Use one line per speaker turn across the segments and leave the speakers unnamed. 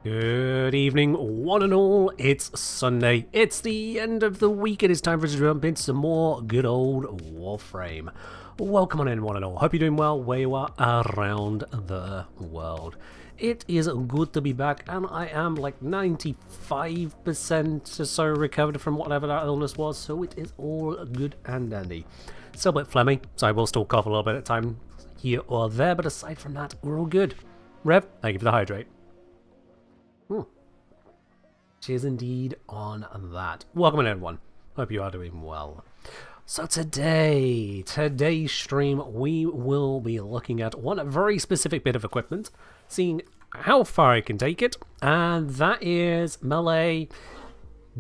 Good evening, one and all. It's Sunday. It's the end of the week. It is time for us to jump into some more good old Warframe. Welcome on in, one and all. Hope you're doing well where you are around the world. It is good to be back, and I am like 95% or so recovered from whatever that illness was, so it is all good and dandy. Still a bit phlegmy, so I will still cough a little bit at a time here or there, but aside from that, we're all good. Rev, thank you for the hydrate. Cheers indeed on that. Welcome in, everyone. Hope you are doing well. So today's stream, we will be looking at one very specific bit of equipment, seeing how far I can take it, and that is melee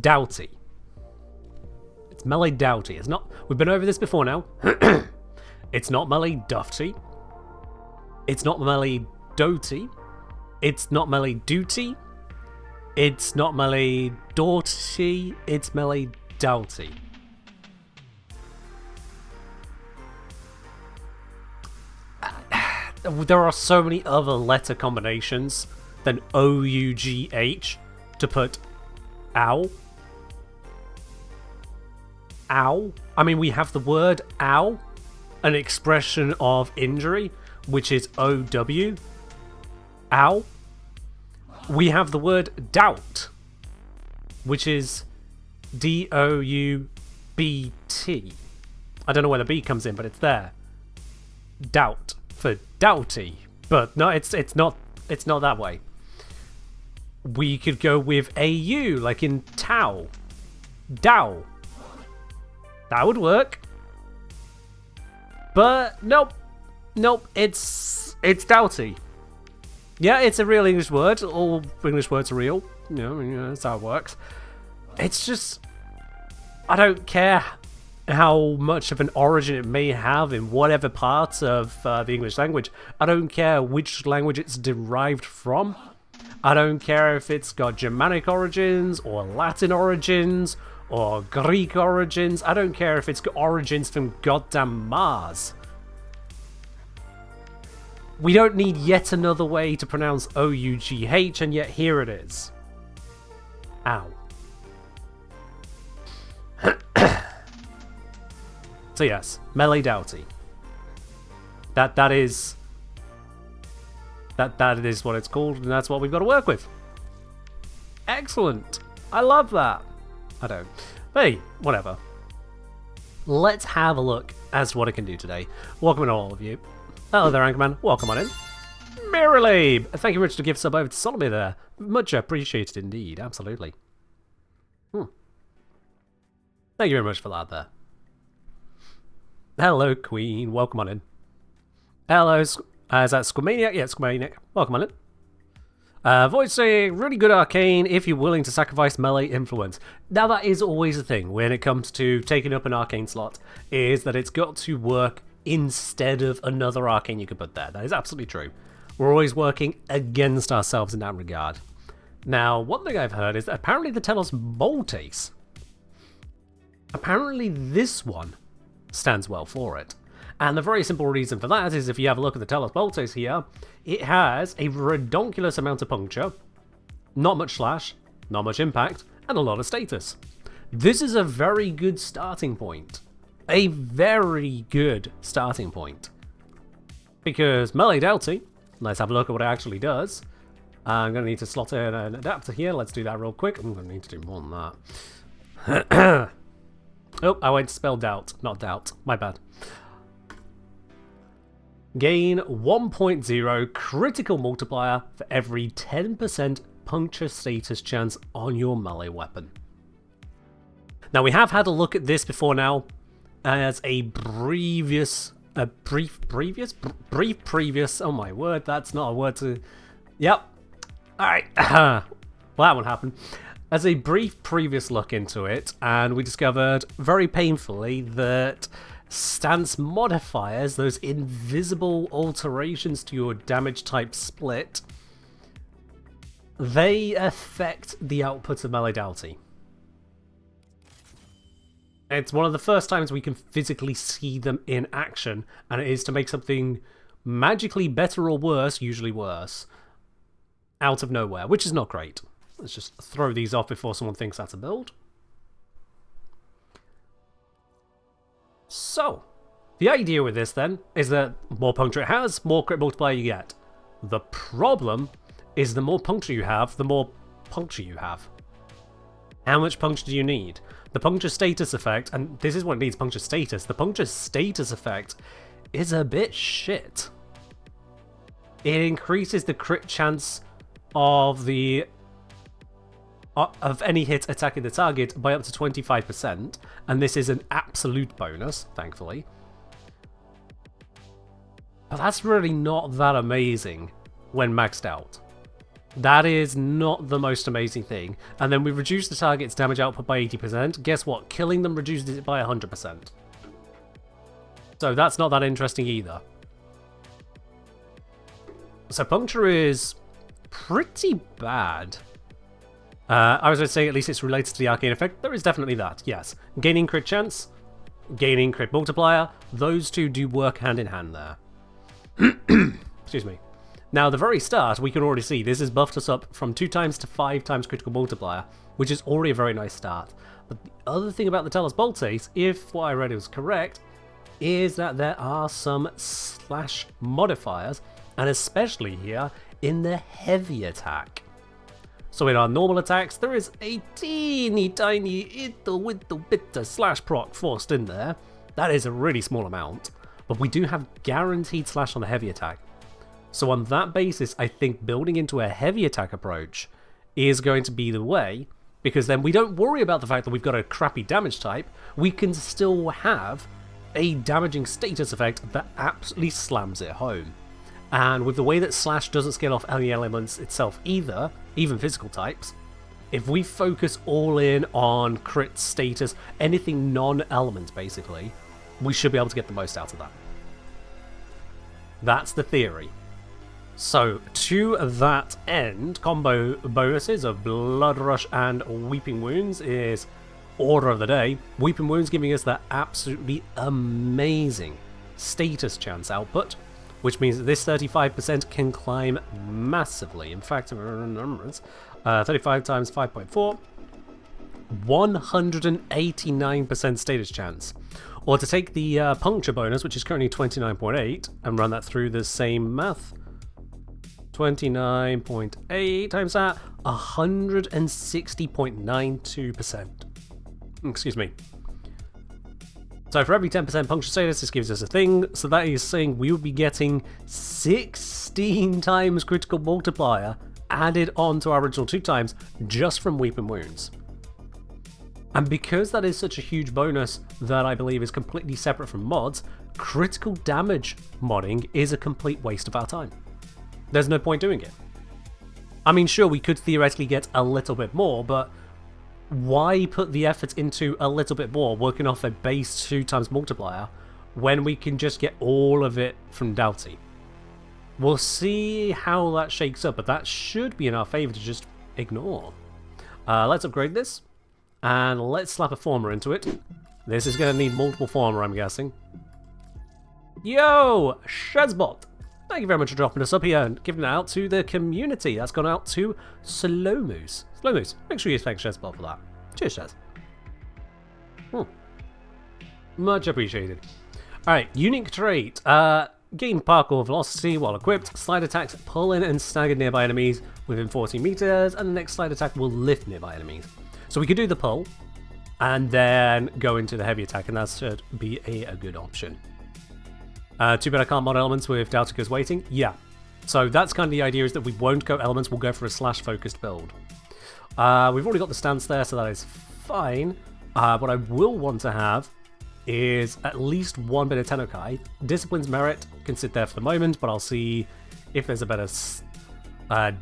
Doughty. It's melee Doughty. It's not. We've been over this before now. It's not melee Doughty. It's not melee Doughty. It's not melee Doughty. It's not melee Doughty, it's melee Dowty. There are so many other letter combinations than O-U-G-H to put ow. Ow. I mean, we have the word ow, an expression of injury, which is O-W. Ow. We have the word doubt, which is D-O-U-B-T. I don't know where the B comes in, but it's there. Doubt for Doughty, but no, it's not that way. We could go with A-U, like in Tau. Dow. That would work. But nope, it's Doughty. Yeah, it's a real English word. All English words are real. You know, that's how it works. It's just, I don't care how much of an origin it may have in whatever part of the English language. I don't care which language it's derived from. I don't care if it's got Germanic origins, or Latin origins, or Greek origins. I don't care if it's got origins from goddamn Mars. We don't need yet another way to pronounce O-U-G-H, and yet here it is. Ow. So yes, melee Doughty. That is what it's called, and that's what we've got to work with. Excellent. I love that. I don't. Hey, whatever. Let's have a look as to what it can do today. Welcome in all of you. Hello there, Anchorman. Welcome on in. Miralabe! Thank you very much for the gift sub over to Solomon there. Much appreciated indeed. Absolutely. Thank you very much for that there. Hello, Queen. Welcome on in. Hello, is that Squamaniac? Yeah, Squamaniac. Welcome on in. Voice saying, really good arcane if you're willing to sacrifice melee influence. Now that is always a thing when it comes to taking up an arcane slot, is that it's got to work instead of another arcane you could put there. That is absolutely true. We're always working against ourselves in that regard. Now, one thing I've heard is that apparently the Telos Boltace, apparently this one stands well for it. And the very simple reason for that is if you have a look at the Telos Boltace here, it has a redonkulous amount of puncture, not much slash, not much impact, and a lot of status. This is a very good starting point. A very good starting point. Because melee Doughty, let's have a look at what it actually does. I'm going to need to slot in an adapter here. Let's do that real quick. I'm going to need to do more than that. Oh, I went to spell doubt, not doubt. My bad. Gain 1.0 critical multiplier for every 10% puncture status chance on your melee weapon. Now, we have had a look at this before now, as a brief previous, oh my word, that's not a word to, yep, alright, well that one happened, as a brief previous look into it, and we discovered very painfully that stance modifiers, those invisible alterations to your damage type split, they affect the output of melee Doughty. It's one of the first times we can physically see them in action, and it is to make something magically better or worse, usually worse. out of nowhere, which is not great. Let's just throw these off before someone thinks that's a build. So, the idea with this then is that more puncture it has, more crit multiplier you get. The problem is the more puncture you have, the more puncture you have. How much puncture do you need? The puncture status effect, and this is what needs puncture status, the puncture status effect is a bit shit. It increases the crit chance of any hit attacking the target by up to 25%, and this is an absolute bonus, thankfully. But that's really not that amazing when maxed out. That is not the most amazing thing. And then we reduce the target's damage output by 80%. Guess what? Killing them reduces it by 100%. So that's not that interesting either. So puncture is pretty bad. I was going to say at least it's related to the arcane effect. There is definitely that, yes. Gaining crit chance, gaining crit multiplier, those two do work hand in hand there. Excuse me. Now, the very start, we can already see this has buffed us up from 2 times to 5 times critical multiplier, which is already a very nice start. But the other thing about the Talos Boltace, if what I read was correct, is that there are some slash modifiers, and especially here in the heavy attack. So in our normal attacks, there is a teeny tiny little bit of slash proc forced in there. That is a really small amount, but we do have guaranteed slash on the heavy attack. So on that basis, I think building into a heavy attack approach is going to be the way, because then we don't worry about the fact that we've got a crappy damage type. We can still have a damaging status effect that absolutely slams it home. And with the way that slash doesn't scale off any elements itself either, even physical types, if we focus all in on crit status, anything non-element basically, we should be able to get the most out of that. That's the theory. So, to that end, combo bonuses of Blood Rush and Weeping Wounds is order of the day. Weeping Wounds giving us that absolutely amazing status chance output, which means that this 35% can climb massively. In fact, numbers, 35 times 5.4, 189% status chance. Or to take the puncture bonus, which is currently 29.8, and run that through the same math, 29.8 times that, 160.92%. Excuse me. So for every 10% puncture status, this gives us a thing. So that is saying we would be getting 16 times critical multiplier added on to our original 2 times just from Weeping Wounds. And because that is such a huge bonus that I believe is completely separate from mods, critical damage modding is a complete waste of our time. There's no point doing it. I mean, sure, we could theoretically get a little bit more, but why put the effort into a little bit more, working off a base 2 times multiplier, when we can just get all of it from Doughty? We'll see how that shakes up, but that should be in our favor to just ignore. Let's upgrade this, and let's slap a former into it. This is going to need multiple former, I'm guessing. Yo, Shazbot! Thank you very much for dropping us up here and giving it out to the community. That's gone out to Slow Moose. Slow Moose, make sure you thank Shazbot for that. Cheers, Shaz. Much appreciated. Alright, unique trait. Gain parkour velocity while equipped. Slide attacks pull in and stagger nearby enemies within 40 meters, and the next slide attack will lift nearby enemies. So we could do the pull, and then go into the heavy attack, and that should be a good option. Too bad I can't mod elements with Doughty goes waiting. Yeah, so that's kind of the idea, is that we won't go elements, we'll go for a slash focused build. We've already got the stance there, so that is fine. What I will want to have is at least one bit of Tennokai. Discipline's merit can sit there for the moment, but I'll see if there's a better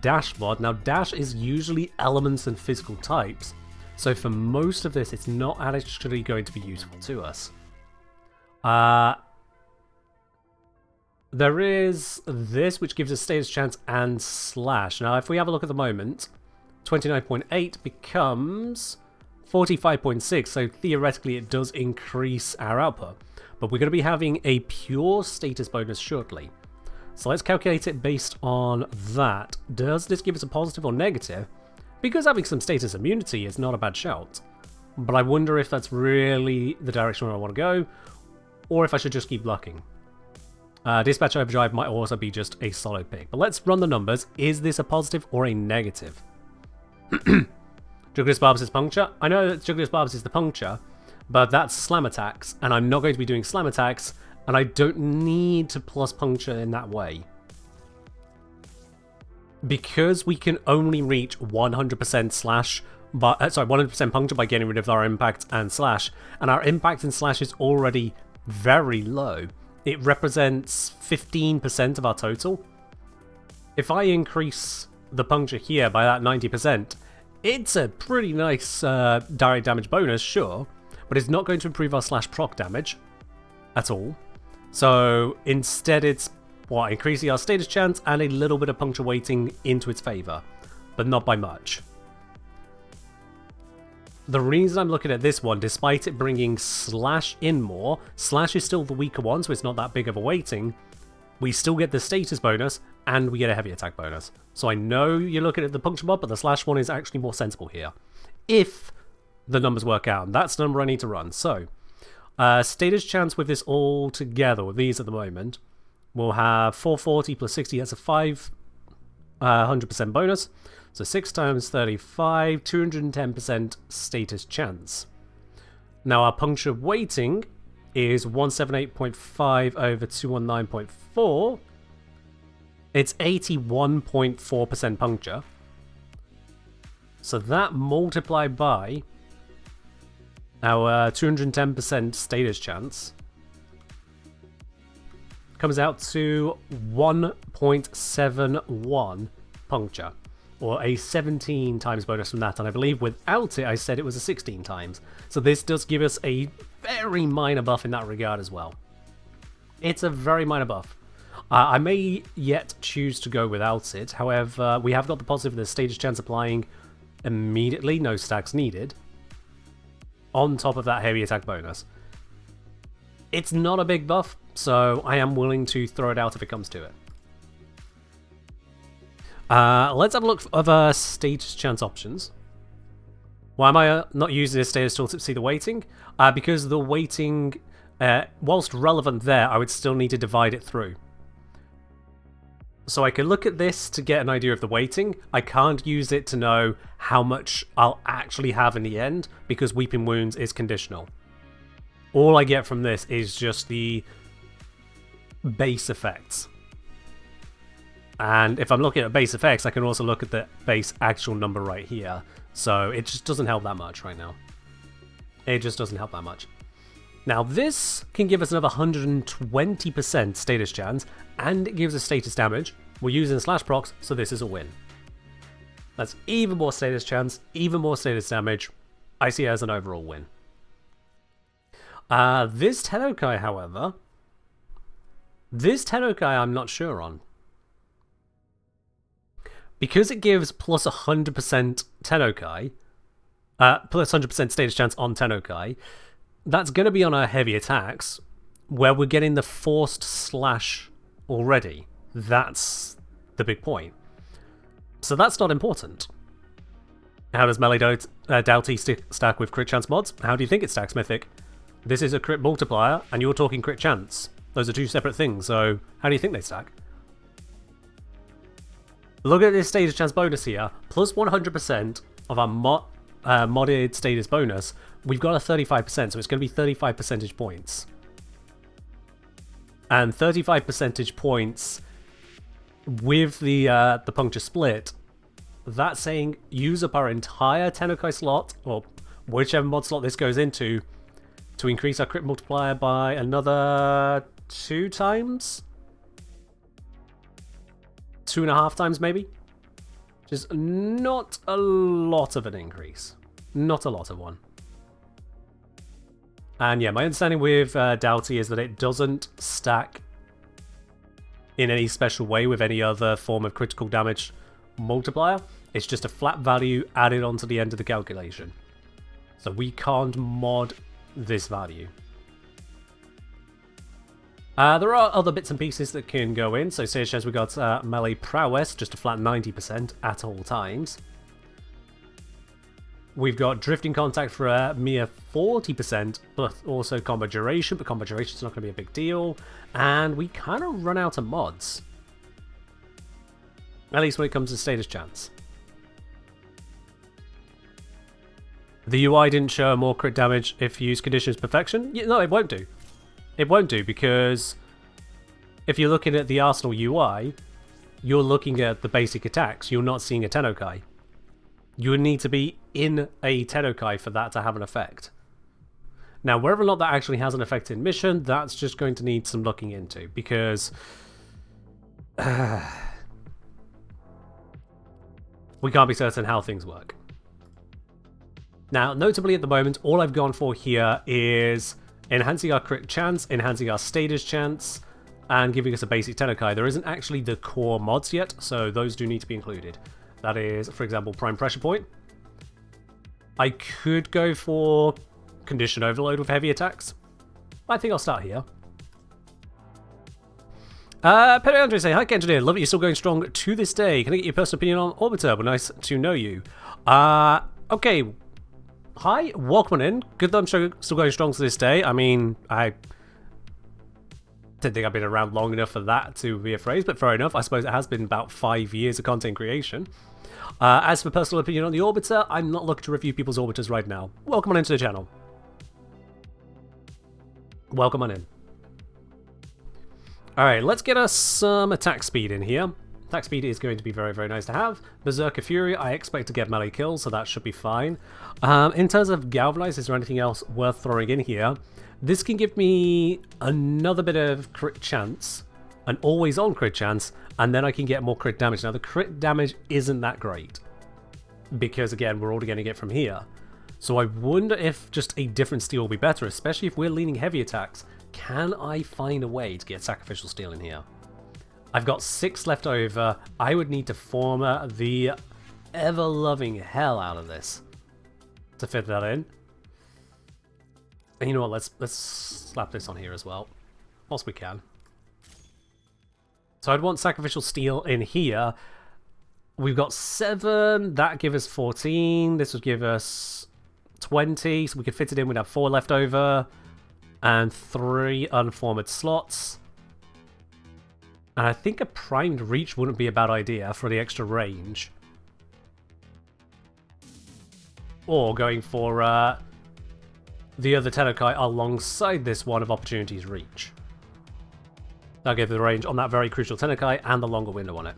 dash mod. Now, dash is usually elements and physical types, so for most of this, it's not actually going to be useful to us. There is this, which gives us status chance and slash. Now, if we have a look at the moment, 29.8 becomes 45.6, so theoretically it does increase our output. But we're going to be having a pure status bonus shortly. So let's calculate it based on that. Does this give us a positive or negative? Because having some status immunity is not a bad shout. But I wonder if that's really the direction where I want to go, or if I should just keep blocking. Dispatch Overdrive might also be just a solid pick. But let's run the numbers. Is this a positive or a negative? Jugular Barbs is puncture. I know that Jugular Barbs is the puncture, but that's slam attacks, and I'm not going to be doing slam attacks, and I don't need to plus puncture in that way. Because we can only reach 100% slash, but 100% puncture by getting rid of our impact and slash, and our impact and slash is already very low. It represents 15% of our total. If I increase the puncture here by that 90%, it's a pretty nice direct damage bonus, sure, but it's not going to improve our slash proc damage at all. So instead it's, what, increasing our status chance and a little bit of puncture weighting into its favour, but not by much. The reason I'm looking at this one, despite it bringing slash in more, slash is still the weaker one, so it's not that big of a weighting, we still get the status bonus, and we get a heavy attack bonus. So I know you're looking at the puncture mod, but the slash one is actually more sensible here. If the numbers work out, and that's the number I need to run. So, status chance with this all together, with these at the moment, we'll have 440 plus 60, that's a 500% bonus. So 6 times 35, 210% status chance. Now our puncture weighting is 178.5 over 219.4. It's 81.4% puncture. So that multiplied by our 210% status chance comes out to 1.71 puncture. Or a 17 times bonus from that, and I believe without it I said it was a 16 times. So this does give us a very minor buff in that regard as well. It's a very minor buff. I may yet choose to go without it, however, we have got the positive of the status chance applying immediately, no stacks needed, on top of that heavy attack bonus. It's not a big buff, so I am willing to throw it out if it comes to it. Let's have a look at status chance options. Why am I not using this status tool to see the weighting? Because the weighting, whilst relevant there, I would still need to divide it through. So I can look at this to get an idea of the weighting. I can't use it to know how much I'll actually have in the end, because Weeping Wounds is conditional. All I get from this is just the base effects. And if I'm looking at base effects, I can also look at the base actual number right here. So it just doesn't help that much right now. It just doesn't help that much. Now this can give us another 120% status chance, and it gives us status damage. We're using slash procs, so this is a win. That's even more status chance, even more status damage. I see it as an overall win. This Tennokai, however, I'm not sure on. Because it gives plus 100% Tennokai, plus 100% status chance on Tennokai, that's going to be on our heavy attacks, where we're getting the forced slash already. That's the big point. So that's not important. How does Melee Doughty stack with crit chance mods? How do you think it stacks, Mythic? This is a crit multiplier, and you're talking crit chance. Those are two separate things, so how do you think they stack? Look at this status chance bonus here, plus 100% of our modded status bonus. We've got a 35%, so it's going to be 35 percentage points. And 35 percentage points with the puncture split, that's saying use up our entire Tennokai slot, or whichever mod slot this goes into, to increase our crit multiplier by another 2 times? 2.5 times maybe? Just not a lot of an increase. Not a lot of one. And yeah, my understanding with Doughty is that it doesn't stack in any special way with any other form of critical damage multiplier. It's just a flat value added onto the end of the calculation. So we can't mod this value. There are other bits and pieces that can go in. So say as we got melee prowess, just a flat 90% at all times. We've got drifting contact for a mere 40%, but also combo duration, but combo duration is not going to be a big deal. And we kind of run out of mods. At least when it comes to status chance. The UI didn't show more crit damage if you use conditions perfection. Yeah, no, it won't do. It won't do because if you're looking at the Arsenal UI, you're looking at the basic attacks. You're not seeing a Tennokai. You would need to be in a Tennokai for that to have an effect. Now, whether or not that actually has an effect in mission, that's just going to need some looking into because we can't be certain how things work. Now, notably at the moment, all I've gone for here is enhancing our crit chance, enhancing our status chance, and giving us a basic Tennokai. There isn't actually the core mods yet, so those do need to be included. That is, for example, Prime Pressure Point. I could go for Condition Overload with heavy attacks. I think I'll start here. Pedro Andre saying, hi Engineer, love it you're still going strong to this day. Can I get your personal opinion on Orbiter? Well, nice to know you. Okay. Hi, welcome in. Good that I'm still going strong to this day. I mean, I didn't think I've been around long enough for that to be a phrase, but fair enough. I suppose it has been about 5 years of content creation. As for personal opinion on the Orbiter, I'm not looking to review people's Orbiters right now. Welcome on into the channel. Welcome on in. Alright, let's get us some attack speed in here. Attack speed is going to be very, very nice to have. Berserker Fury, I expect to get melee kills, so that should be fine. In terms of Galvanize, is there anything else worth throwing in here? This can give me another bit of crit chance, an always-on crit chance, and then I can get more crit damage. Now, the crit damage isn't that great, because, again, we're already getting it from here. So I wonder if just a different steel will be better, especially if we're leaning heavy attacks. Can I find a way to get Sacrificial Steel in here? I've got 6 left over. I would need to form the ever-loving hell out of this to fit that in. And you know what? Let's slap this on here as well, whilst we can. So I'd want Sacrificial Steel in here. We've got 7. That gives us 14. This would give us 20. So we could fit it in. We'd have 4 left over. And 3 unformed slots. And I think a primed reach wouldn't be a bad idea for the extra range. Or going for the other Tennokai alongside this one of Opportunity's Reach. That'll give the range on that very crucial Tennokai and the longer window on it.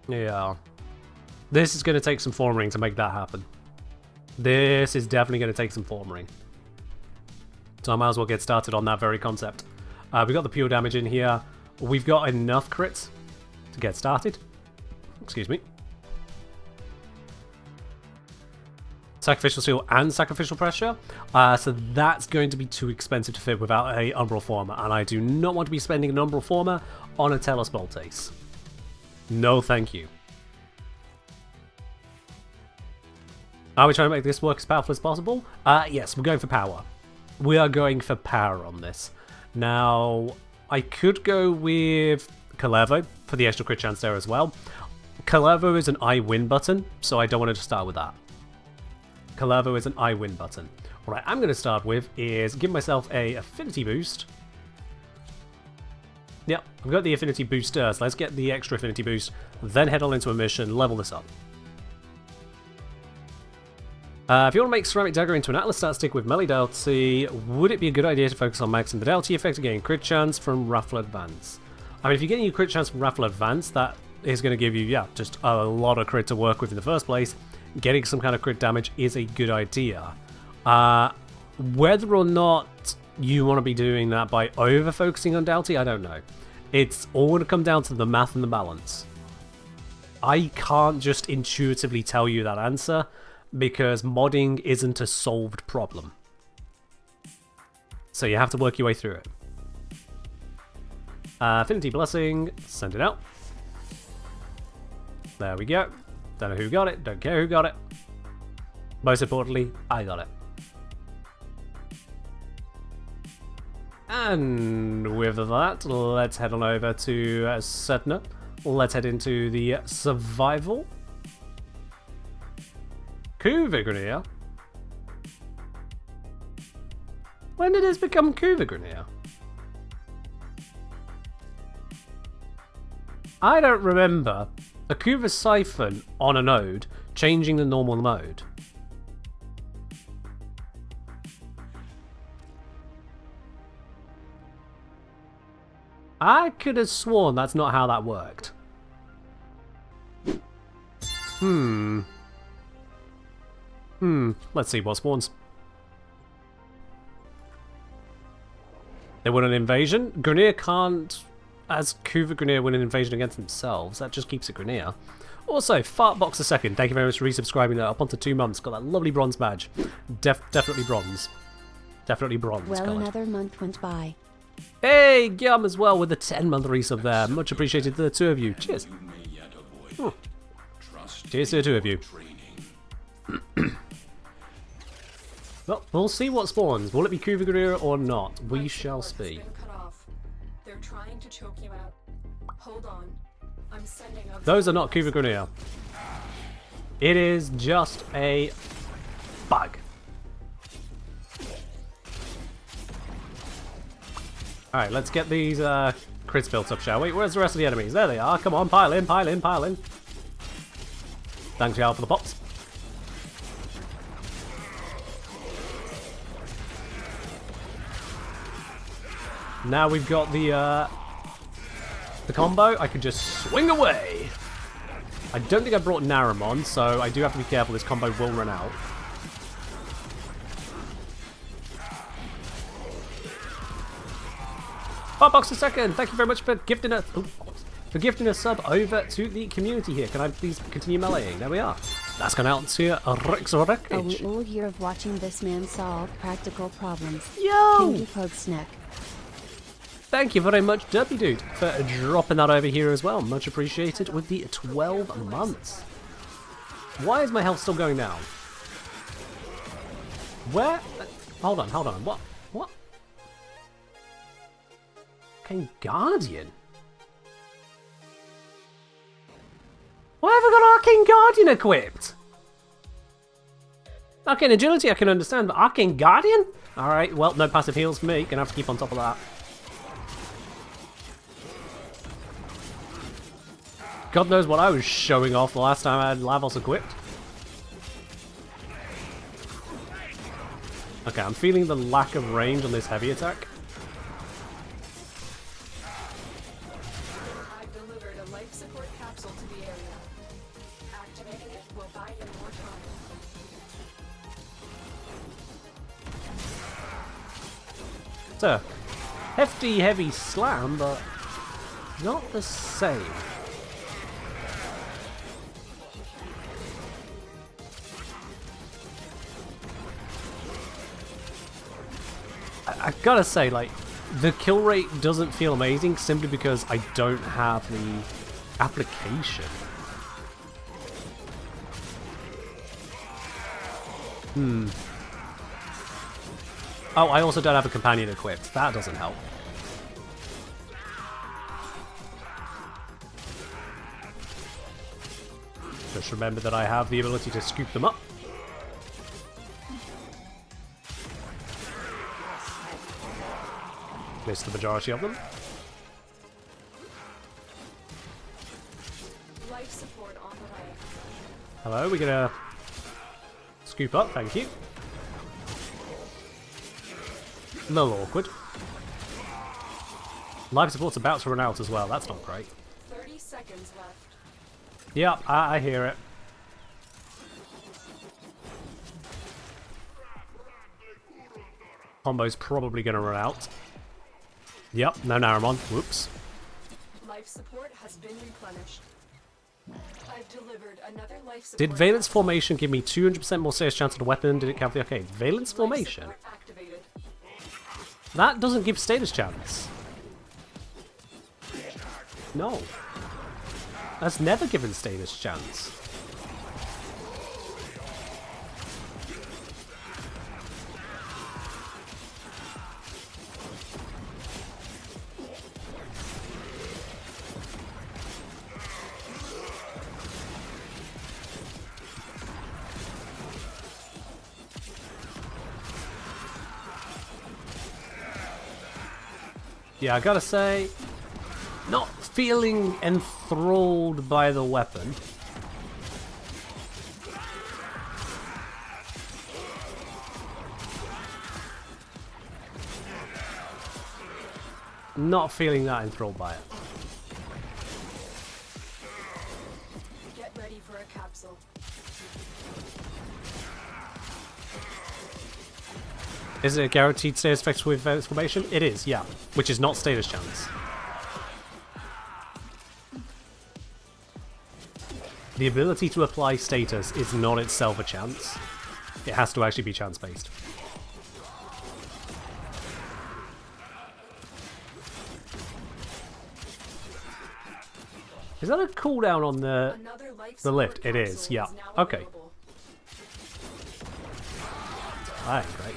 Yeah. This is going to take some forming to make that happen. This is definitely going to take some forming. So I might as well get started on that very concept. We've got the pure damage in here. We've got enough crits to get started. Excuse me. Sacrificial Steel and Sacrificial Pressure. So that's going to be too expensive to fit without a Umbral Former. And I do not want to be spending an Umbral Former on a Telos Boltace. No, thank you. Are we trying to make this work as powerful as possible? Yes, we're going for power. We are going for power on this. Now, I could go with Kalervo for the extra crit chance there as well. Kalervo is an I win button, so I don't want to start with that. Kalervo is an I win button. What I am going to start with is give myself a affinity boost. Yep, I've got the affinity boost so let's get the extra affinity boost, then head on into a mission, level this up. If you want to make Ceramic Dagger into an Atlas stat stick with melee Doughty, would it be a good idea to focus on maxing the Doughty effect and getting crit chance from Raffle Advance? I mean, if you're getting your crit chance from Raffle Advance, that is going to give you, yeah, just a lot of crit to work with in the first place. Getting some kind of crit damage is a good idea. Whether or not you want to be doing that by over-focusing on Doughty, I don't know. It's all going to come down to the math and the balance. I can't just intuitively tell you that answer, because modding isn't a solved problem. So you have to work your way through it. Affinity Blessing, send it out. There we go. Don't know who got it. Don't care who got it. Most importantly, I got it. And with that, let's head on over to Sedna. Let's head into the survival. Kuvigrenir. When did this become Kuvigrenir? I don't remember a Kuva Siphon on a node changing the normal mode. I could have sworn that's not how that worked. Let's see what spawns. They win an invasion. Grenier can't, as Kuva Grenier, win an invasion against themselves. That just keeps it Grenier. Also, Fartbox a second. Thank you very much for resubscribing that up onto 2 months. Got that lovely bronze badge. Definitely bronze. Definitely bronze.
Well,
colored.
another month went by.
Hey, Gyum as well with the 10-month resub there. Much appreciated to the 2 of you. Cheers. Cheers to the 2 of you. Well, we'll see what spawns. Will it be Kuvigrenir or not? We shall see.
They're trying to choke you out. Hold on. I'm sending up.
Those are not Kuvigrenir. It is just a bug. Alright, let's get these crits built up, shall we? Where's the rest of the enemies? There they are. Come on, pile in, pile in, pile in. Thanks, y'all, for the pops. Now we've got the combo. I can just swing away. I don't think I brought Naramon, so I do have to be careful. This combo will run out. Fartbox a second. Thank you very much for gifting a sub over to the community here. Can I please continue meleeing? There we are. That's gone out to Rixoric.
A whole year of watching this man solve practical problems.
Yo!
Pinky Poke's neck.
Thank you very much, Doughty Dude, for dropping that over here as well. Much appreciated with the 12 months. Why is my health still going down? Where? Hold on. What? Arcane Guardian? Why have I got Arcane Guardian equipped? Arcane Agility I can understand, but Arcane Guardian? Alright, well, no passive heals for me. Gonna have to keep on top of that. God knows what I was showing off the last time I had Lavos equipped. Okay, I'm feeling the lack of range on this heavy attack.
I've delivered a life support capsule to the area. Activating it will buy you more time.
It's a hefty, heavy slam, but not the same. I've got to say, like, the kill rate doesn't feel amazing simply because I don't have the application. Oh, I also don't have a companion equipped. That doesn't help. Just remember that I have the ability to scoop them up. Missed the majority of them.
Life support on the way.
Hello, we're gonna scoop up, thank you. A little awkward. Life support's about to run out as well, that's not great.
30 seconds left.
Yep, I hear it. Combo's probably gonna run out. Yep, no Naramon. Whoops.
Life support has been replenished. I've delivered another life support.
Did Valence Formation give me 200% more serious chance of the weapon? Did it count the arcade? Valence Formation?
Activated.
That doesn't give status chance. No. That's never given status chance. Yeah, I gotta say, not feeling enthralled by the weapon. Not feeling that enthralled by it.
Get ready for a capsule.
Is it a guaranteed status effect with exclamation? It is, yeah. Which is not status chance. The ability to apply status is not itself a chance. It has to actually be chance-based. Is that a cooldown on the lift? It is, yeah. Okay. That ain't great.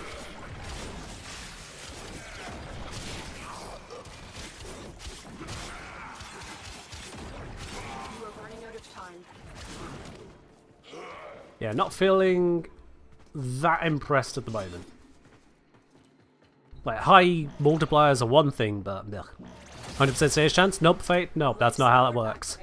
You are running out of time.
Yeah, not feeling that impressed at the moment. Like, high multipliers are one thing, but 100% status chance? Nope, fate? Nope, that's not how that works.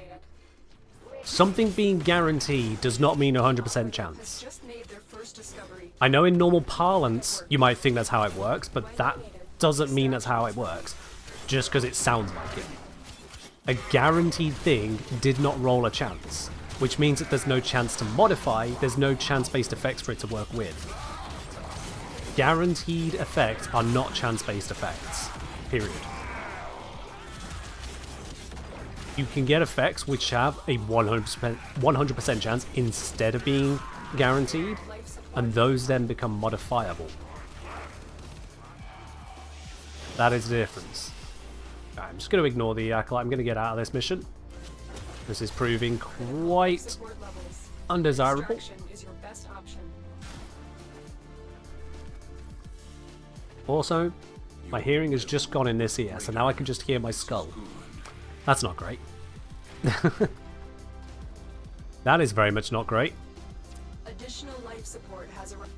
Something being guaranteed does not mean 100% chance.
Just made their first discovery.
I know in normal parlance you might think that's how it works, but that doesn't mean that's how it works, just because it sounds like it. A guaranteed thing did not roll a chance, which means that there's no chance to modify, there's no chance-based effects for it to work with. Guaranteed effects are not chance-based effects, period. You can get effects which have a 100% chance instead of being guaranteed, and those then become modifiable. That is the difference. Right, I'm just going to ignore the Acolyte. I'm going to get out of this mission. This is proving quite undesirable.
Is your best option.
Also, my hearing has just gone in this ear, so now I can just hear my skull. That's not great. That is very much not great.
Additional life support has arrived.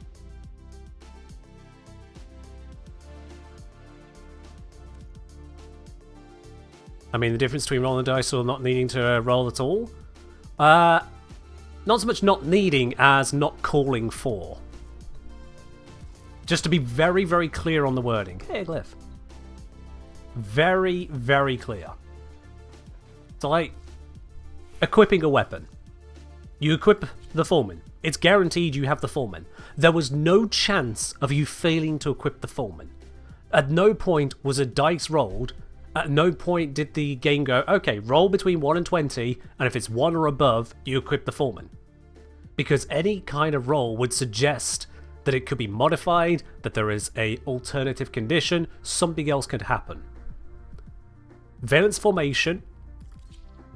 I mean, the difference between rolling the dice or not needing to roll at all? Not so much not needing as not calling for. Just to be very, very clear on the wording. Hey, Glyph. Very, very clear. So, like, equipping a weapon. You equip the Foreman. It's guaranteed you have the Foreman. There was no chance of you failing to equip the Foreman. At no point was a dice rolled. At no point did the game go, okay, roll between 1 and 20, and if it's 1 or above, you equip the Foreman. Because any kind of roll would suggest that it could be modified, that there is an alternative condition, something else could happen. Valence Formation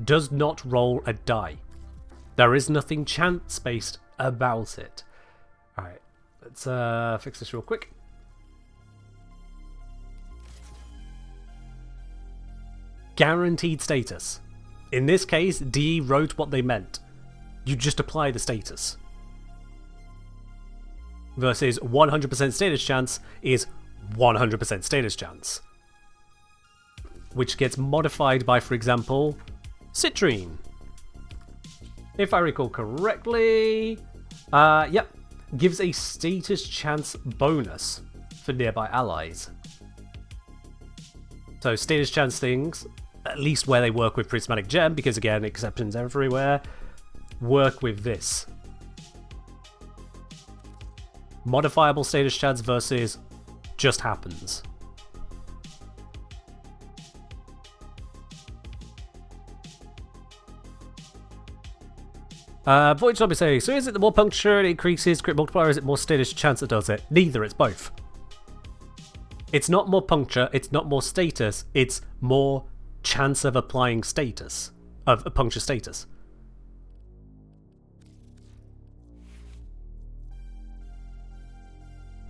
does not roll a die. There is nothing chance-based about it. Alright, let's fix this real quick. Guaranteed status. In this case, DE wrote what they meant. You just apply the status. Versus 100% status chance is 100% status chance. Which gets modified by, for example, Citrine. If I recall correctly, yep, gives a status chance bonus for nearby allies. So status chance things, at least where they work with Prismatic Gem, because again, exceptions everywhere, work with this. Modifiable status chance versus just happens. Void Zombie saying, so is it the more puncture it increases crit multiplier, or is it more status chance that does it? Neither, it's both. It's not more puncture, it's not more status, it's more chance of applying status, of a puncture status.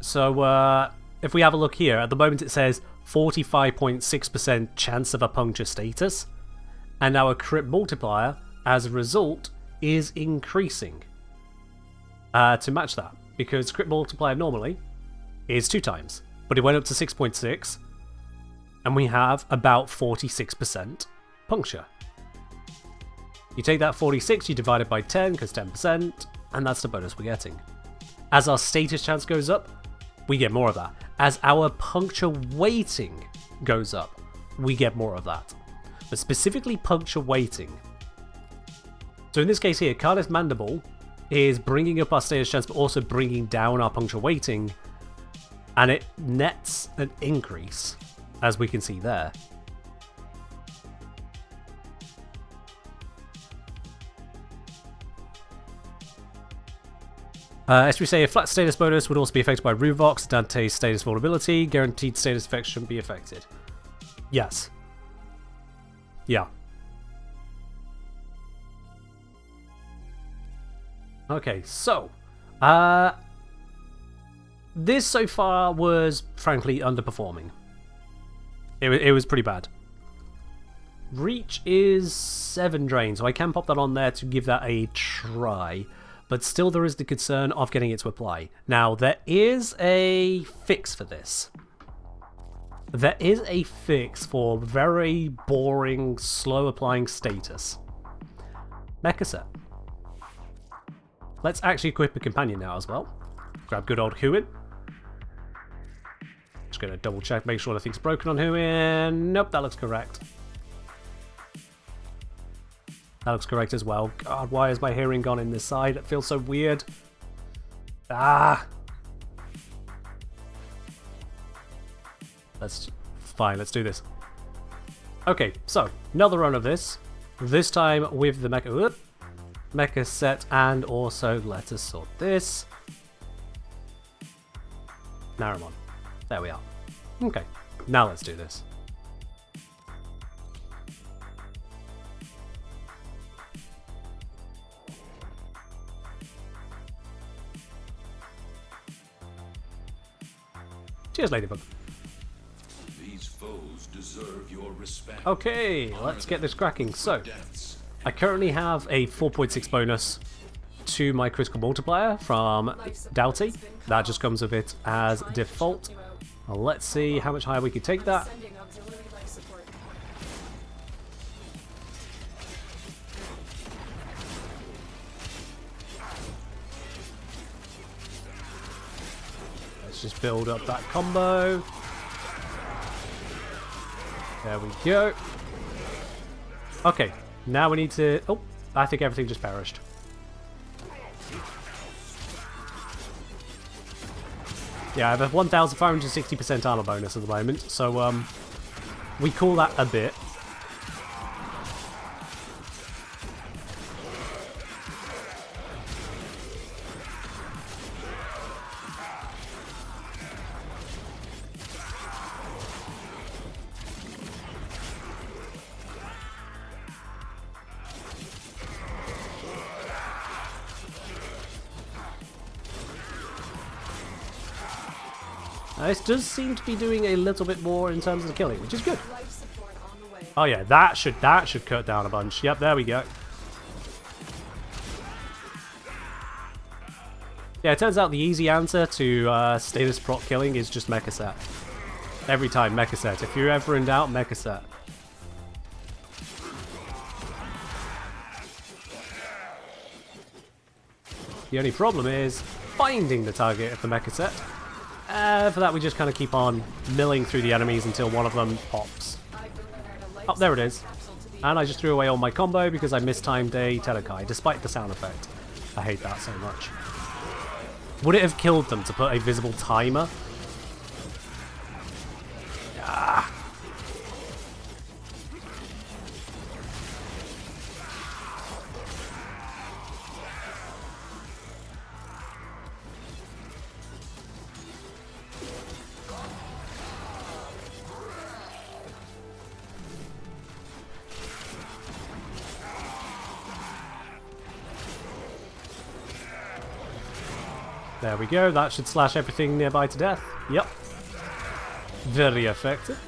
So, if we have a look here, at the moment it says 45.6% chance of a puncture status, and our crit multiplier, as a result, is increasing to match that, because crit multiplier normally is 2 times, but it went up to 6.6, and we have about 46% puncture. You take that 46, you divide it by 10, because 10%, and that's the bonus we're getting. As our status chance goes up, we get more of that. As our puncture weighting goes up, we get more of that. But specifically puncture weighting. So in this case here, Cardiff Mandible is bringing up our status chance, but also bringing down our puncture weighting, and it nets an increase, as we can see there. As we say, a flat status bonus would also be affected by Ruvox. Dante's status vulnerability. Guaranteed status effects shouldn't be affected. Yes. Yeah. Okay, so this so far was frankly underperforming. It was pretty bad. Reach is 7 drain, so I can pop that on there to give that a try. But still there is the concern of getting it to apply. Now, there is a fix for this. There is a fix for very boring, slow applying status. Mecha set. Let's actually equip a companion now as well. Grab good old Huin. Just gonna double check, make sure nothing's broken on Huin. Nope, that looks correct. That looks correct as well. God, why is my hearing gone in this side? It feels so weird. Ah! Fine, let's do this. Okay, so, another run of this. This time with the mecha set, and also let us sort this. Naramon. There we are. Okay, now let's do this. Cheers, Ladybug.
These foes deserve your respect.
Okay, let's get this cracking. So, I currently have a 4.6 bonus to my critical multiplier from Doughty. That just comes with it as default. Let's see how much higher we can take that. Let's just build up that combo. There we go. Okay, now we need to... Oh, I think everything just perished. Yeah, I have a 1,560% armor bonus at the moment, so we call that a bit. This does seem to be doing a little bit more in terms of the killing, which is good. Oh yeah, that should cut down a bunch. Yep, there we go. Yeah, it turns out the easy answer to status proc killing is just mecha set. Every time, mecha set. If you're ever in doubt, mecha set. The only problem is finding the target of the mecha set. For that, we just kind of keep on milling through the enemies until one of them pops. Oh, there it is. And I just threw away all my combo because I mistimed a Telekai, despite the sound effect. I hate that so much. Would it have killed them to put a visible timer? Ah. There we go, that should slash everything nearby to death. Yep. Very effective.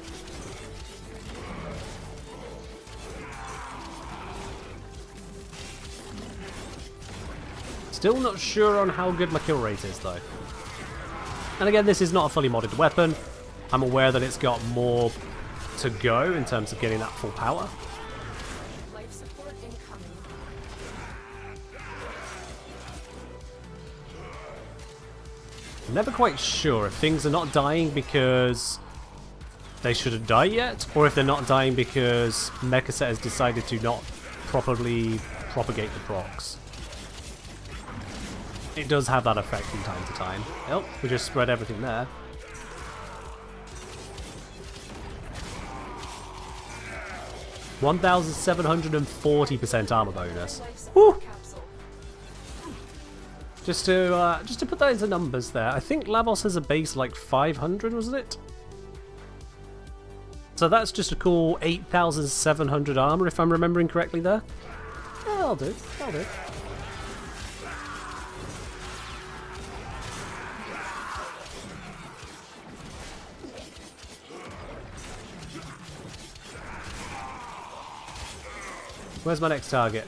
Still not sure on how good my kill rate is though. And again, this is not a fully modded weapon. I'm aware that it's got more to go in terms of getting that full power.
Life support incoming.
I'm never quite sure if things are not dying because they shouldn't die yet, or if they're not dying because Mechaset has decided to not properly propagate the procs. It does have that effect from time to time. Oh, we just spread everything there. $1,740% armor bonus.
Life support
Woo!
capsule.
Just to put that into numbers there, I think Lavos has a base like 500, wasn't it? So that's just a cool 8,700 armor, if I'm remembering correctly there. Yeah, I'll do. I'll do. Where's my next target?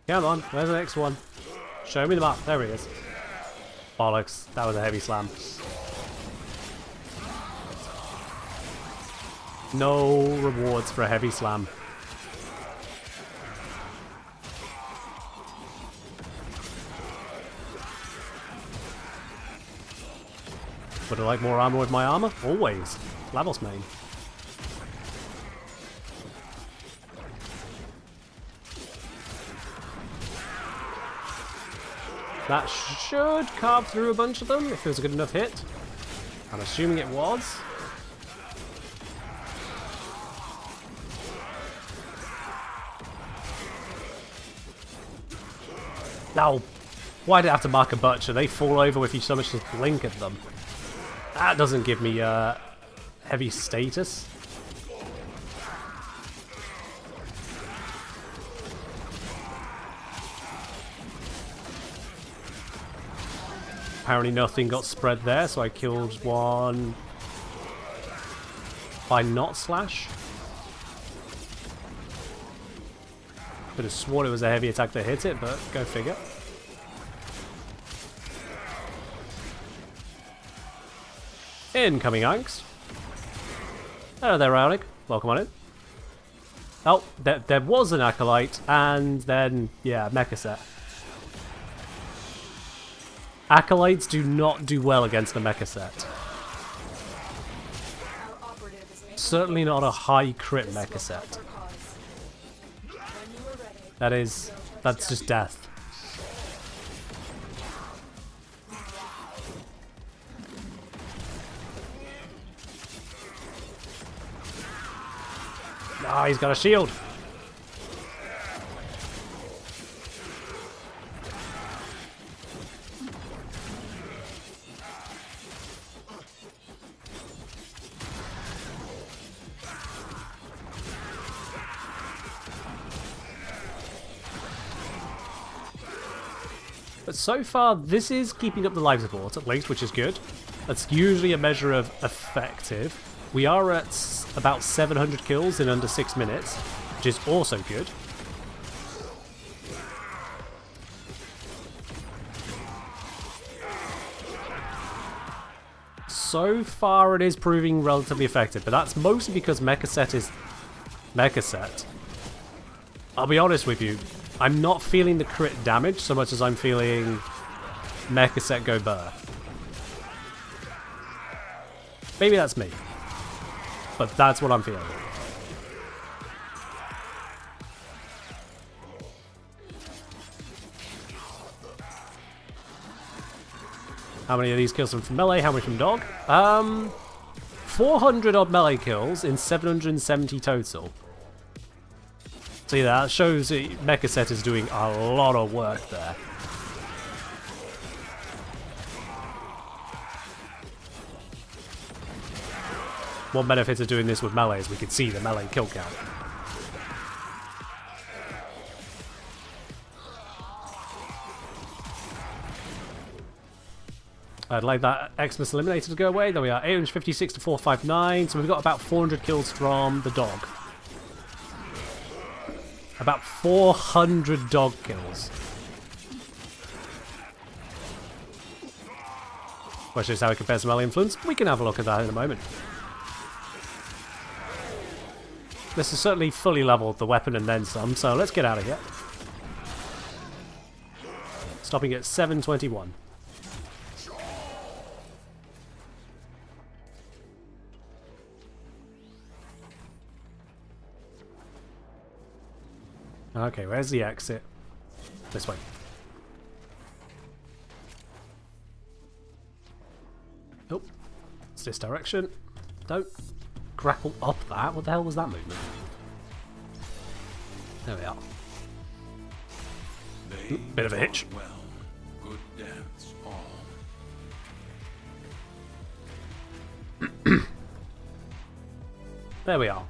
Come on, where's the next one? Show me the map. There he is. Bollocks, that was a heavy slam. No rewards for a heavy slam. Would I like more armor with my armor? Always. Lavos main. That should carve through a bunch of them if it was a good enough hit. I'm assuming it was. No. Why did I have to mark a butcher? They fall over if you so much as blink at them. That doesn't give me heavy status. Apparently nothing got spread there, so I killed one by not slash. Could have sworn it was a heavy attack that hit it, but go figure. Incoming angst. Hello there, Rownick. Welcome on in. Oh, there was an Acolyte, and then, yeah, Mechaset. Acolytes do not do well against the Mechaset.
Our operative is making
Certainly not a high crit
this will help
Mechaset.
our cause. When you are ready,
That's just death. Ah, he's got a shield. But so far, this is keeping up the life support, at least, which is good. That's usually a measure of effective. We are at about 700 kills in under 6 minutes, which is also good. So far, it is proving relatively effective, but that's mostly because Mechaset is Mechaset. I'll be honest with you, I'm not feeling the crit damage so much as I'm feeling Mechaset go burr. Maybe that's me, but that's what I'm feeling. How many of these kills are from melee? How many from dog? 400 odd melee kills in 770 total. See, that shows that Mechaset is doing a lot of work there. One benefit of doing this with melee is we can see the melee kill count. I'd like that Xmas Eliminator to go away. There we are, 856 to 459. So we've got about 400 kills from the dog. About 400 dog kills. Question is how it compares to melee influence. We can have a look at that in a moment. This has certainly fully leveled the weapon and then some, so let's get out of here. Stopping at 721. Okay, where's the exit? This way. Oh, it's this direction. Don't grapple up that. What the hell was that movement? There we are. Bit of a hitch.
Well, good dance all.
There we are.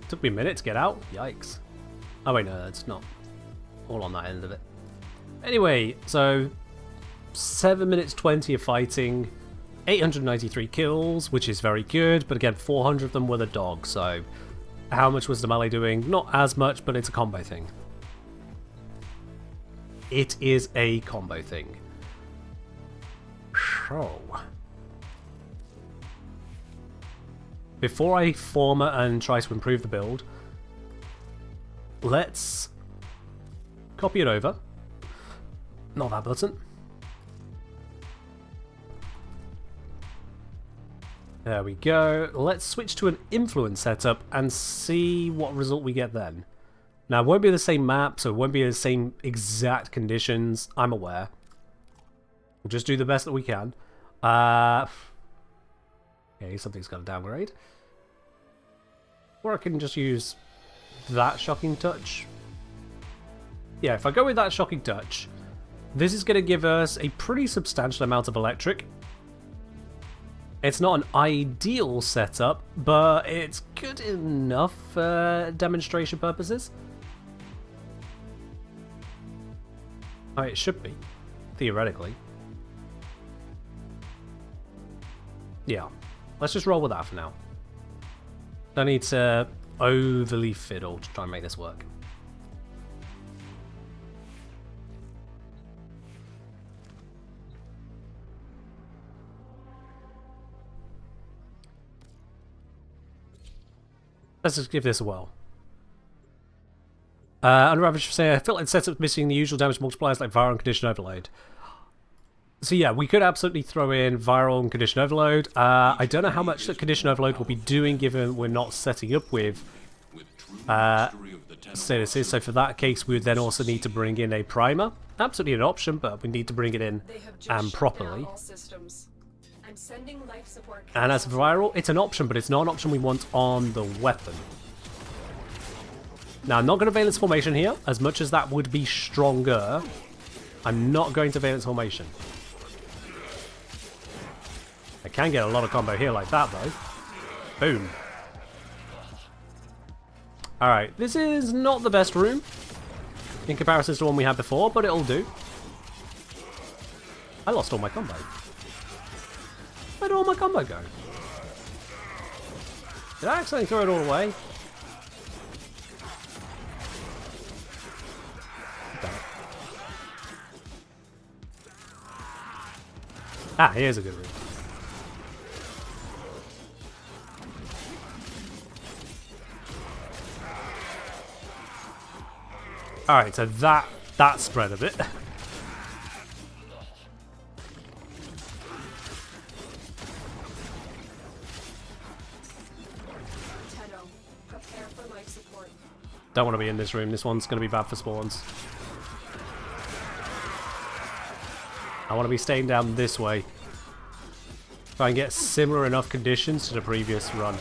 Took me a minute to get out. Yikes. Oh wait, no, it's not all on that end of it. Anyway, so 7 minutes 20 of fighting, 893 kills, which is very good, but again, 400 of them were the dog, so how much was the melee doing? Not as much, but it's a combo thing. It is a combo thing. So, before I form and try to improve the build, let's copy it over. Not that button. There we go. Let's switch to an influence setup and see what result we get then. Now, it won't be the same map, so it won't be the same exact conditions, I'm aware. We'll just do the best that we can. Okay, something's got a downgrade. Or I can just use that shocking touch. Yeah, if I go with that shocking touch, this is going to give us a pretty substantial amount of electric. It's not an ideal setup, but it's good enough for demonstration purposes. Oh, it should be, theoretically. Yeah, let's just roll with that for now. Don't need to overly fiddle to try and make this work. Let's just give this a whirl. Under average, say I felt like setup missing the usual damage multipliers like viral and condition overload. So yeah, we could absolutely throw in viral and condition overload. I don't know how much that condition overload will be doing given we're not setting up with statuses. So for that case, we would then also need to bring in a primer. Absolutely an option, but we need to bring it in and properly. And as for viral, it's an option, but it's not an option we want on the weapon. Now, I'm not going to Valence Formation here, as much as that would be stronger. I'm not going to Valence Formation. I can get a lot of combo here like that, though. Boom. Alright, this is not the best room in comparison to the one we had before, but it'll do. I lost all my combo. Where did all my combo go? Did I accidentally throw it all away? Damn it. Ah, here's a good room. Alright, so that spread a bit. Don't want to be in this room. This one's going to be bad for spawns. I want to be staying down this way. Try and get similar enough conditions to the previous run.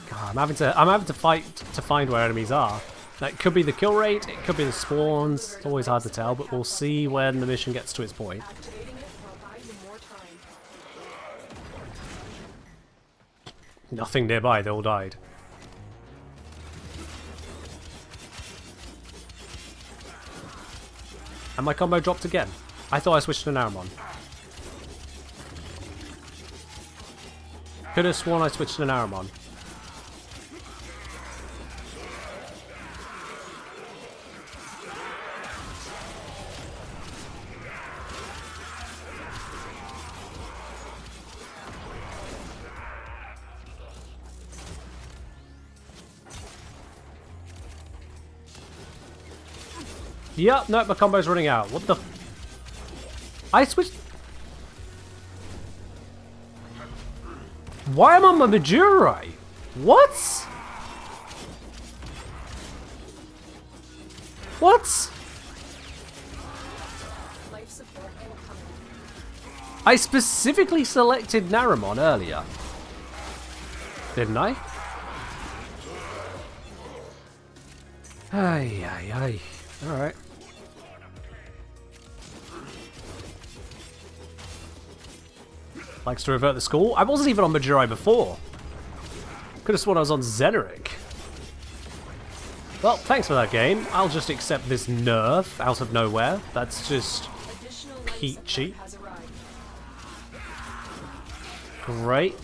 God, I'm having to fight to find where enemies are. That could be the kill rate, it could be the spawns, it's always hard to tell, but we'll see when the mission gets to its point. Nothing nearby, they all died. And my combo dropped again. I thought I switched to an Aramon. Could have sworn I switched to Naramon. Yep, no, my combo's running out. What the... I switched... Why am I on my Majurai? What? What?
Life support incoming.
I specifically selected Naramon earlier. Didn't I? Ay, ay, ay. Alright. Likes to revert the school. I wasn't even on Majurai before. Could have sworn I was on Zeneric. Well, thanks for that game. I'll just accept this nerf out of nowhere. That's just
Additional life
peachy.
support has arrived.
Great.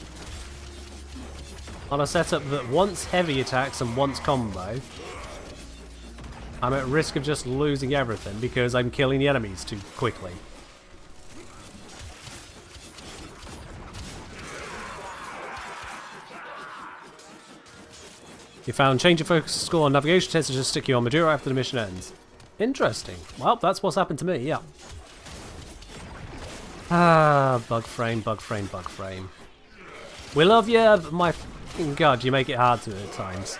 On a setup that wants heavy attacks and wants combo, I'm at risk of just losing everything because I'm killing the enemies too quickly. You found change your focus score on navigation tends to just stick you on Majurai after the mission ends. Interesting. Well, that's what's happened to me, yeah. Ah, bug frame, bug frame, bug frame. We love you, but my f***ing god, you make it hard to at times.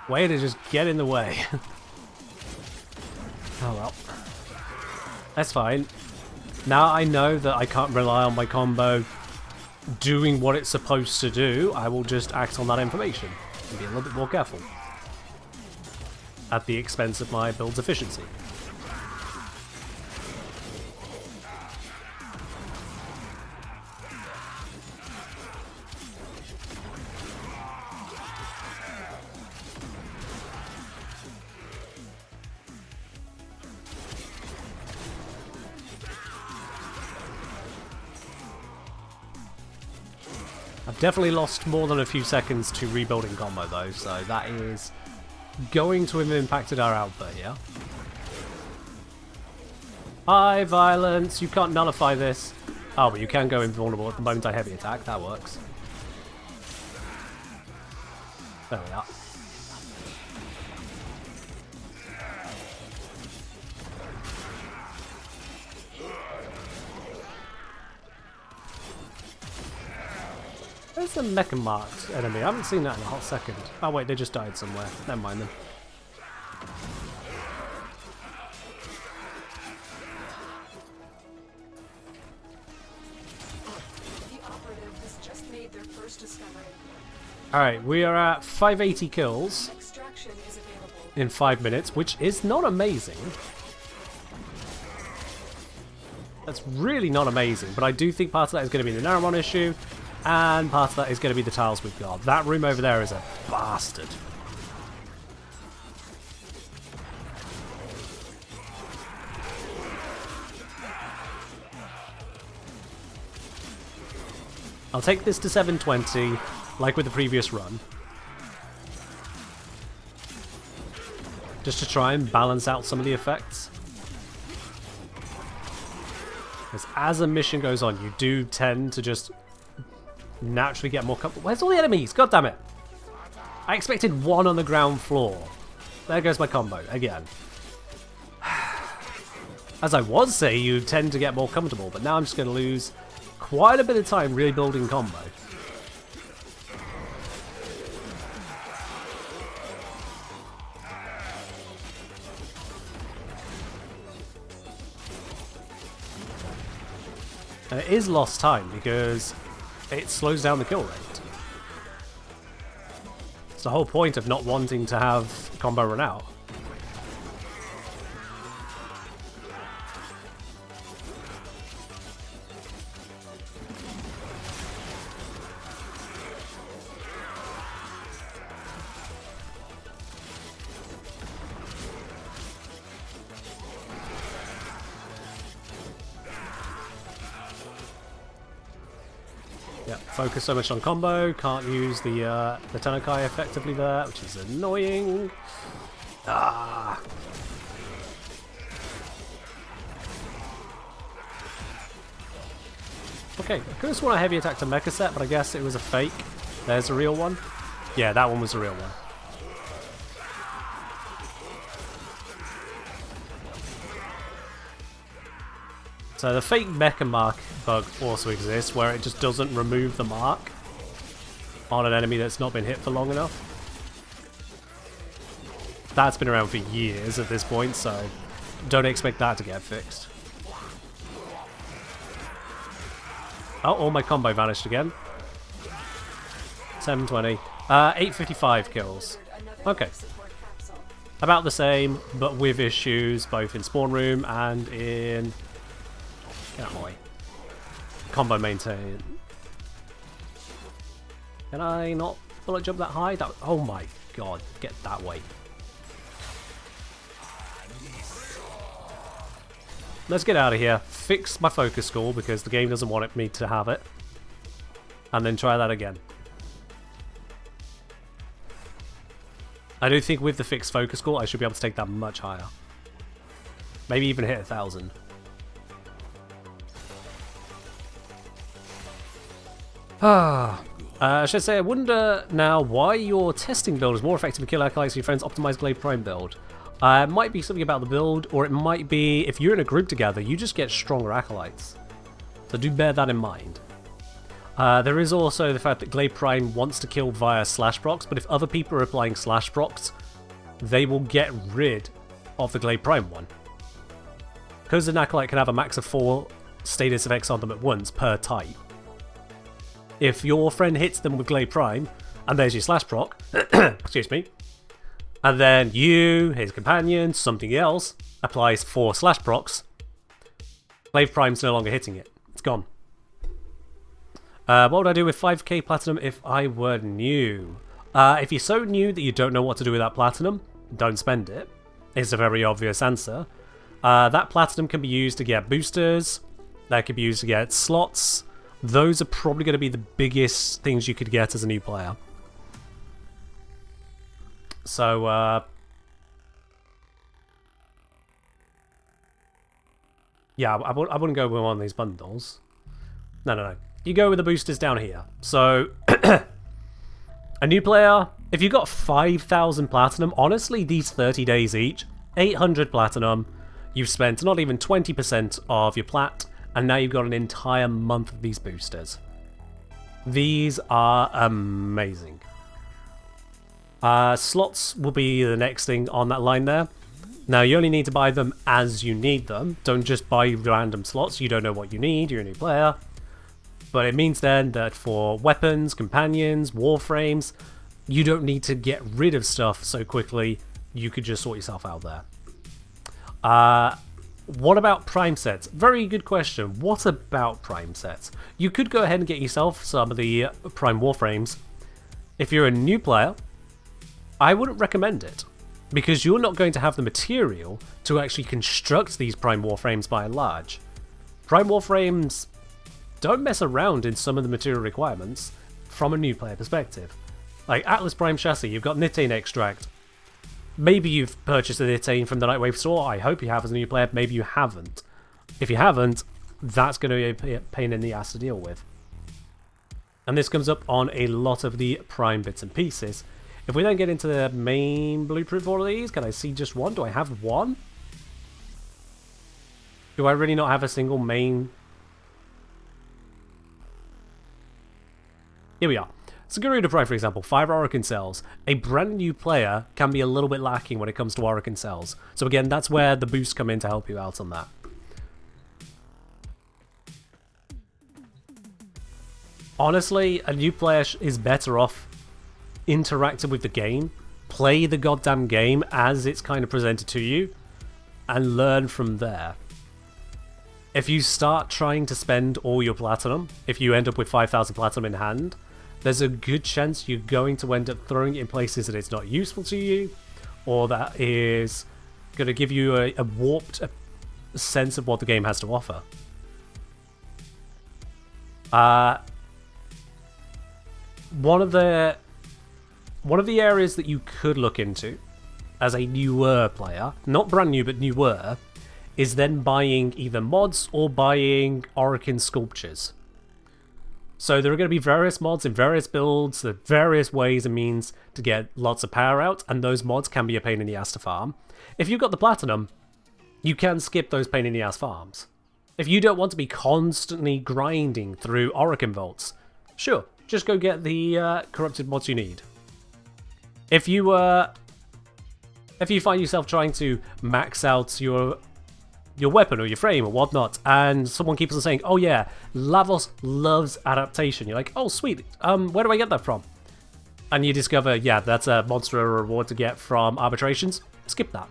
Way to just get in the way. Oh well. That's fine. Now I know that I can't rely on my combo doing what it's supposed to do, I will just act on that information and be a little bit more careful. At the expense of my build's efficiency. I've definitely lost more than a few seconds to rebuilding combo though, so that is going to have impacted our output here. Hi, violence! You can't nullify this. Oh, but you can go invulnerable at the moment I heavy attack. That works. There we are. Where's the mecha marked enemy? I haven't seen that in a hot second. Oh wait, they just died somewhere. Never mind them.
The operative has just made their first discovery.
Alright, we are at 580 kills
Extraction is available.
in 5 minutes, which is not amazing. That's really not amazing, but I do think part of that is going to be the Naramon issue, and part of that is going to be the tiles we've got. That room over there is a bastard. I'll take this to 720, like with the previous run. Just to try and balance out some of the effects. Because as a mission goes on, you do tend to just naturally get more comfortable. Where's all the enemies? God damn it! I expected one on the ground floor. There goes my combo, again. As I was saying, you tend to get more comfortable, but now I'm just going to lose quite a bit of time rebuilding combo. And it is lost time because it slows down the kill rate. It's the whole point of not wanting to have combo run out. Yeah, focus so much on combo, can't use the Tenakai effectively there, which is annoying. Ah. Okay, I could have sworn a heavy attack to Mecha set, but I guess it was a fake. There's a real one. Yeah, that one was a real one. So the fake mecha mark bug also exists, where it just doesn't remove the mark on an enemy that's not been hit for long enough. That's been around for years at this point, so don't expect that to get fixed. Oh, all my combo vanished again. 720. 855 kills. Okay. About the same, but with issues both in spawn room and in... Get out of my way. Combo maintain. Can I not bullet jump that high? That, oh my god, get that way. Let's get out of here. Fix my focus score because the game doesn't want me to have it. And then try that again. I do think with the fixed focus score, I should be able to take that much higher. Maybe even hit 1,000. I should say, I wonder now why your testing build is more effective to kill acolytes than your friend's optimized Glade Prime build. It might be something about the build, or it might be if you're in a group together, you just get stronger acolytes. So do bear that in mind. There is also the fact that Glade Prime wants to kill via slash procs, but if other people are applying slash procs, they will get rid of the Glade Prime one. Because an acolyte can have a max of 4 status effects on them at once per type. If your friend hits them with Glade Prime, and there's your slash proc, excuse me, and then you, his companion, something else, applies 4 slash procs, Glade Prime's no longer hitting it. It's gone. What would I do with 5k platinum if I were new? If you're so new that you don't know what to do with that platinum, don't spend it. It's a very obvious answer. That platinum can be used to get boosters, that can be used to get slots. Those are probably going to be the biggest things you could get as a new player. So, yeah, I wouldn't go with one of these bundles. No. You go with the boosters down here. So, a new player, if you got 5,000 platinum, honestly, these 30 days each, 800 platinum, you've spent not even 20% of your plat, and now you've got an entire month of these boosters. These are amazing. Slots will be the next thing on that line there. Now, you only need to buy them as you need them. Don't just buy random slots. You don't know what you need. You're a new player. But it means then that for weapons, companions, warframes, you don't need to get rid of stuff so quickly. You could just sort yourself out there. What about prime sets? Very good question. What about prime sets? You could go ahead and get yourself some of the prime warframes. If you're a new player, I wouldn't recommend it, because you're not going to have the material to actually construct these prime warframes by and large. Prime warframes don't mess around in some of the material requirements from a new player perspective. Like Atlas Prime Chassis, you've got Nitane Extract. Maybe you've purchased the Nitane from the Nightwave store. I hope you have as a new player. Maybe you haven't. If you haven't, that's going to be a pain in the ass to deal with. And this comes up on a lot of the prime bits and pieces. If we then get into the main blueprint for all of these, can I see just one? Do I have one? Do I really not have a single main? Here we are. So Garuda Prime, for example, 5 Orokin cells. A brand new player can be a little bit lacking when it comes to Orokin cells. So again, that's where the boosts come in to help you out on that. Honestly, a new player is better off interacting with the game, play the goddamn game as it's kind of presented to you, and learn from there. If you start trying to spend all your platinum, if you end up with 5,000 platinum in hand, there's a good chance you're going to end up throwing it in places that it's not useful to you, or that is going to give you a warped sense of what the game has to offer. one of the areas that you could look into as a newer player, not brand new but newer, is then buying either mods or buying Orokin sculptures. So there are going to be various mods in various builds, there are various ways and means to get lots of power out, and those mods can be a pain in the ass to farm. If you've got the platinum, you can skip those pain in the ass farms. If you don't want to be constantly grinding through Orokin vaults, sure, just go get the corrupted mods you need. If you find yourself trying to max out your weapon or your frame or whatnot, and someone keeps on saying, oh yeah, Lavos loves adaptation, you're like, oh sweet, where do I get that from? And you discover, yeah, that's a monster reward to get from arbitrations, skip that.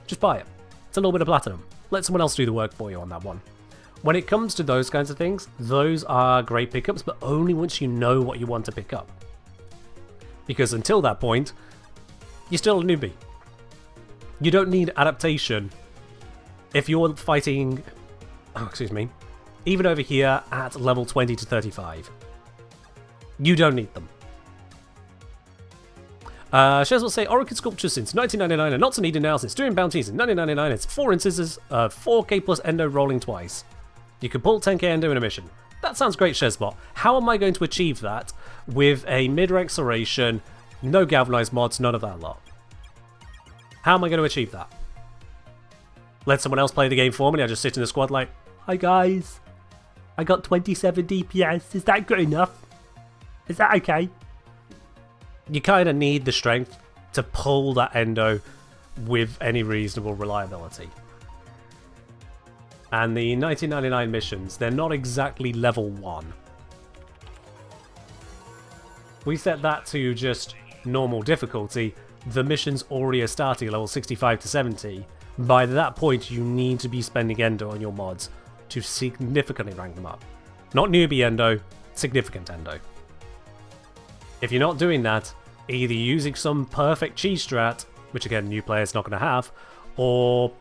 Just buy it. It's a little bit of platinum. Let someone else do the work for you on that one. When it comes to those kinds of things, those are great pickups, but only once you know what you want to pick up. Because until that point, you're still a newbie. You don't need adaptation if you're fighting, oh, excuse me, even over here at level 20 to 35. You don't need them. Shares will say, Orokin sculptures since 1999 are not so needed now since doing bounties in 1999. It's 4 instances, 4k plus endo rolling twice. You can pull 10k endo in a mission. That sounds great, Shezbot. How am I going to achieve that with a mid-rank Ceration, no galvanized mods, none of that lot? How am I going to achieve that? Let someone else play the game for me, I just sit in the squad like, hi guys, I got 27 DPS, is that good enough? Is that okay? You kind of need the strength to pull that endo with any reasonable reliability. And the 1999 missions, they're not exactly level 1. We set that to just normal difficulty, the missions already are starting at level 65 to 70. By that point, you need to be spending endo on your mods to significantly rank them up. Not newbie endo, significant endo. If you're not doing that, either using some perfect cheese strat, which again, new players not going to have, or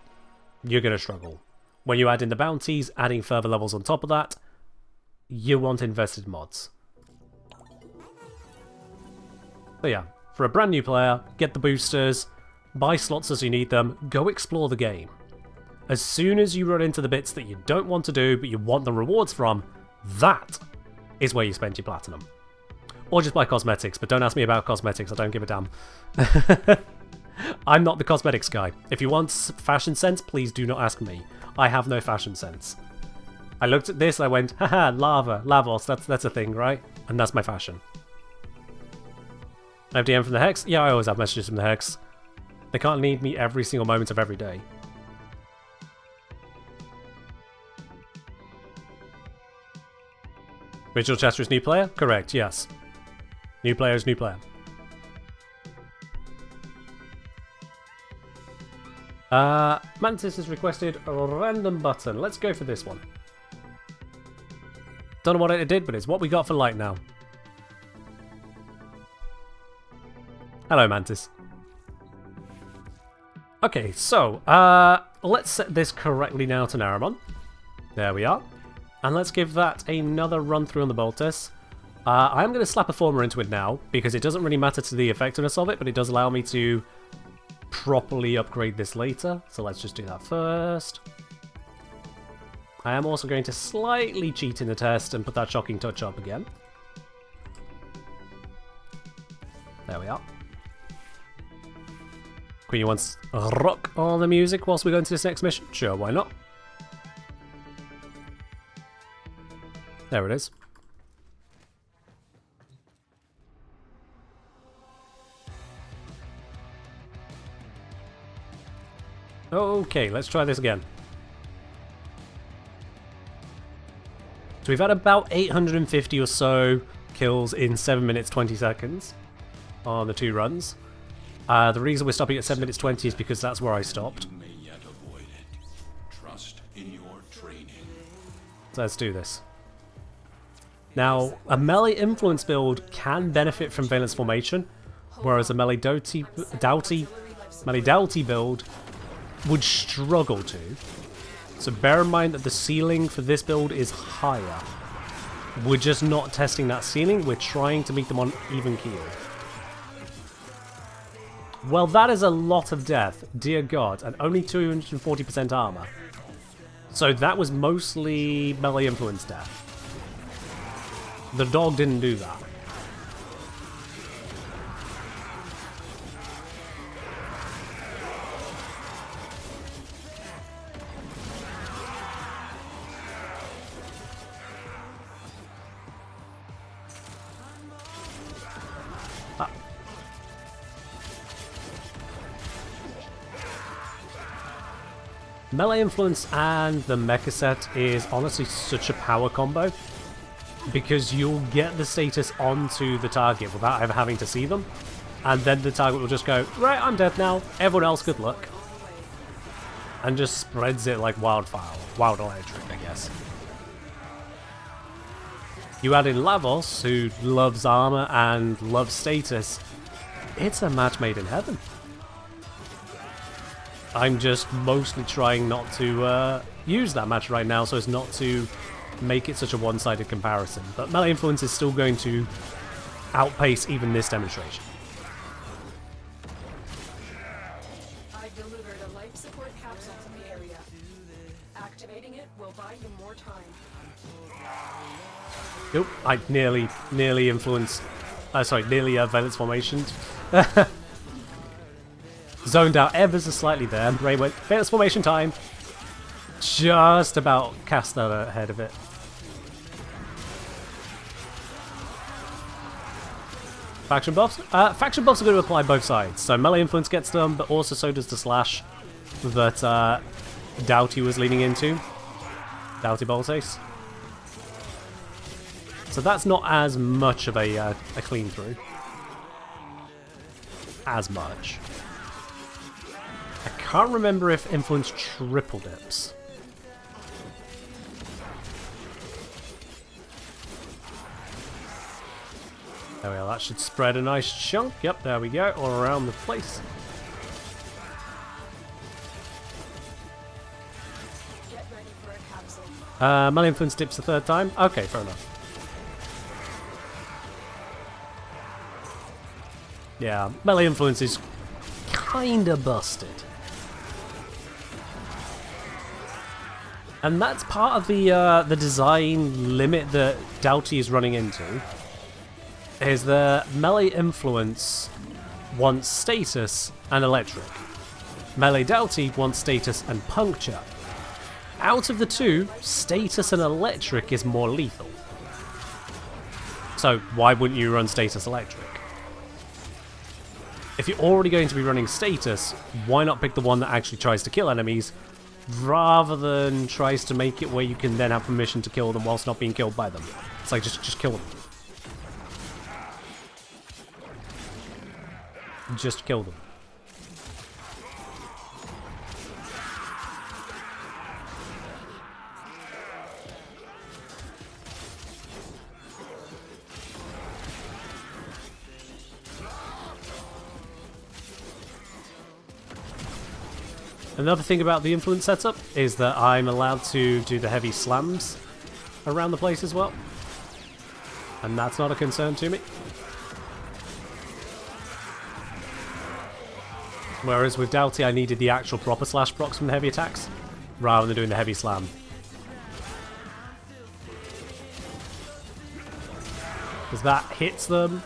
you're going to struggle. When you add in the bounties, adding further levels on top of that, you want invested mods. So yeah, for a brand new player, get the boosters, buy slots as you need them, go explore the game. As soon as you run into the bits that you don't want to do, but you want the rewards from, that is where you spend your platinum. Or just buy cosmetics, but don't ask me about cosmetics, I don't give a damn. I'm not the cosmetics guy. If you want fashion sense, please do not ask me. I have no fashion sense. I looked at this, I went, haha, lava, Lavos, that's a thing, right? And that's my fashion. I have DM from the Hex? Yeah, I always have messages from the Hex. They can't need me every single moment of every day. Ritual Chester is new player? Correct, yes. New player is new player. Mantis has requested a random button. Let's go for this one. Don't know what it did, but it's what we got for light now. Hello, Mantis. Okay, so, let's set this correctly now to Naramon. There we are. And let's give that another run through on the Boltus. I'm going to slap a former into it now, because it doesn't really matter to the effectiveness of it, but it does allow me to properly upgrade this later. So let's just do that first. I am also going to slightly cheat in the test and put that shocking touch up again. There we are. Queenie wants rock on the music whilst we go into this next mission. Sure, why not? There it is. Okay, let's try this again. So we've had about 850 or so kills in 7 minutes 20 seconds on the 2 runs. The reason we're stopping at 7 minutes 20 is because that's where I stopped.
You may yet avoid it. Trust in your training.
So let's do this. Now, a melee influence build can benefit from Valence Formation, whereas a melee Doughty build would struggle to. So bear in mind that the ceiling for this build is higher. We're just not testing that ceiling, we're trying to meet them on even keel. Well, that is a lot of death, dear God, and only 240% armor. So that was mostly melee influence death. The dog didn't do that. Melee influence and the mecha set is honestly such a power combo because you'll get the status onto the target without ever having to see them, and then the target will just go, right, I'm dead now, everyone else good luck, and just spreads it like wildfire, wild electric, I guess. You add in Lavos, who loves armor and loves status, it's a match made in heaven. I'm just mostly trying not to use that match right now so as not to make it such a one-sided comparison. But melee influence is still going to outpace even this demonstration.
I've delivered a life support capsule to the area. Activating it will buy you more time.
Nope, I nearly influenced... nearly Valence formation. Zoned out ever so slightly there. Ray went, Valence formation time. Just about cast that ahead of it. Faction buffs? Faction buffs are going to apply both sides. So melee influence gets them, but also so does the slash that Doughty was leaning into. Doughty Boltace. So that's not as much of a clean through. As much. I can't remember if influence triple dips. There we are, that should spread a nice chunk. Yep, there we go, all around the place.
Get ready for a capsule.
Melee influence dips the third time. Okay, fair enough. Yeah, melee influence is kinda busted. And that's part of the design limit that Doughty is running into, is the melee influence wants status and electric. Melee Doughty wants status and puncture. Out of the two, status and electric is more lethal. So why wouldn't you run status electric? If you're already going to be running status, why not pick the one that actually tries to kill enemies, rather than tries to make it where you can then have permission to kill them whilst not being killed by them? It's like, just kill them. Just kill them. Another thing about the influence setup is that I'm allowed to do the heavy slams around the place as well. And that's not a concern to me. Whereas with Doughty I needed the actual proper slash procs from the heavy attacks, rather than doing the heavy slam. Because that hits them,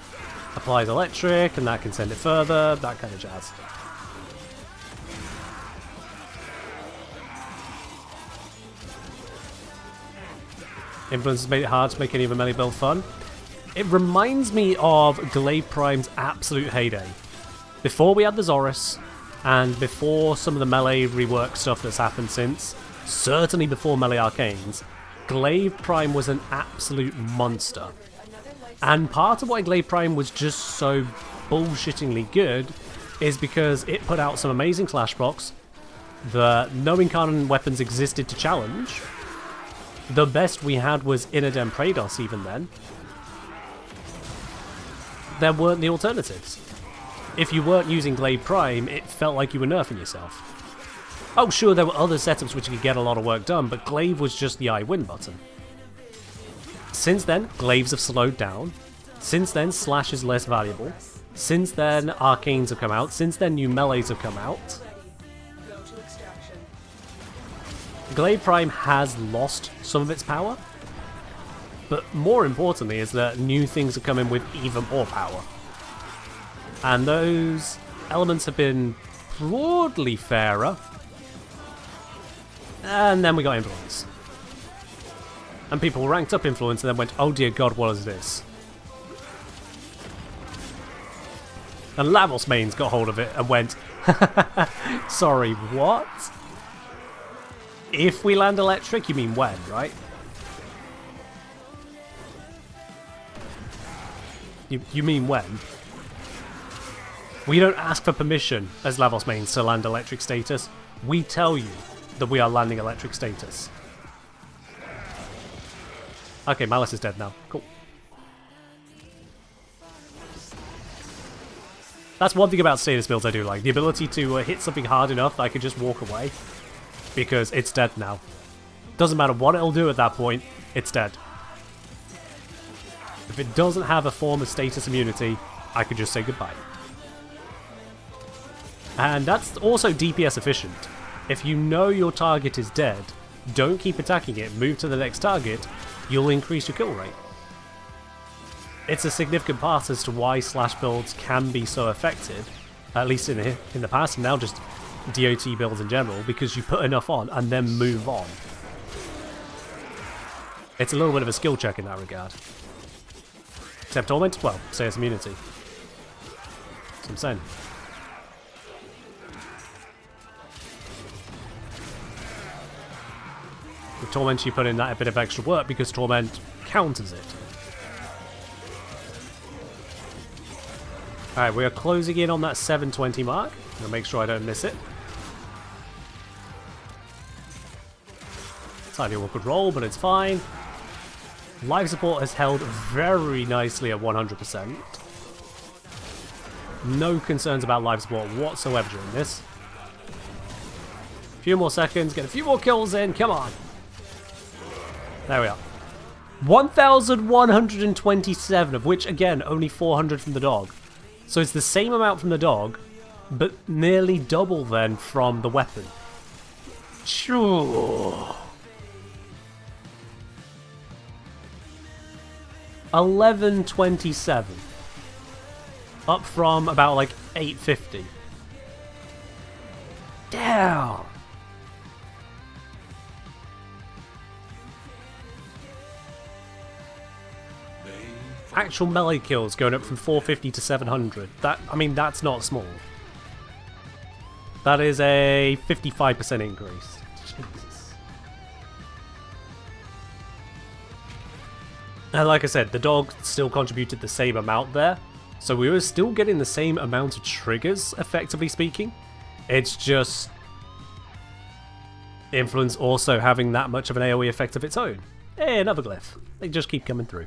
applies electric, and that can send it further, that kind of jazz. Influence has made it hard to make any of a melee build fun. It reminds me of Glaive Prime's absolute heyday. Before we had the Zorus, and before some of the melee rework stuff that's happened since, certainly before Melee Arcanes, Glaive Prime was an absolute monster. And part of why Glaive Prime was just so bullshittingly good is because it put out some amazing slash procs, no incarnate weapons existed to challenge. The best we had was Inadem Praedos even then. There weren't the alternatives. If you weren't using Glaive Prime, it felt like you were nerfing yourself. Oh sure, there were other setups which could get a lot of work done, but Glaive was just the I win button. Since then, glaives have slowed down. Since then, slash is less valuable. Since then, arcanes have come out. Since then, new melees have come out.
Go to extraction.
Glaive Prime has lost some of its power. But more importantly is that new things have come in with even more power. And those elements have been broadly fairer. And then we got influence. And people ranked up influence and then went, oh dear god, what is this? And Lavos mains got hold of it and went, sorry, what? If we land electric, you mean when, right? You mean when? We don't ask for permission as Lavos mains to land electric status. We tell you that we are landing electric status. Okay, Malice is dead now. Cool. That's one thing about status builds I do like. The ability to hit something hard enough that I can just walk away. Because it's dead now. Doesn't matter what it'll do at that point, it's dead. If it doesn't have a form of status immunity, I could just say goodbye. And that's also DPS efficient. If you know your target is dead, don't keep attacking it, move to the next target, you'll increase your kill rate. It's a significant part as to why slash builds can be so effective, at least in the past, and now just DOT builds in general, because you put enough on and then move on. It's a little bit of a skill check in that regard. Except Torment, well, status immunity. That's what I'm saying. With Torment you put in that bit of extra work because Torment counters it. Alright, we are closing in on that 720 mark. I'm going to make sure I don't miss it. Slightly awkward roll, but it's fine. Life support has held very nicely at 100%. No concerns about life support whatsoever during this. A few more seconds, get a few more kills in, come on. There we are. 1,127, of which, again, only 400 from the dog. So it's the same amount from the dog, but nearly double then from the weapon. Sure. 1127. Up from about like 850. Damn. Actual melee kills going up from 450 to 700. That, I mean, that's not small. That is a 55% increase. Jesus. And like I said, the dog still contributed the same amount there. So we were still getting the same amount of triggers, effectively speaking. It's just influence also having that much of an AoE effect of its own. Hey, another glyph. They just keep coming through.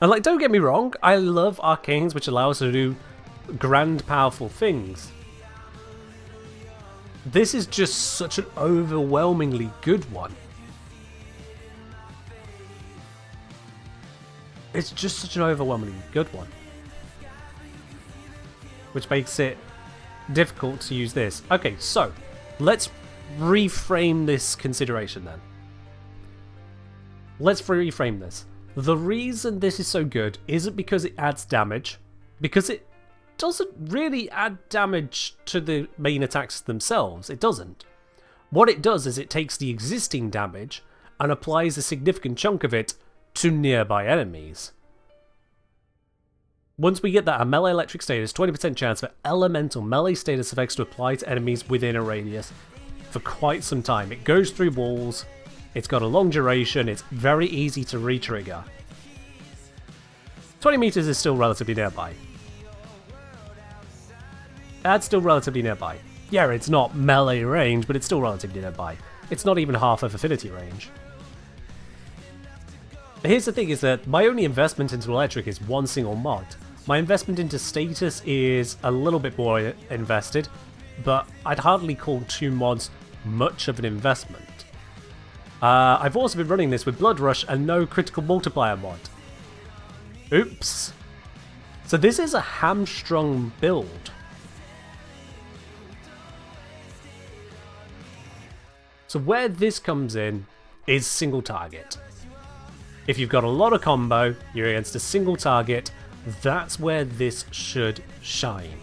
And like, don't get me wrong, I love arcanes which allow us to do grand, powerful things. This is just such an overwhelmingly good one. It's just such an overwhelmingly good one. Which makes it difficult to use this. Okay, so, let's reframe this consideration then. Let's reframe this. The reason this is so good isn't because it adds damage, because it doesn't really add damage to the main attacks themselves. It doesn't. What it does is it takes the existing damage and applies a significant chunk of it to nearby enemies. Once we get that, a melee electric status, 20% chance for elemental melee status effects to apply to enemies within a radius for quite some time. It goes through walls. It's got a long duration, it's very easy to re-trigger. 20 meters is still relatively nearby. That's still relatively nearby. Yeah, it's not melee range, but it's still relatively nearby. It's not even half of affinity range. But here's the thing, is that my only investment into electric is one single mod. My investment into status is a little bit more invested, but I'd hardly call 2 mods much of an investment. I've also been running this with Blood Rush and no critical multiplier mod. Oops. So this is a hamstrung build. So where this comes in is single target. If you've got a lot of combo, you're against a single target, that's where this should shine.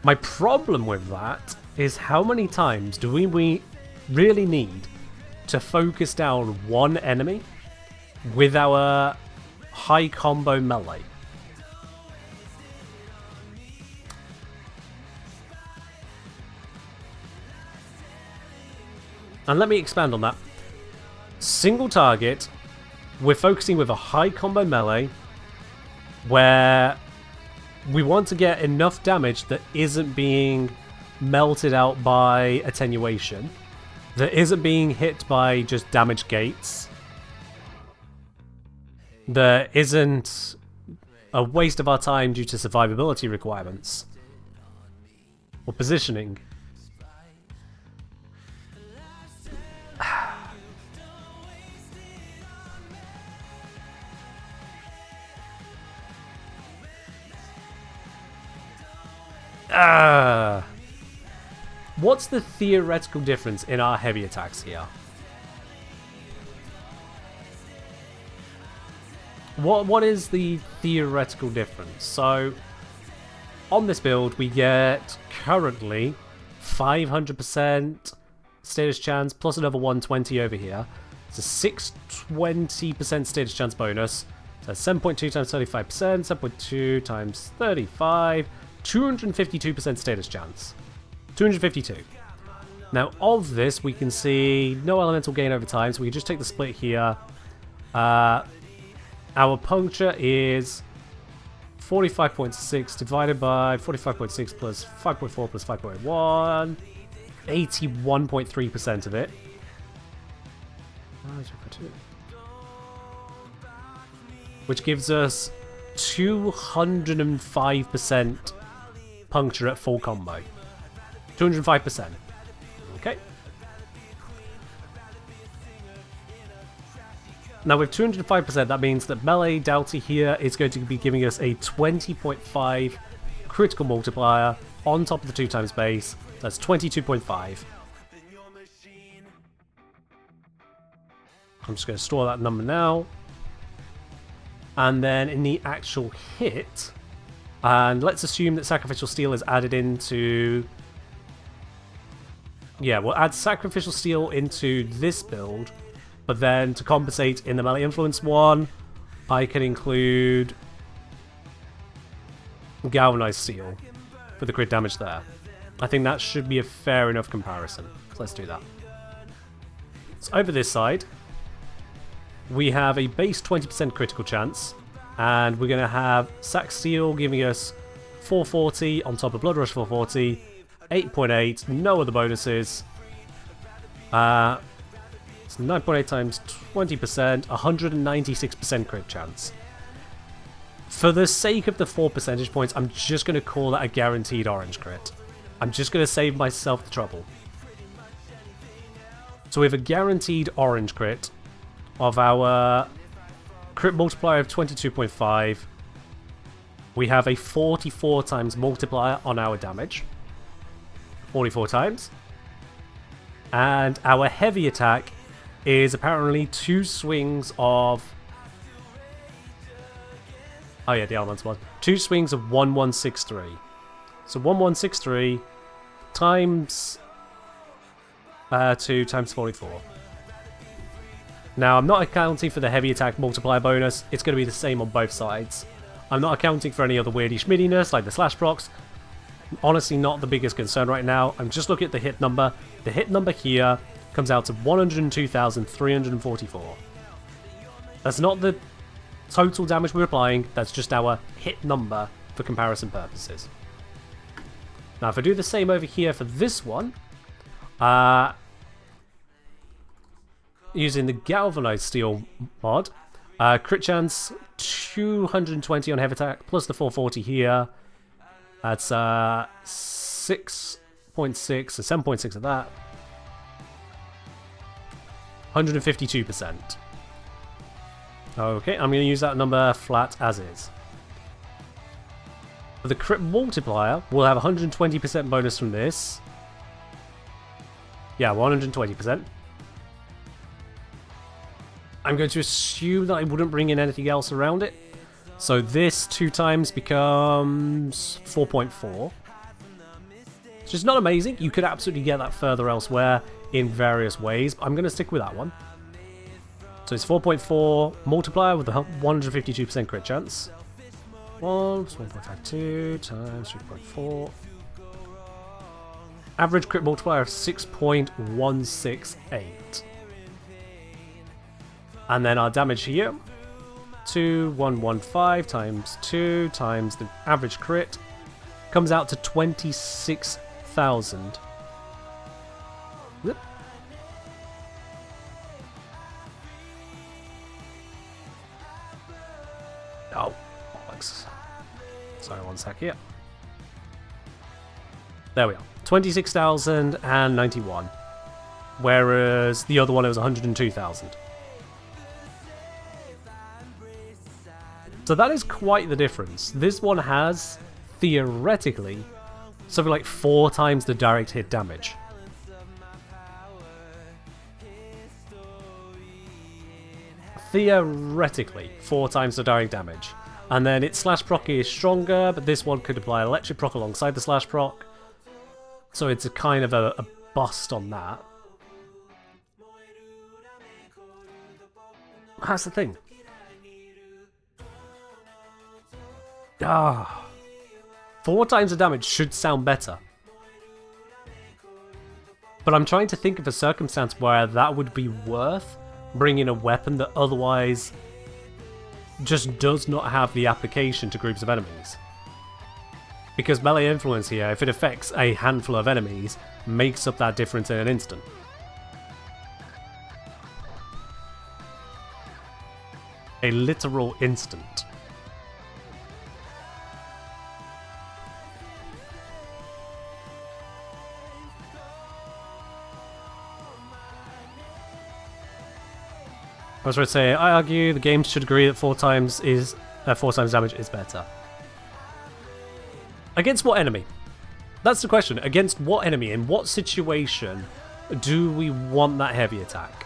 My problem with that is how many times do we really need to focus down one enemy with our high combo melee? And let me expand on that. Single target, we're focusing with a high combo melee where we want to get enough damage that isn't being melted out by attenuation, that isn't being hit by just damage gates, that isn't a waste of our time due to survivability requirements or positioning. What's the theoretical difference in our heavy attacks here? What is the theoretical difference? So, on this build, we get currently 500% status chance plus another 120 over here. It's a 620% status chance bonus. So 7.2 times 35%, 7.2 times 35, 252% status chance. 252. Now, of this, we can see no elemental gain over time, so we can just take the split here. Our puncture is 45.6 divided by 45.6 plus 5.4 plus 5.1. 81.3% of it. Which gives us 205% puncture at full combo. 205%. Okay. Now with 205%, that means that melee Doughty here is going to be giving us a 20.5 critical multiplier on top of the 2 times base. That's 22.5. I'm just going to store that number now. And then in the actual hit, and let's assume that Sacrificial Steel is added into... Yeah, we'll add Sacrificial Steel into this build, but then to compensate in the melee influence one, I can include Galvanized Steel for the crit damage there. I think that should be a fair enough comparison. So let's do that. So over this side, we have a base 20% critical chance, and we're going to have Sac Steel giving us 440 on top of Blood Rush 440, 8.8, no other bonuses. It's 9.8 times 20%, 196% crit chance. For the sake of the 4 percentage points, I'm just going to call that a guaranteed orange crit. I'm just going to save myself the trouble. So we have a guaranteed orange crit of our crit multiplier of 22.5. We have a 44 times multiplier on our damage. 44 times. And our heavy attack is apparently 2 swings of... Oh yeah, the elements one. 2 swings of 1163. So 1163 times 2 times 44. Now, I'm not accounting for the heavy attack multiplier bonus. It's going to be the same on both sides. I'm not accounting for any other weirdy schmiddiness like the slash procs. Honestly, not the biggest concern right now. I'm just looking at the hit number. The hit number here comes out to 102,344. That's not the total damage we're applying. That's just our hit number for comparison purposes. Now, if I do the same over here for this one, using the Galvanized Steel mod, crit chance 220 on heavy attack plus the 440 here. That's 6.6, so 7.6 of that. 152%. Okay, I'm going to use that number flat as is. For the crit multiplier, we'll have 120% bonus from this. Yeah, 120%. I'm going to assume that I wouldn't bring in anything else around it. So this 2 times becomes 4.4. Which is not amazing. You could absolutely get that further elsewhere in various ways, but I'm going to stick with that one. So it's 4.4 multiplier with a 152% crit chance. 1.52 times 3.4. Average crit multiplier of 6.168. And then our damage here, 2115 times 2 times the average crit, comes out to 26,000. Whoop. Oh, bollocks. Sorry, one sec here. There we are. 26,091. Whereas the other one, it was 102,000. So that is quite the difference. This one has, theoretically, something like 4 times the direct hit damage. Theoretically, 4 times the direct damage. And then its slash proc is stronger, but this one could apply electric proc alongside the slash proc. So it's a kind of a bust on that. That's the thing. 4 times the damage should sound better. But I'm trying to think of a circumstance where that would be worth bringing a weapon that otherwise just does not have the application to groups of enemies. Because melee influence here, if it affects a handful of enemies, makes up that difference in an instant. A literal instant. I was going to say, I argue the game should agree that 4 times damage is better. Against what enemy? That's the question. Against what enemy? In what situation do we want that heavy attack?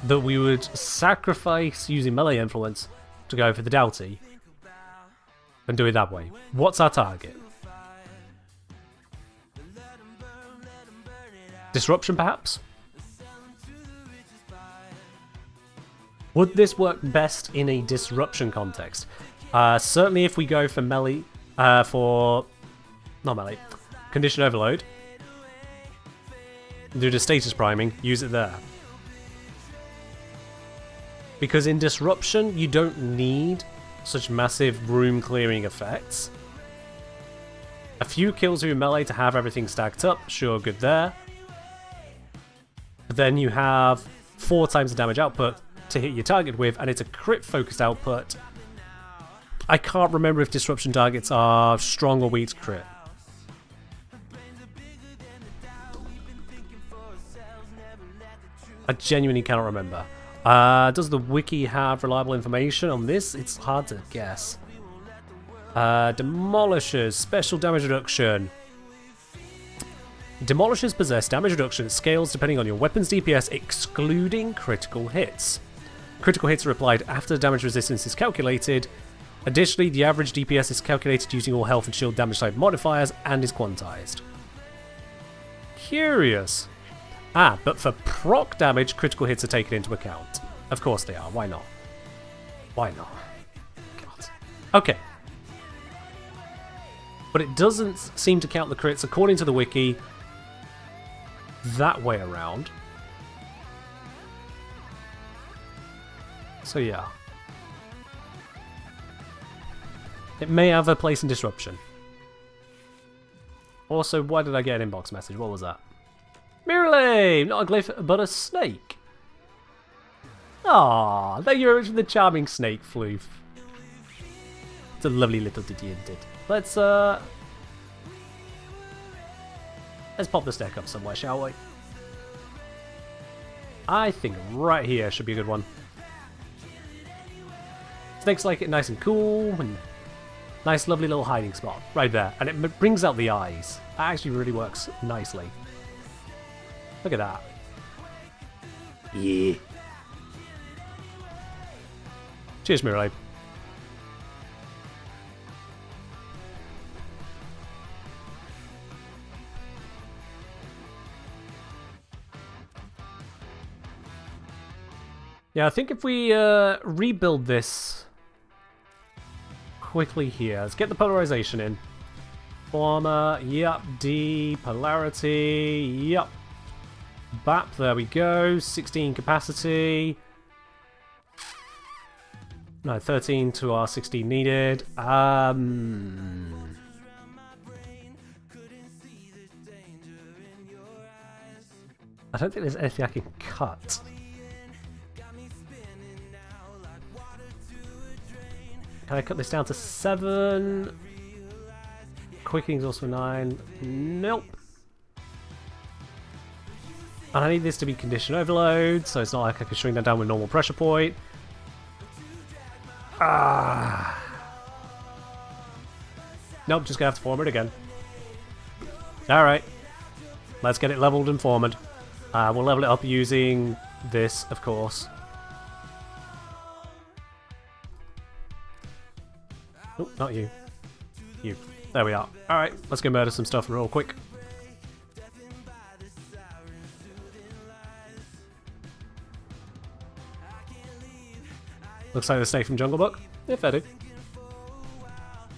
That we would sacrifice using melee influence to go for the Doughty and do it that way. What's our target? Disruption, perhaps? Would this work best in a disruption context? Certainly if we go for melee, not melee, condition overload, do the status priming, use it there. Because in disruption, you don't need such massive room clearing effects. A few kills with melee to have everything stacked up, sure, good there. But then you have 4 times the damage output to hit your target with, and it's a crit focused output. I can't remember if disruption targets are strong or weak to crit. I genuinely cannot remember. Does the wiki have reliable information on this? It's hard to guess. Demolishers, special damage reduction. Demolishers possess damage reduction at scales depending on your weapon's DPS, excluding critical hits. Critical hits are applied after the damage resistance is calculated. Additionally, the average DPS is calculated using all health and shield damage type modifiers and is quantized. Curious. But for proc damage, critical hits are taken into account. Of course they are. Why not? Why not? God. Okay. But it doesn't seem to count the crits, according to the wiki, that way around. So yeah. It may have a place in disruption. Also, why did I get an inbox message? What was that? Mirrorlane! Not a glyph, but a snake. Aww, thank you very much for the charming snake floof. It's a lovely little ditty, isn't it? Let's pop this deck up somewhere, shall we? I think right here should be a good one. Snakes like it nice and cool, and nice lovely little hiding spot right there. And it brings out the eyes. That actually really works nicely. Look at that. Yeah. Cheers, Mirai. Yeah, I think if we rebuild this quickly here, let's get the polarization in. Former, yep. D, polarity, yep. BAP, there we go. 16 capacity. No, 13 to our 16 needed. I don't think there's anything I can cut. Can I cut this down to 7? Quicking's also 9. Nope. And I need this to be condition overload, so it's not like I can shrink that down with normal pressure point. Ah. Nope, just gonna have to form it again. Alright. Let's get it leveled and formed. We'll level it up using this, of course. Oh, not you. You. There we are. Alright, let's go murder some stuff real quick. Looks like the snake from Jungle Book. Yeah, fair dude.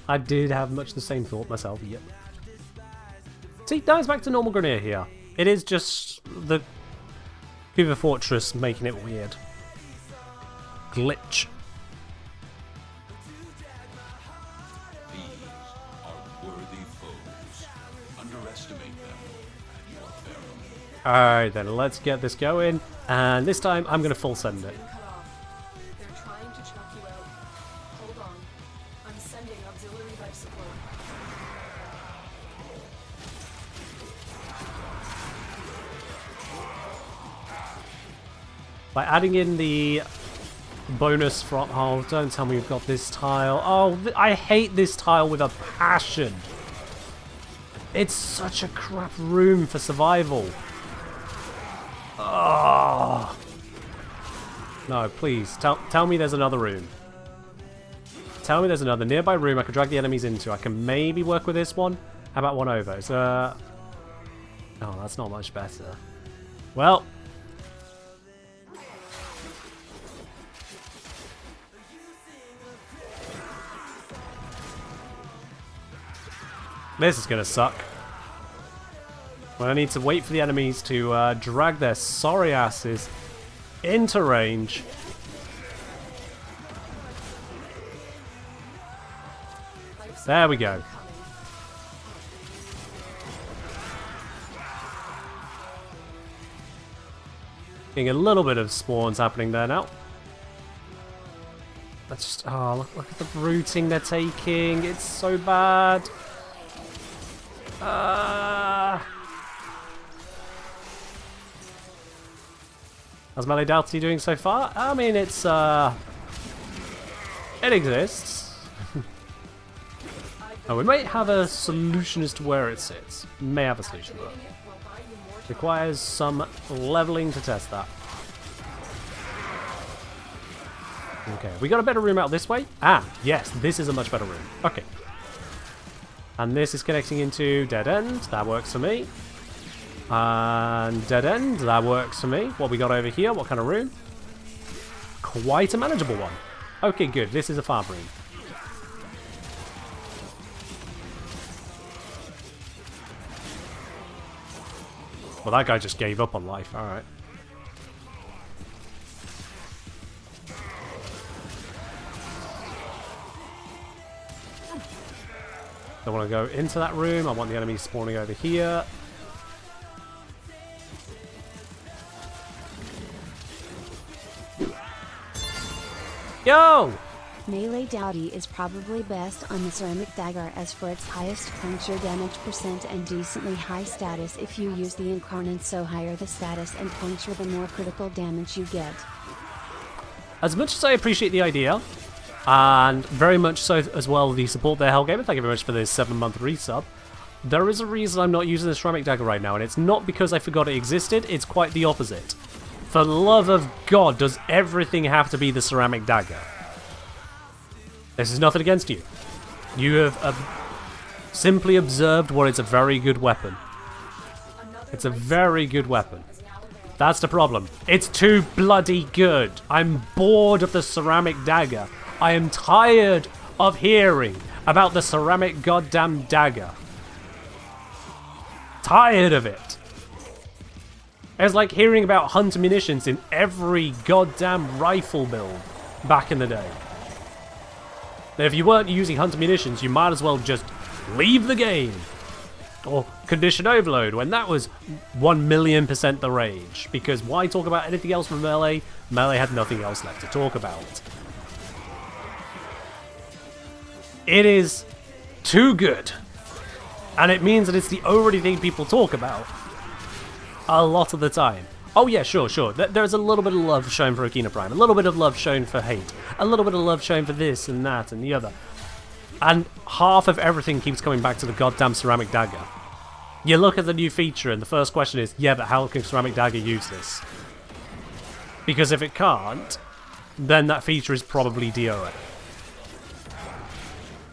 I did have much the same thought myself, yep. See, now it's back to normal Grenier here. It is just the Hoover Fortress making it weird. Glitch. Alright then, let's get this going. And this time, I'm going to full send it.
They're trying to chuck you out. Hold on. I'm sending auxiliary life support.
By adding in the bonus from... Oh, don't tell me we've got this tile. Oh, I hate this tile with a passion. It's such a crap room for survival. Oh. No, please. Tell me there's another room. Tell me there's another nearby room I can drag the enemies into. I can maybe work with this one. How about one over? It's, oh, that's not much better. Well. This is gonna suck. Well, I need to wait for the enemies to drag their sorry asses into range. There we go. Getting a little bit of spawns happening there now. That's just... Oh, look at the routing they're taking. It's so bad. How's Melee Doughty doing so far? I mean, it's, it exists. Oh, we might have a solution as to where it sits. May have a solution, but requires some leveling to test that. Okay, we got a better room out this way. Ah, yes, this is a much better room. Okay. And this is connecting into dead end. That works for me. And dead end. That works for me. What we got over here? What kind of room? Quite a manageable one. Okay, good. This is a farm room. Well, that guy just gave up on life. Alright. Don't want to go into that room. I want the enemies spawning over here. Yo!
Melee Doughty is probably best on the ceramic dagger as for its highest puncture damage percent and decently high status. If you use the incarnate, so higher the status and puncture, the more critical damage you get.
As much as I appreciate the idea, and very much so as well the support there, Hellgamer, thank you very much for this 7-month resub, there is a reason I'm not using the ceramic dagger right now, and it's not because I forgot it existed, it's quite the opposite. For the love of God, does everything have to be the ceramic dagger? This is nothing against you. You have simply observed what is a very good weapon. It's a very good weapon. That's the problem. It's too bloody good. I'm bored of the ceramic dagger. I am tired of hearing about the ceramic goddamn dagger. Tired of it. It's like hearing about hunter munitions in every goddamn rifle build back in the day. Now, if you weren't using hunter munitions, you might as well just leave the game. Or condition overload, when that was 1,000,000% the rage. Because why talk about anything else from Melee? Melee had nothing else left to talk about. It is too good. And it means that it's the only thing people talk about a lot of the time. Oh yeah, sure. There's a little bit of love shown for Akina Prime, a little bit of love shown for Hate, a little bit of love shown for this and that and the other. And half of everything keeps coming back to the goddamn ceramic dagger. You look at the new feature and the first question is, yeah, but how can ceramic dagger use this? Because if it can't, then that feature is probably DOA.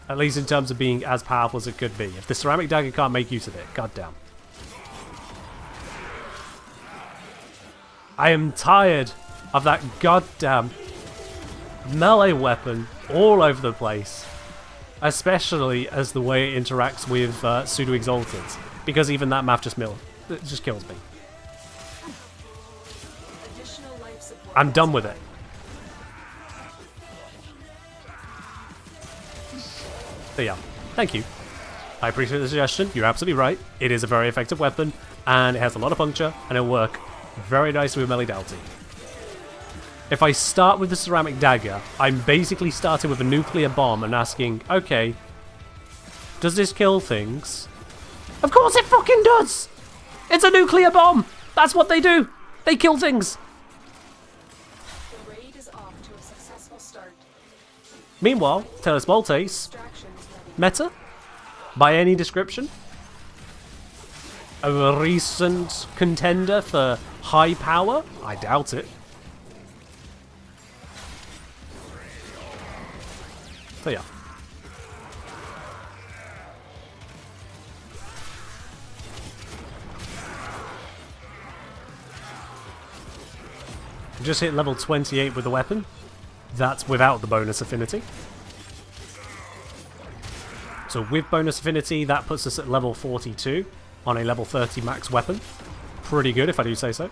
At least in terms of being as powerful as it could be. If the ceramic dagger can't make use of it, goddamn. I am tired of that goddamn melee weapon all over the place. Especially as the way it interacts with pseudo-exalted. Because even that math it just kills me. I'm done with it. So yeah, thank you. I appreciate the suggestion. You're absolutely right. It is a very effective weapon, and it has a lot of puncture, and it'll work very nicely with Melee Doughty. If I start with the ceramic dagger, I'm basically starting with a nuclear bomb and asking, okay, does this kill things? Of course it fucking does! It's a nuclear bomb! That's what they do! They kill things!
The raid is off to a successful start.
Meanwhile, Teles Voltes, meta, by any description, a recent contender for high power? I doubt it. So yeah. Just hit level 28 with the weapon. That's without the bonus affinity. So with bonus affinity, that puts us at level 42 on a level 30 max weapon. Pretty good, if I do say so.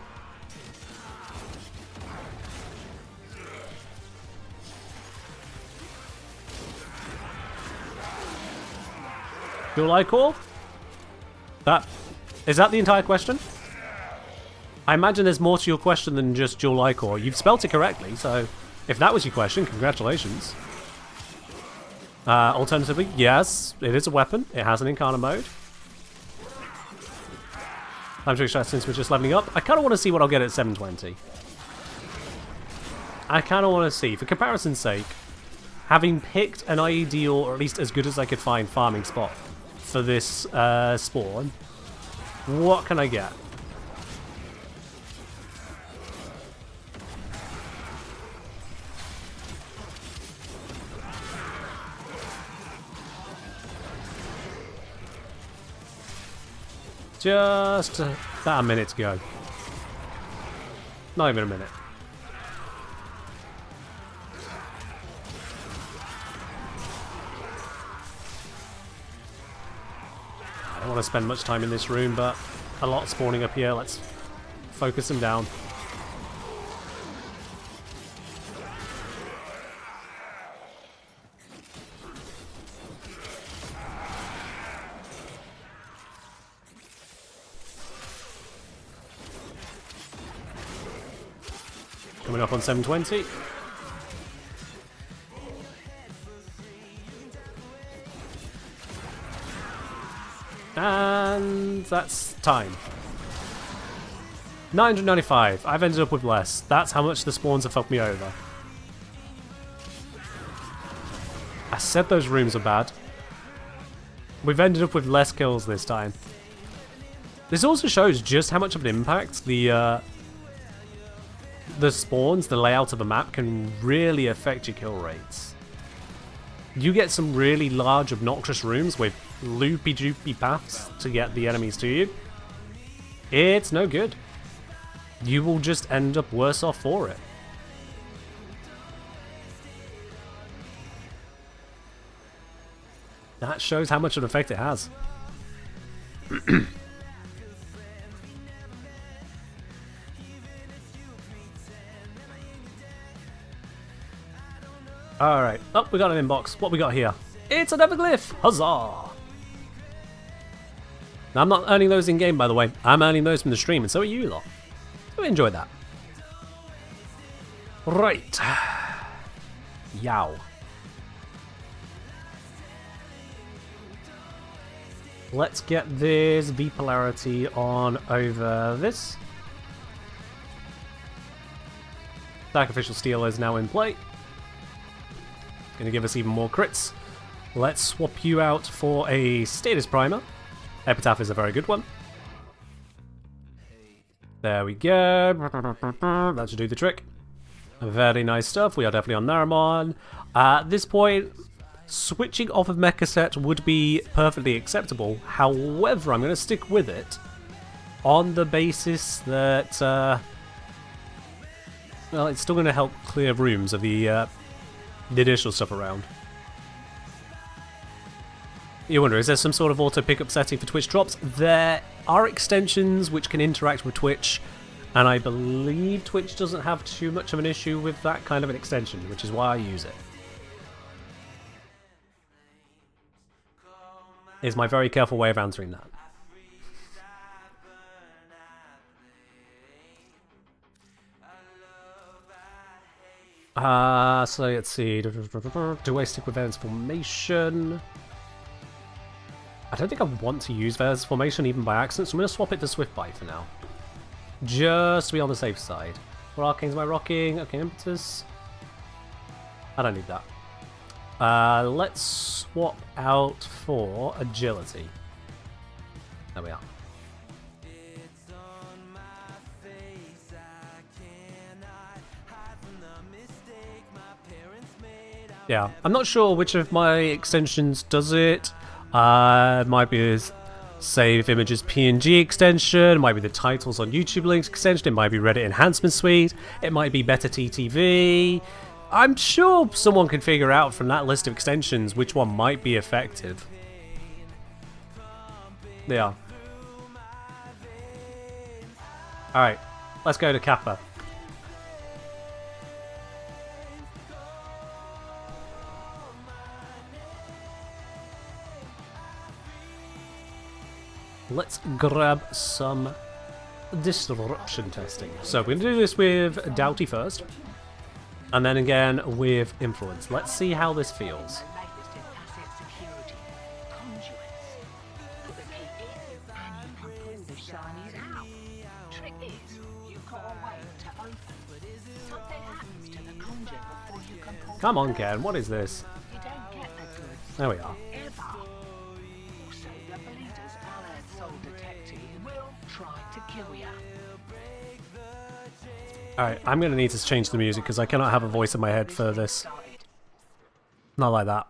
Dual Eye Core? Is that the entire question? I imagine there's more to your question than just Dual Eye Core. You've spelt it correctly, so if that was your question, congratulations. Alternatively, yes, it is a weapon. It has an Incarnate mode. I'm sure since we're just leveling up, I kind of want to see what I'll get at 720. I kind of want to see, for comparison's sake, having picked an ideal, or at least as good as I could find, farming spot for this spawn, what can I get? Just about a minute to go. Not even a minute. I don't want to spend much time in this room, but a lot spawning up here. Let's focus them down. Coming up on 720. And that's time. 995. I've ended up with less. That's how much the spawns have fucked me over. I said those rooms are bad. We've ended up with less kills this time. This also shows just how much of an impact the spawns, the layout of a map can really affect your kill rates. You get some really large, obnoxious rooms with loopy-doopy paths to get the enemies to you. It's no good. You will just end up worse off for it. That shows how much of an effect it has. Alright. Oh, we got an inbox. What we got here? It's another glyph! Huzzah! Now, I'm not earning those in-game, by the way. I'm earning those from the stream, and so are you lot. So enjoy that. Right. Yow. Let's get this V polarity on over this. Sacrificial Steel is now in play. Gonna give us even more crits. Let's swap you out for a Status Primer. Epitaph is a very good one. There we go. That should do the trick. Very nice stuff. We are definitely on Naramon. At this point, switching off of Mecha Set would be perfectly acceptable. However, I'm going to stick with it on the basis that well, it's still going to help clear rooms of the additional stuff around. You wonder, is there some sort of auto pickup setting for Twitch drops? There are extensions which can interact with Twitch, and I believe Twitch doesn't have too much of an issue with that kind of an extension, which is why I use it. Is my very careful way of answering that. So let's see. Do I stick with Venice Formation? I don't think I want to use Venice Formation even by accident, so I'm going to swap it to Swift Bite for now. Just to be on the safe side. What arcanes am I rocking? Okay, Impetus. I don't need that. Let's swap out for Agility. There we are. Yeah, I'm not sure which of my extensions does it. It might be his Save Images PNG extension, it might be the Titles on YouTube links extension, it might be Reddit Enhancement Suite, it might be Better TTV. I'm sure someone can figure out from that list of extensions which one might be effective. Yeah. Alright, let's go to Kappa. Let's grab some disruption testing. So we're going to do this with Doughty first, and then again with Influence. Let's see how this feels. Come on, Ken, what is this? There we are. Alright, I'm going to need to change the music because I cannot have a voice in my head for this. Not like that.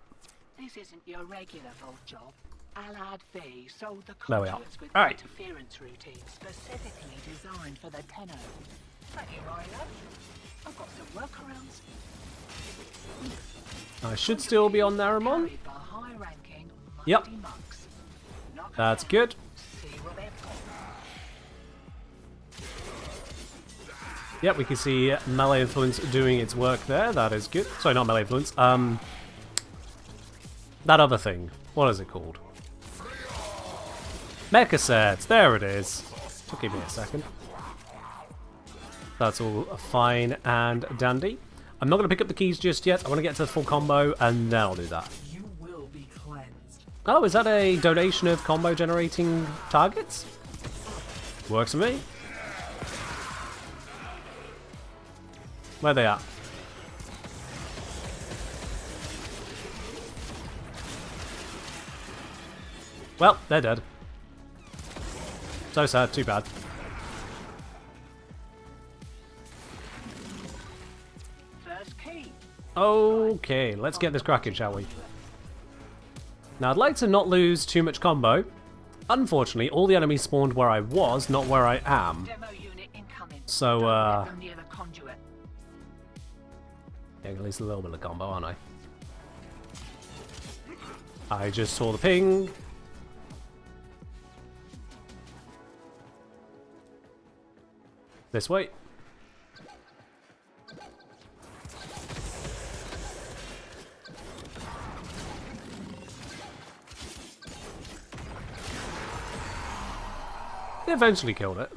This isn't your regular vault job. Allied V sold the
There we are.
conduits with
Alright.
interference routine specifically designed for the tenor. Thank you, Ryder. I've got some workarounds.
I should still be on Naramon.
Carried by high-ranking
Yep.
mighty monks. Knock 'em
That's
down.
good.
See what they've got.
Yep, we can see Melee Influence doing its work there. That is good. Sorry, not Melee Influence. That other thing. What is it called? Mecha Set. There it is. Took me a second. That's all fine and dandy. I'm not going to pick up the keys just yet. I want to get to the full combo, and then I'll do that.
You will be cleansed.
Oh, is that a donation of combo generating targets? Works for me. Where they at? Well, they're dead. So sad, too bad.
First key.
Okay, let's get this cracking, shall we? Now, I'd like to not lose too much combo. Unfortunately, all the enemies spawned where I was, not where I am.
Demo unit incoming.
So,
Don't let them near the conduit.
yeah, at least a little bit of combo, aren't I? I just saw the ping. This way. They eventually killed it.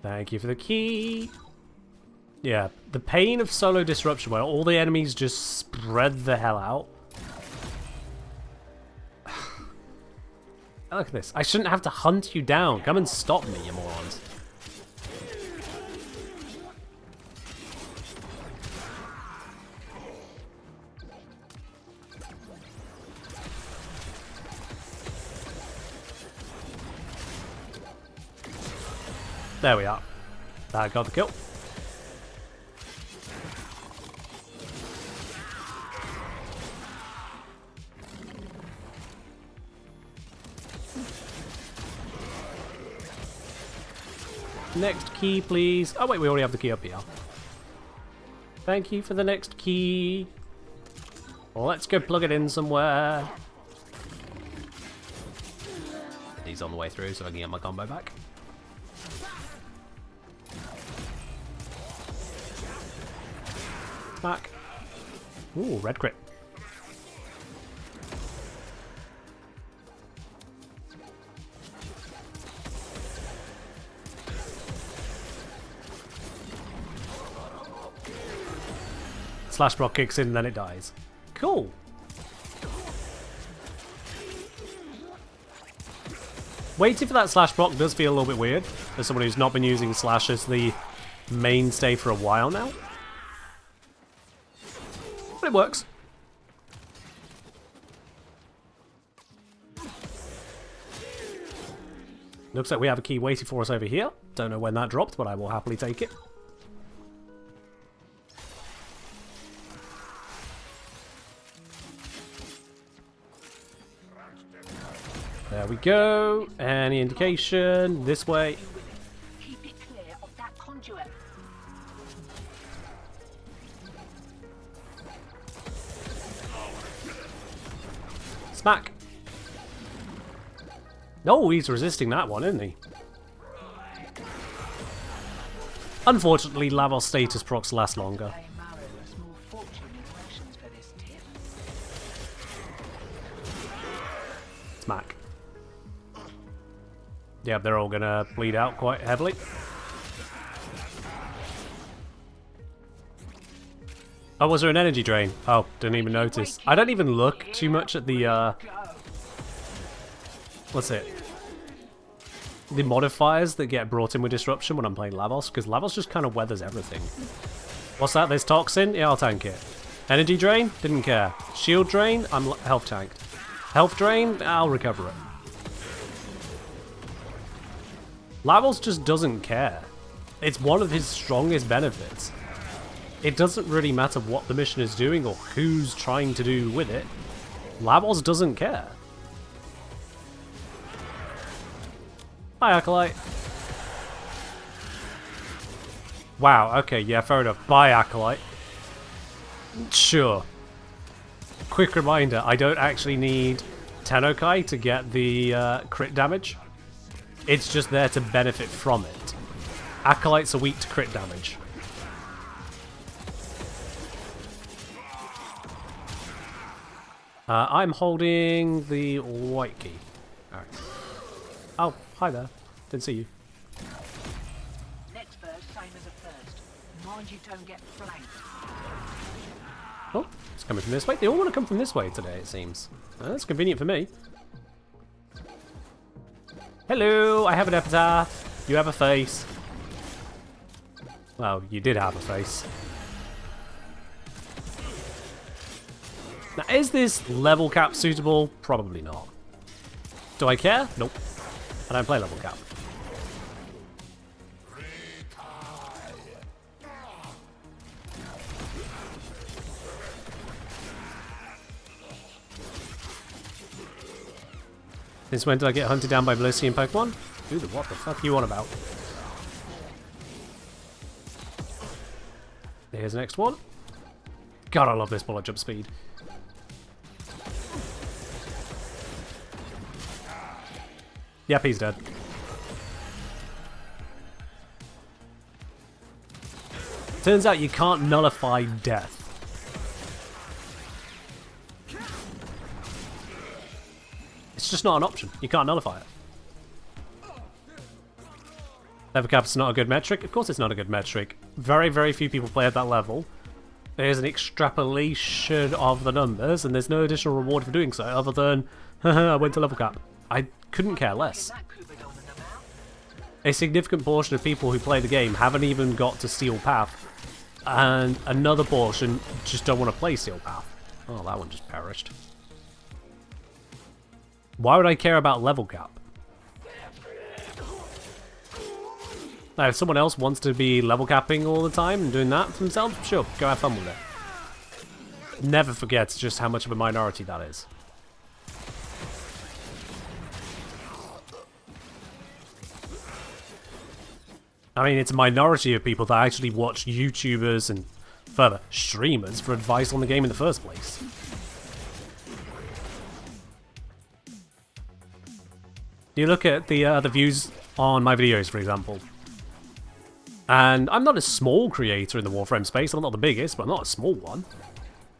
Thank you for the key. Yeah, the pain of solo disruption where all the enemies just spread the hell out. Look at this. I shouldn't have to hunt you down. Come and stop me, you morons. There we are. That got the kill. Next key, please. Oh wait, we already have the key up here. Thank you for the next key. Let's go plug it in somewhere. He's on the way through, so I can get my combo back. Back. Ooh, red crit. Slash proc kicks in, then it dies. Cool. Waiting for that slash proc does feel a little bit weird, as someone who's not been using slash as the mainstay for a while now. But it works. Looks like we have a key waiting for us over here. Don't know when that dropped, but I will happily take it. There we go. Any indication? This way.
Keep it clear of that conduit.
Smack. No, he's resisting that one, isn't he? Unfortunately, Lavos status procs last longer.
Pay Marrow a small fortune in rations for this tip.
Smack. Yeah, they're all gonna bleed out quite heavily. Oh, was there an energy drain? Oh, didn't even notice. I don't even look too much at the, what's it? The modifiers that get brought in with Disruption when I'm playing Lavos, because Lavos just kind of weathers everything. What's that? There's Toxin? Yeah, I'll tank it. Energy drain? Didn't care. Shield drain? I'm health tanked. Health drain? I'll recover it. Lavos just doesn't care. It's one of his strongest benefits. It doesn't really matter what the mission is doing or who's trying to do with it. Lavos doesn't care. Hi, Acolyte. Wow, okay, yeah, fair enough. Bye, Acolyte. Sure. Quick reminder, I don't actually need Tennokai to get the crit damage. It's just there to benefit from it. Acolytes are weak to crit damage. I'm holding the white key. Alright. Oh, hi there. Didn't see you.
Next burst, same as a first. Mind you don't get flanked.
Oh, it's coming from this way. They all want to come from this way today, it seems. That's convenient for me. Hello, I have an epitaph. You have a face. Well, you did have a face. Now, is this level cap suitable? Probably not. Do I care? Nope. I don't play level cap. Since when did I get hunted down by Blissey Pokemon? Dude, what the fuck are you on about? Here's the next one. God, I love this bullet jump speed. Yep, he's dead. Turns out you can't nullify death. It's just not an option. You can't nullify it. Level cap's not a good metric. Of course it's not a good metric. Very, very few people play at that level. There's an extrapolation of the numbers, and there's no additional reward for doing so, other than, haha, I went to level cap. I couldn't care less. A significant portion of people who play the game haven't even got to Steel Path, and another portion just don't want to play Steel Path. Oh, that one just perished. Why would I care about level cap? Now, if someone else wants to be level capping all the time and doing that for themselves, sure, go have fun with it. Never forget just how much of a minority that is. I mean, it's a minority of people that actually watch YouTubers and further streamers for advice on the game in the first place. You look at the views on my videos, for example. And I'm not a small creator in the Warframe space. I'm not the biggest, but I'm not a small one.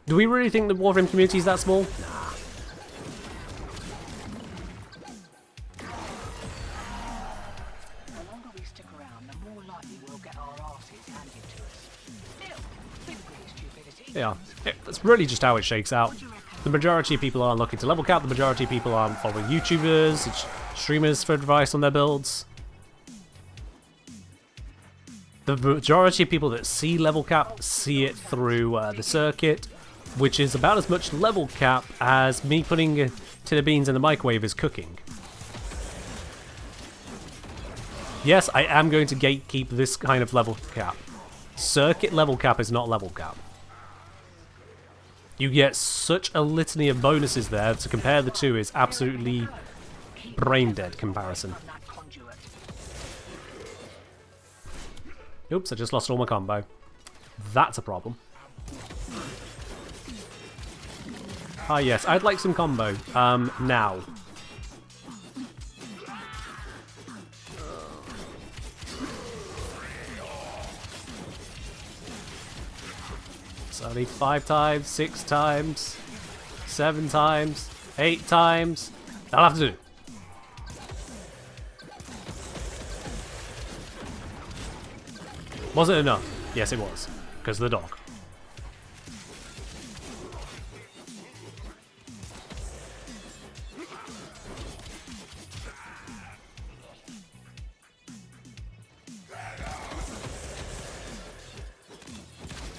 Do we really think the Warframe community is that small? Nah.
The longer we stick around, the more likely we'll get our asses handed to us. Still, with great stupidity.
Yeah, that's really just how it shakes out. The majority of people aren't looking to level cap. The majority of people aren't following YouTubers, streamers for advice on their builds. The majority of people that see level cap see it through the circuit, which is about as much level cap as me putting a tin of beans in the microwave is cooking. Yes, I am going to gatekeep this kind of level cap. Circuit level cap is not level cap. You get such a litany of bonuses there, to compare the two is absolutely brain dead comparison. Oops, I just lost all my combo. That's a problem. Ah yes, I'd like some combo. Now. So I need 5 times, 6 times, 7 times, 8 times. That'll have to do. Was it enough? Yes, it was. Because of the dog.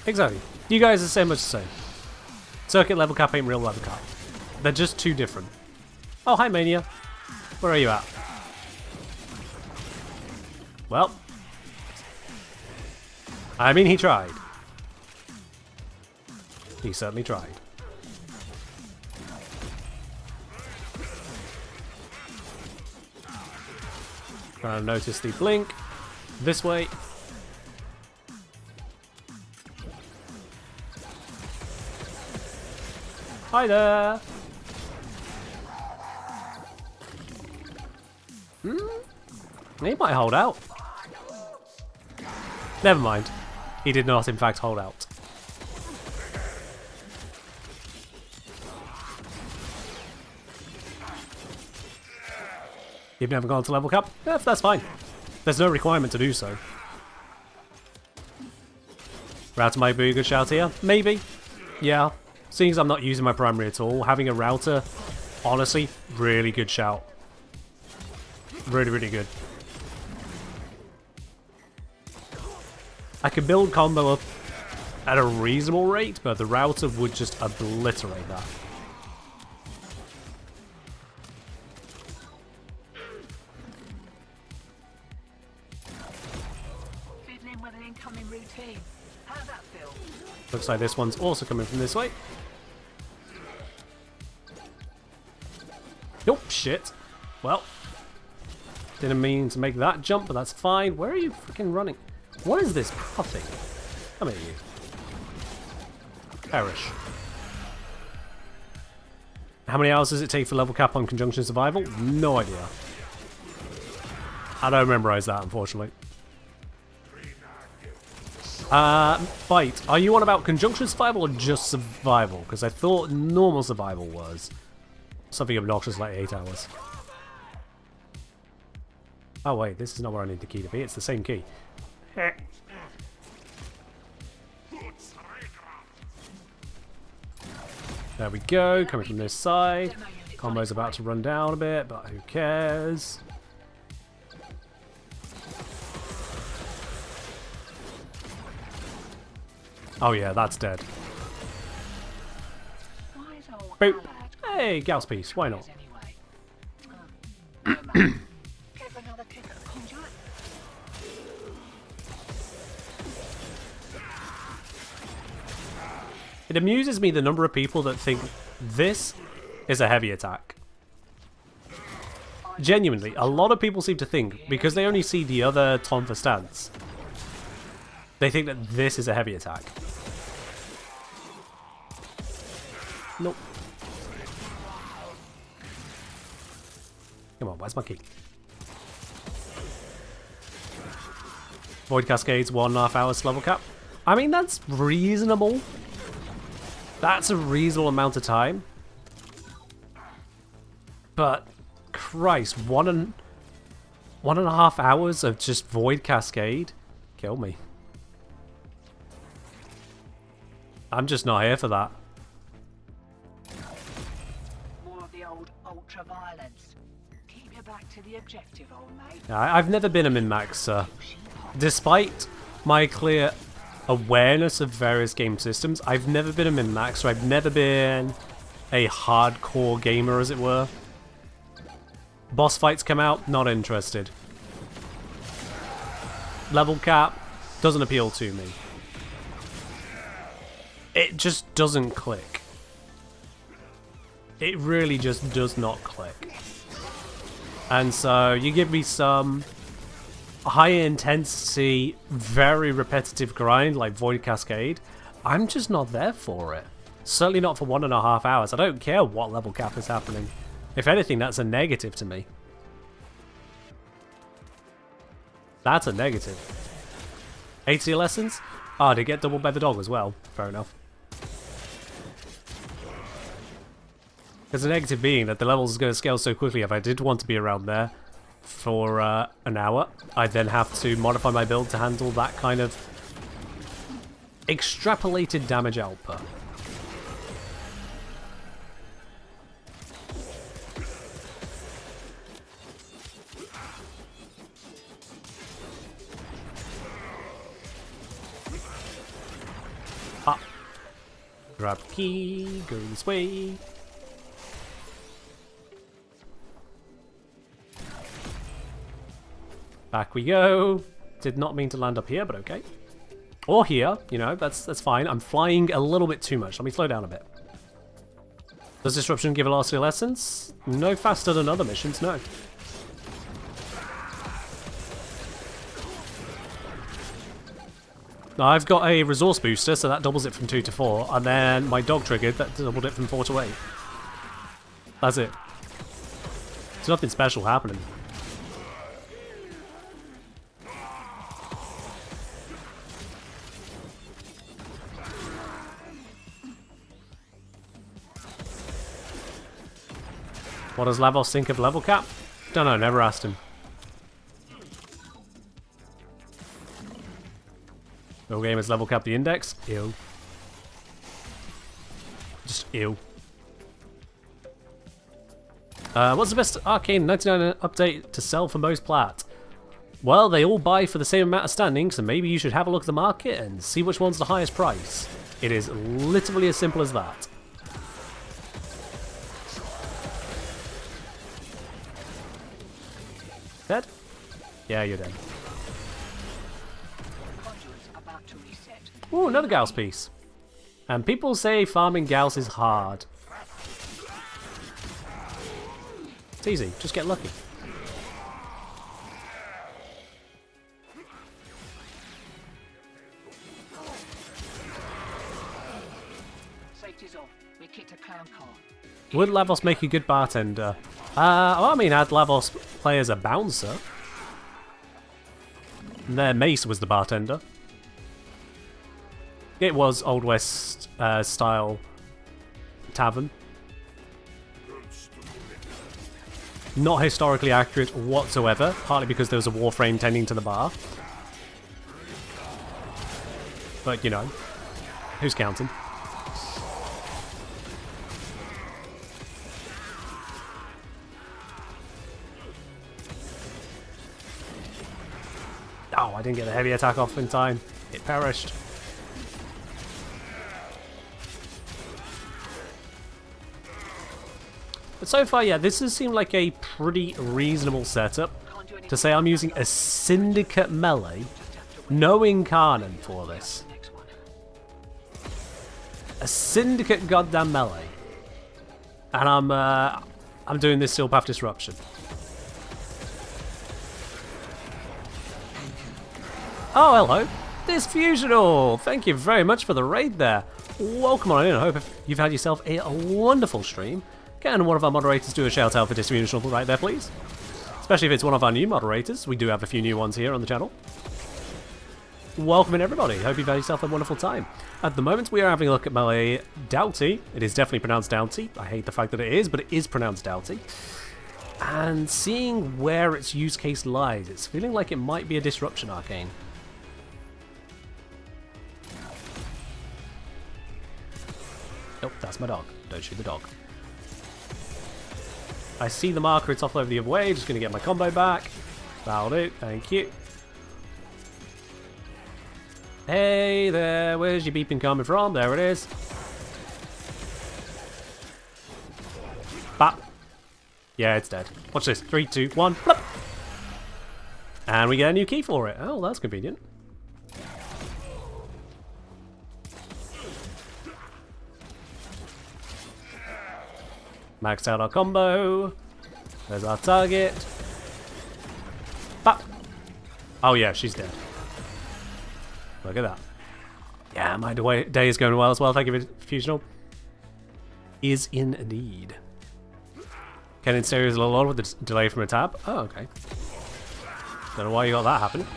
Exactly. You guys are so much the same. Circuit level cap ain't real level cap. They're just too different. Oh, hi Mania. Where are you at? Well. I mean, he tried. He certainly tried. Trying to notice the blink. This way. Hi there! He might hold out. Never mind. He did not, in fact, hold out. You've never gone to level cap? Yeah, that's fine. There's no requirement to do so. Router might be a good shout here. Maybe. Yeah. Seeing as I'm not using my primary at all, having a router, honestly, really good shout. Really, really good. I could build combo up at a reasonable rate, but the router would just obliterate that.
Fiddling with an incoming routine. How's that feel?
Looks like this one's also coming from this way. Nope, shit. Well, didn't mean to make that jump, but that's fine. Where are you freaking running? What is this puffing? Come here, you. Perish. How many hours does it take for level cap on Conjunction Survival? No idea. I don't memorize that, unfortunately. Bite, are you on about Conjunction Survival or just Survival? Because I thought normal Survival was something obnoxious like 8 hours. Oh wait, this is not where I need the key to be, it's the same key. There we go, coming from this side. Combo's about to run down a bit, but who cares? Oh yeah, that's dead. Boop. Hey, Gauss piece, why not? It amuses me the number of people that think this is a heavy attack. Genuinely, a lot of people seem to think, because they only see the other Tonfa stance, they think that this is a heavy attack. Nope. Come on, where's my key? Void Cascades, 1.5 hours level cap. I mean, that's reasonable. That's a reasonable amount of time. But, Christ, 1.5 hours of just Void Cascade? Kill me. I'm just not here for that.
More of the old ultra-violence. Keep your back to the objective, old mate.
I've never been a min-max, despite my clear awareness of various game systems, I've never been a min-maxer. I've never been a hardcore gamer, as it were. Boss fights come out, not interested. Level cap doesn't appeal to me. It just doesn't click. It really just does not click. And so you give me some high intensity, very repetitive grind like Void Cascade, I'm just not there for it. Certainly not for 1.5 hours. I don't care what level cap is happening. If anything, that's a negative to me. That's a negative. 80 lessons? Ah, to get double by the dog as well. Fair enough. There's a negative being that the levels is going to scale so quickly. If I did want to be around there for an hour, I'd then have to modify my build to handle that kind of extrapolated damage output. Ah. Grab the key, go this way. Back we go. Did not mean to land up here, but okay. Or here, you know, that's fine. I'm flying a little bit too much. Let me slow down a bit. Does Disruption give velocity lessons? No faster than other missions, no. Now, I've got a resource booster, so that doubles it from 2 to 4, and then my dog triggered, that doubled it from 4 to 8. That's it. There's nothing special happening. What does Lavos think of level cap? Don't know, never asked him. No game has level capped the index. Ew. Just ew. What's the best Arcane 99 update to sell for most plat? Well, they all buy for the same amount of standing, so maybe you should have a look at the market and see which one's the highest price. It is literally as simple as that. Dead? Yeah, you're dead. Ooh, another Gauss piece. And people say farming Gauss is hard. It's easy, just get lucky.
Safety's off. We kicked a clown car.
Would Lavos make a good bartender? Well, I mean, had Lavos play as a bouncer. And their mace was the bartender. It was Old West style tavern. Not historically accurate whatsoever, partly because there was a Warframe tending to the bar. But, you know, who's counting? Oh, I didn't get the heavy attack off in time. It perished. But so far, yeah, this has seemed like a pretty reasonable setup. To say I'm using a Syndicate melee, no Incarnate for this. A Syndicate goddamn melee. And I'm doing this Seal Path Disruption. Oh, hello. Disfusional! Thank you very much for the raid there. Welcome on in. I hope you've had yourself a wonderful stream. Can one of our moderators do a shout out for Disfusional right there, please? Especially if it's one of our new moderators. We do have a few new ones here on the channel. Welcome in, everybody. Hope you've had yourself a wonderful time. At the moment, we are having a look at melee Doughty. It is definitely pronounced Doughty. I hate the fact that it is, but it is pronounced Doughty. And seeing where its use case lies, it's feeling like it might be a Disruption Arcane. Nope, that's my dog. Don't shoot the dog. I see the marker, it's off over the other way. Just going to get my combo back. That'll do, thank you. Hey there, where's your beeping coming from? There it is. Bap. Yeah, it's dead. Watch this. 3, 2, 1. Plop. And we get a new key for it. Oh, that's convenient. Maxed out our combo. There's our target. Bap. Oh yeah, she's dead. Look at that. Yeah, my day is going well as well. Thank you, Fusional. Is indeed. Can in stereo is a little odd with the delay from a tab. Oh, okay. Don't know why you got that happening.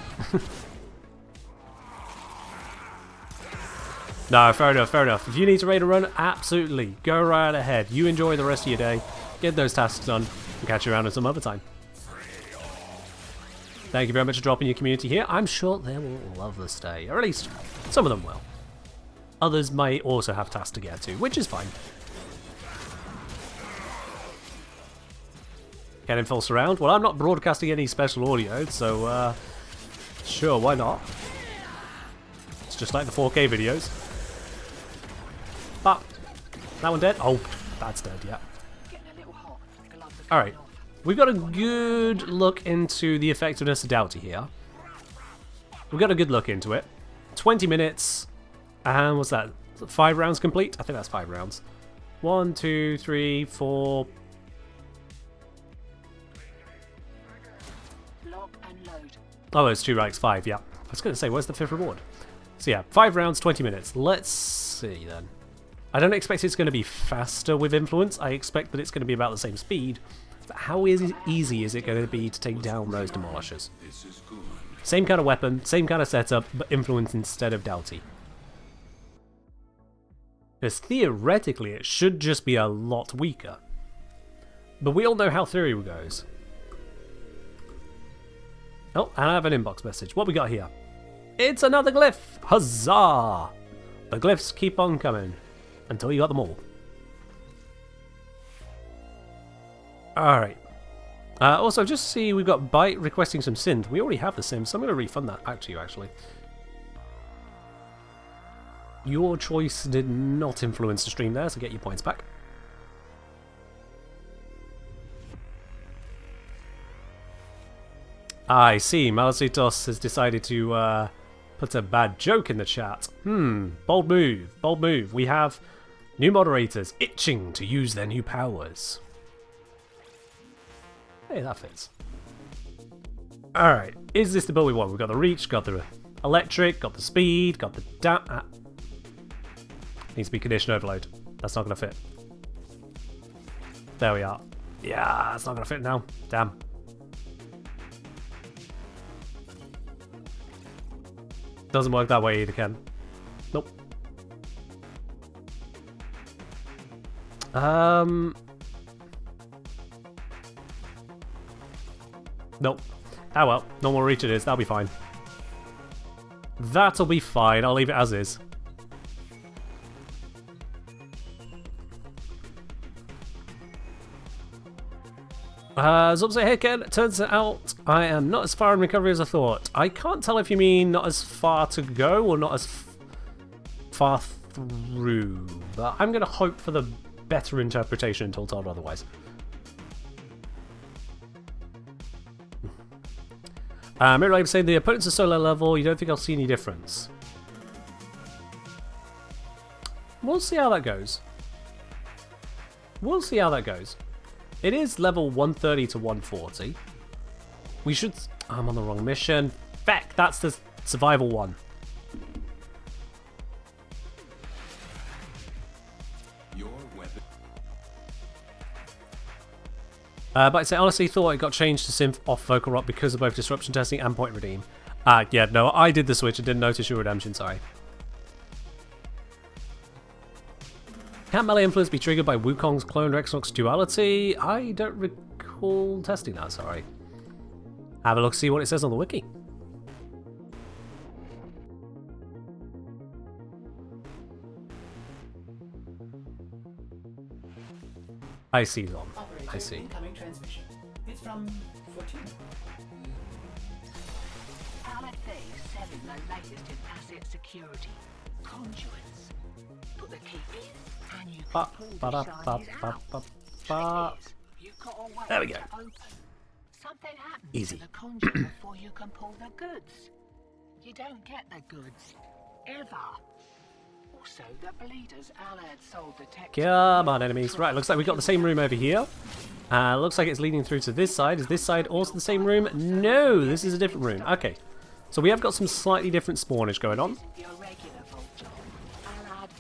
No, fair enough, fair enough. If you need to raid a run, absolutely. Go right ahead. You enjoy the rest of your day. Get those tasks done. And catch you around at some other time. Thank you very much for dropping your community here. I'm sure they will love this day. Or at least, some of them will. Others may also have tasks to get to, which is fine. Get in full surround. Well, I'm not broadcasting any special audio, so, sure, why not? It's just like the 4K videos. But that one dead? Oh, that's dead, yeah. Alright. We've got a good look into the effectiveness of Doughty here. We've got a good look into it. 20 minutes. And what's that? 5 rounds complete? I think that's 5 rounds. 1, 2, 3, 4.
Lock and load.
Oh, there's 2 ranks, 5, yeah. I was going to say, where's the 5th reward? So yeah, 5 rounds, 20 minutes. Let's see then. I don't expect it's going to be faster with influence. I expect that it's going to be about the same speed. But how easy is it going to be to take down those demolishers? Same kind of weapon, same kind of setup, but influence instead of Doughty. Because theoretically it should just be a lot weaker. But we all know how theory goes. Oh, and I have an inbox message. What we got here? It's another glyph! Huzzah! The glyphs keep on coming until you got them all. Alright. Also, just see we've got Byte requesting some synth. We already have the sim, so I'm going to refund that back to you, actually. Your choice did not influence the stream there, so get your points back. I see, Malicitos has decided to put a bad joke in the chat. Bold move, bold move. We have new moderators itching to use their new powers. Hey, that fits. Alright, is this the build we want? We've got the reach, got the electric, got the speed, got the needs to be condition overload. That's not going to fit. There we are. Yeah, it's not going to fit now. Damn. Doesn't work that way either, Ken. Nope. Nope. Ah well, no more reach it is. That'll be fine. That'll be fine. I'll leave it as is. Zubse here, Ken. Turns out I am not as far in recovery as I thought. I can't tell if you mean not as far to go or not as far through, but I'm going to hope for the better interpretation until told otherwise. Mirror saying the opponents are so low level, you don't think I'll see any difference. We'll see how that goes. We'll see how that goes. It is level 130 to 140. We should... I'm on the wrong mission. Feck, that's the survival one.
Your weapon.
But I say, honestly thought it got changed to synth off vocal rock because of both disruption testing and point redeem. Yeah, no, I did the switch and didn't notice your redemption, sorry. Can melee influence be triggered by Wukong's clone Rexnox duality? I don't recall testing that, sorry. Have a look, see what it says on the wiki. I see, Lon. I see.
Incoming transmission. It's from 14. Allied Thieves selling the latest in asset security. Conduits. Put the key in and you can pull the shinies out. You've got a way
There we go.
to open. Something happens
Easy.
to the conduit before you can pull the goods. You don't get the goods. Ever. Also, the bleeders Allied sold the tech.
Come on, enemies. Right, looks like we've got the same room over here. Looks like it's leading through to this side. Is this side also the same room? No, this is a different room. Okay. So we have got some slightly different spawnage going on,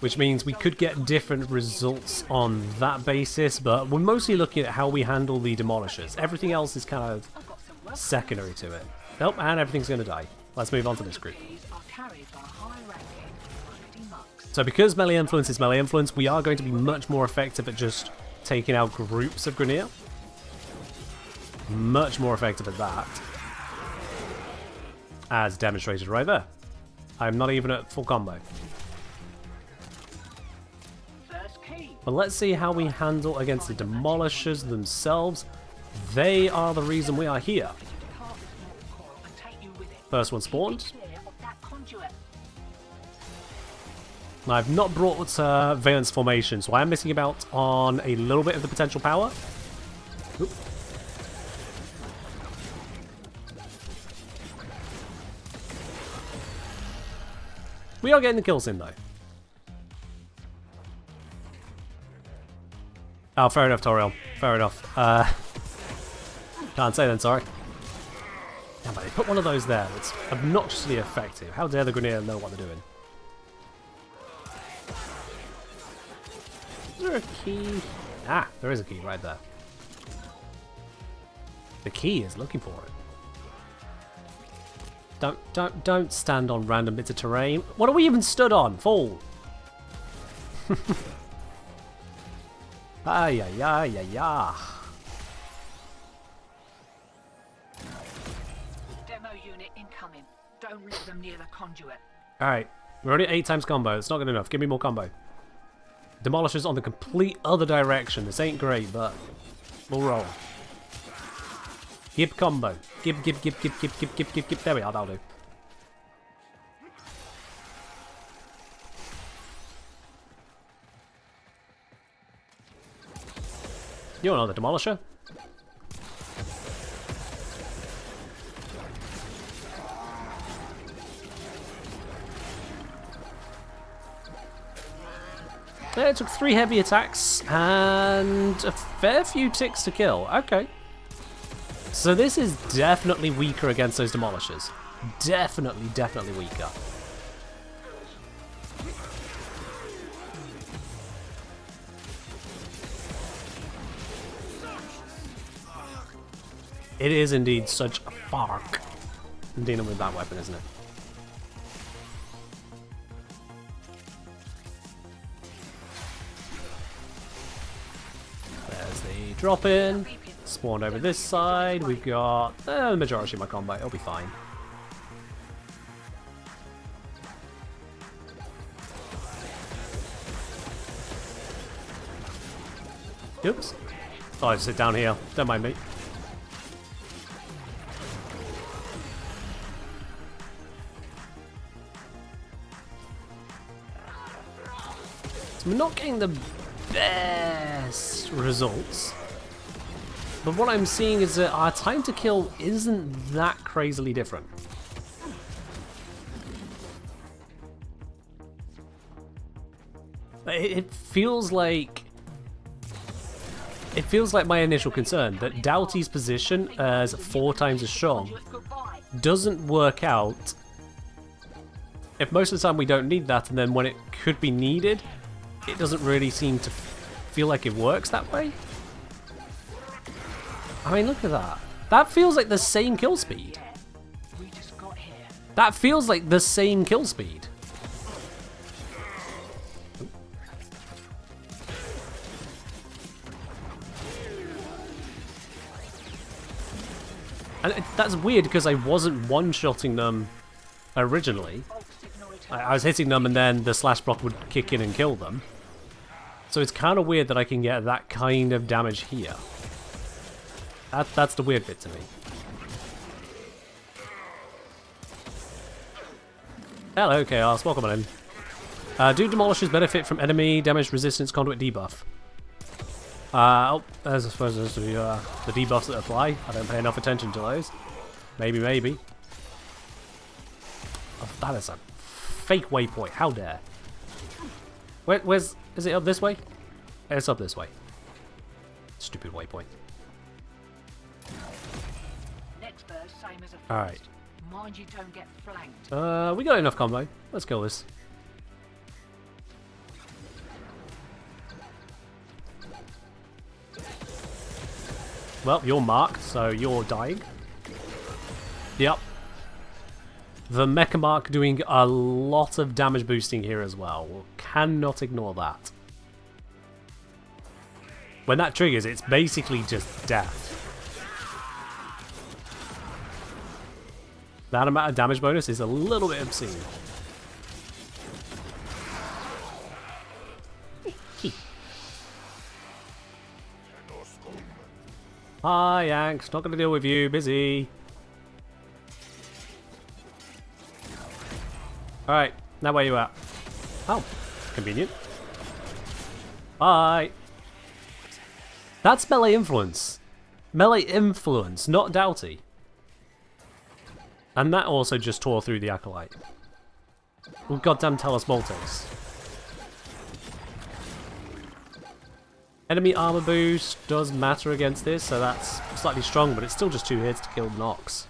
which means we could get different results on that basis, but we're mostly looking at how we handle the demolishers. Everything else is kind of secondary to it. Nope, and everything's going to die. Let's move on to this group. So because melee influence is melee influence, we are going to be much more effective at just taking out groups of Grineer. Much more effective at that. As demonstrated right there. I'm not even at full combo. But let's see how we handle against the demolishers themselves. They are the reason we are here. First one spawned. I've not brought Valence Formation, so I am missing out on a little bit of the potential power. Oop. We are getting the kills in, though. Oh, fair enough, Toriel. Fair enough. Can't say then, sorry. Yeah, but they put one of those there that's obnoxiously effective. How dare the Grineer know what they're doing? Is there a key? Ah, there is a key right there. The key is looking for it. Don't stand on random bits of terrain. What are we even stood on? Fall. Ay, ay, ay, ay, ay.
Don't let them near the conduit.
Alright, we're already at 8 times combo. It's not good enough. Give me more combo. Demolisher's on the complete other direction. This ain't great, but we'll roll. Give combo. Give. There we are, that'll do. You want another Demolisher? Yeah, it took 3 heavy attacks and a fair few ticks to kill. Okay. So this is definitely weaker against those Demolishers. Definitely weaker. It is indeed such a fark dealing with that weapon, isn't it? There's the drop in. Spawned over this side. We've got the majority of my combo. It'll be fine. Oops. Oh, I just sit down here. Don't mind me. So we're not getting the best results. But what I'm seeing is that our time to kill isn't that crazily different. It feels like my initial concern that Doughty's position as 4 times as strong doesn't work out if most of the time we don't need that, and then when it could be needed, it doesn't really seem to feel like it works that way. I mean, look at that. That feels like the same kill speed. That feels like the same kill speed. And that's weird because I wasn't one-shotting them originally. I was hitting them and then the slash block would kick in and kill them. So it's kind of weird that I can get that kind of damage here. That's the weird bit to me. Hello, Chaos. Welcome on in. Do Demolishers benefit from enemy damage resistance conduit debuff? Oh, I suppose there's the debuffs that apply. I don't pay enough attention to those. Maybe. Oh, that is a fake waypoint. How dare. Where's... Is it up this way? It's up this way. Stupid waypoint. Alright.
Mind you don't get flanked.
We got enough combo. Let's kill this. Well, you're marked, so you're dying. Yep. The Mecha Mark doing a lot of damage boosting here as well. Cannot ignore that. When that triggers, it's basically just death. That amount of damage bonus is a little bit obscene. Hi, Yanks. Not going to deal with you. Busy. Alright. Now where you at? Oh. Convenient. Bye. That's melee influence. Melee influence, not Doughty. And that also just tore through the Acolyte. Well, goddamn Talos Maltese. Enemy armor boost does matter against this, so that's slightly strong, but it's still just 2 hits to kill Nox.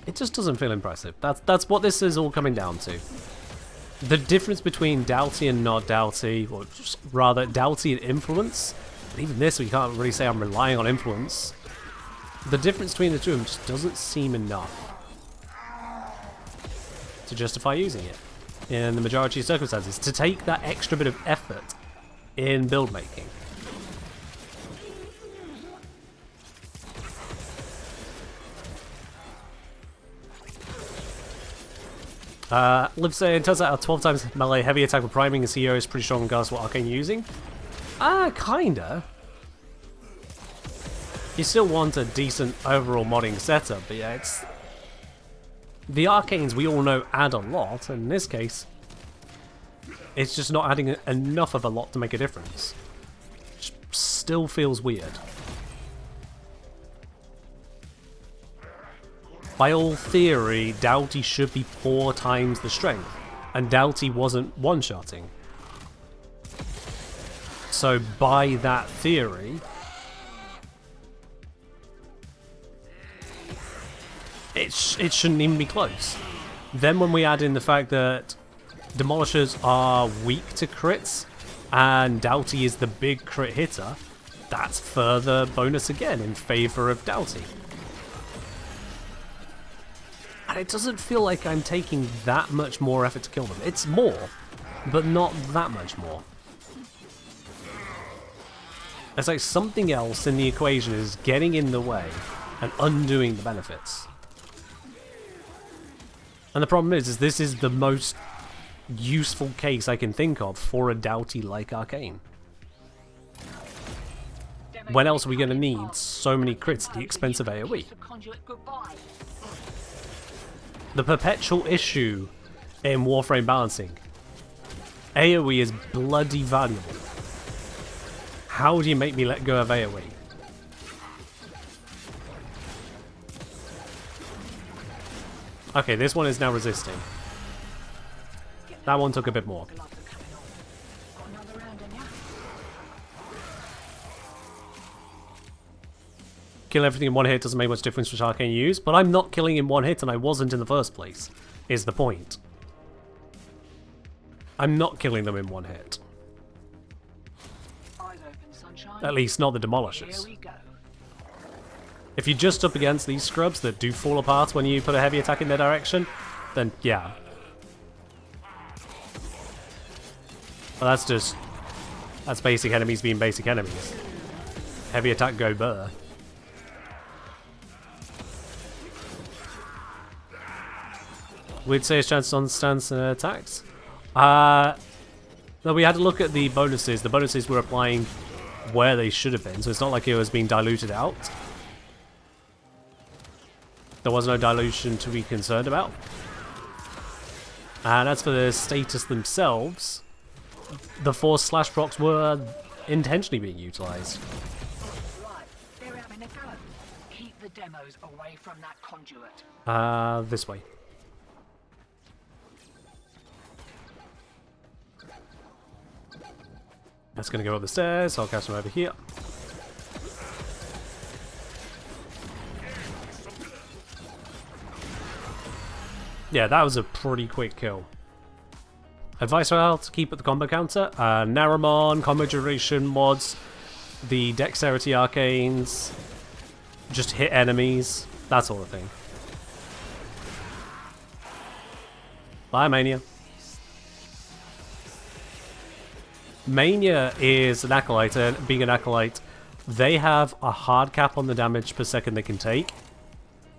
It just doesn't feel impressive. That's what this is all coming down to. The difference between Doughty and not Doughty, or just rather Doughty and influence. But even this, we can't really say I'm relying on influence. The difference between the two of them just doesn't seem enough to justify using it in the majority of circumstances, to take that extra bit of effort in build making. Liv saying, turns out a 12 times melee heavy attack with priming and CEO is pretty strong regardless of what arcane you're using. Kinda. You still want a decent overall modding setup, but yeah, it's... The arcanes we all know add a lot, and in this case, it's just not adding enough of a lot to make a difference. Which still feels weird. By all theory, Doughty should be 4 times the strength, and Doughty wasn't one-shotting. So by that theory, it shouldn't even be close. Then when we add in the fact that Demolishers are weak to crits, and Doughty is the big crit hitter, that's further bonus again in favour of Doughty. And it doesn't feel like I'm taking that much more effort to kill them. It's more, but not that much more. It's like something else in the equation is getting in the way and undoing the benefits. And the problem is this is the most useful case I can think of for a Doughty-like arcane. When else are we going to need so many crits at the expense of AoE? The perpetual issue in Warframe balancing. AoE is bloody valuable. How do you make me let go of AoE? Okay, this one is now resisting. That one took a bit more. Kill everything in one hit doesn't make much difference which arcane you use, but I'm not killing in one hit and I wasn't in the first place, is the point. I'm not killing them in one hit. At least not the Demolishers. If you're just up against these scrubs that do fall apart when you put a heavy attack in their direction, then yeah. But that's basic enemies being basic enemies. Heavy attack go burr. We'd say his chances on stance and attacks. No, we had to look at the bonuses. The bonuses were applying where they should have been, so it's not like it was being diluted out. There was no dilution to be concerned about. And as for the status themselves, the 4 slash procs were intentionally being utilised.
Right, they're having a go. Keep the demos away from that conduit.
This way. That's gonna go up the stairs, so I'll cast him over here. Yeah, that was a pretty quick kill. Advice for how to keep at the combo counter. Naramon, combo duration mods, the dexterity arcanes, just hit enemies, that sort of thing. Bye, Mania. Mania is an acolyte, and being an acolyte, they have a hard cap on the damage per second they can take,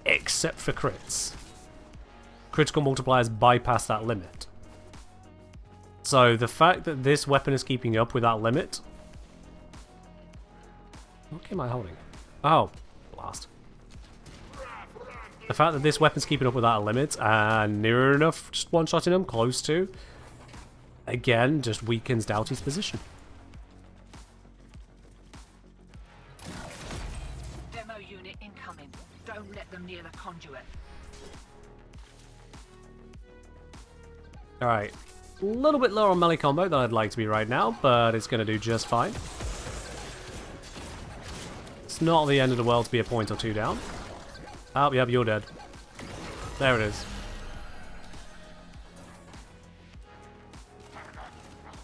except for crits. Critical multipliers bypass that limit. So the fact that this weapon is keeping up with that limit... What am I holding? Oh, blast. The fact that this weapon's keeping up with that limit and near enough just one-shotting them, close to, again, just weakens Doughty's position.
Demo unit incoming. Don't let them near the conduit.
Alright. A little bit lower on melee combo than I'd like to be right now, but it's going to do just fine. It's not the end of the world to be a point or two down. Oh, yep, you're dead. There it is.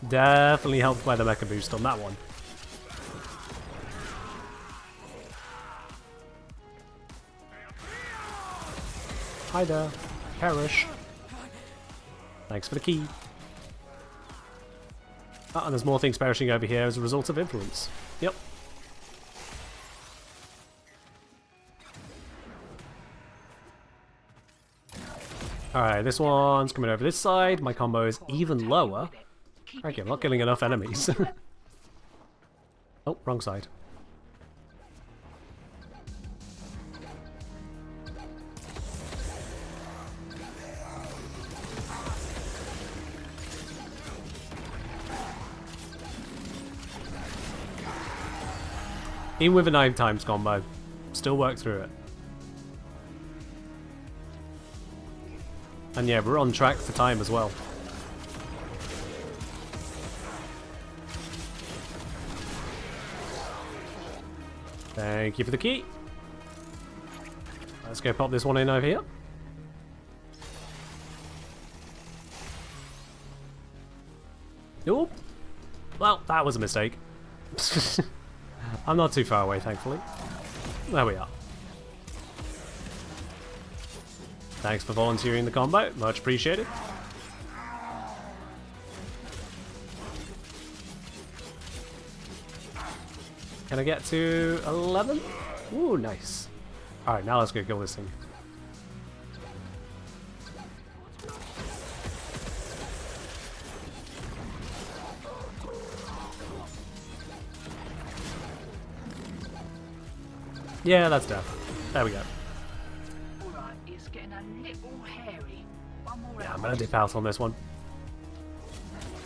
Definitely helped by the mecha boost on that one. Hi there. Perish. Thanks for the key. Oh, and there's more things perishing over here as a result of influence. Yep. Alright, this one's coming over this side. My combo is even lower. Okay, I'm not killing enough enemies. Oh, wrong side. Even with a 9 times combo, still work through it. And yeah, we're on track for time as well. Thank you for the key. Let's go pop this one in over here. Oh, well, that was a mistake. I'm not too far away, thankfully. There we are. Thanks for volunteering the combo, much appreciated. Can I get to 11? Ooh, nice. Alright, now let's go kill this thing. Yeah, that's death. There we go.
Alright, it's getting a little hairy. One more
Yeah, I'm gonna dip out on this one.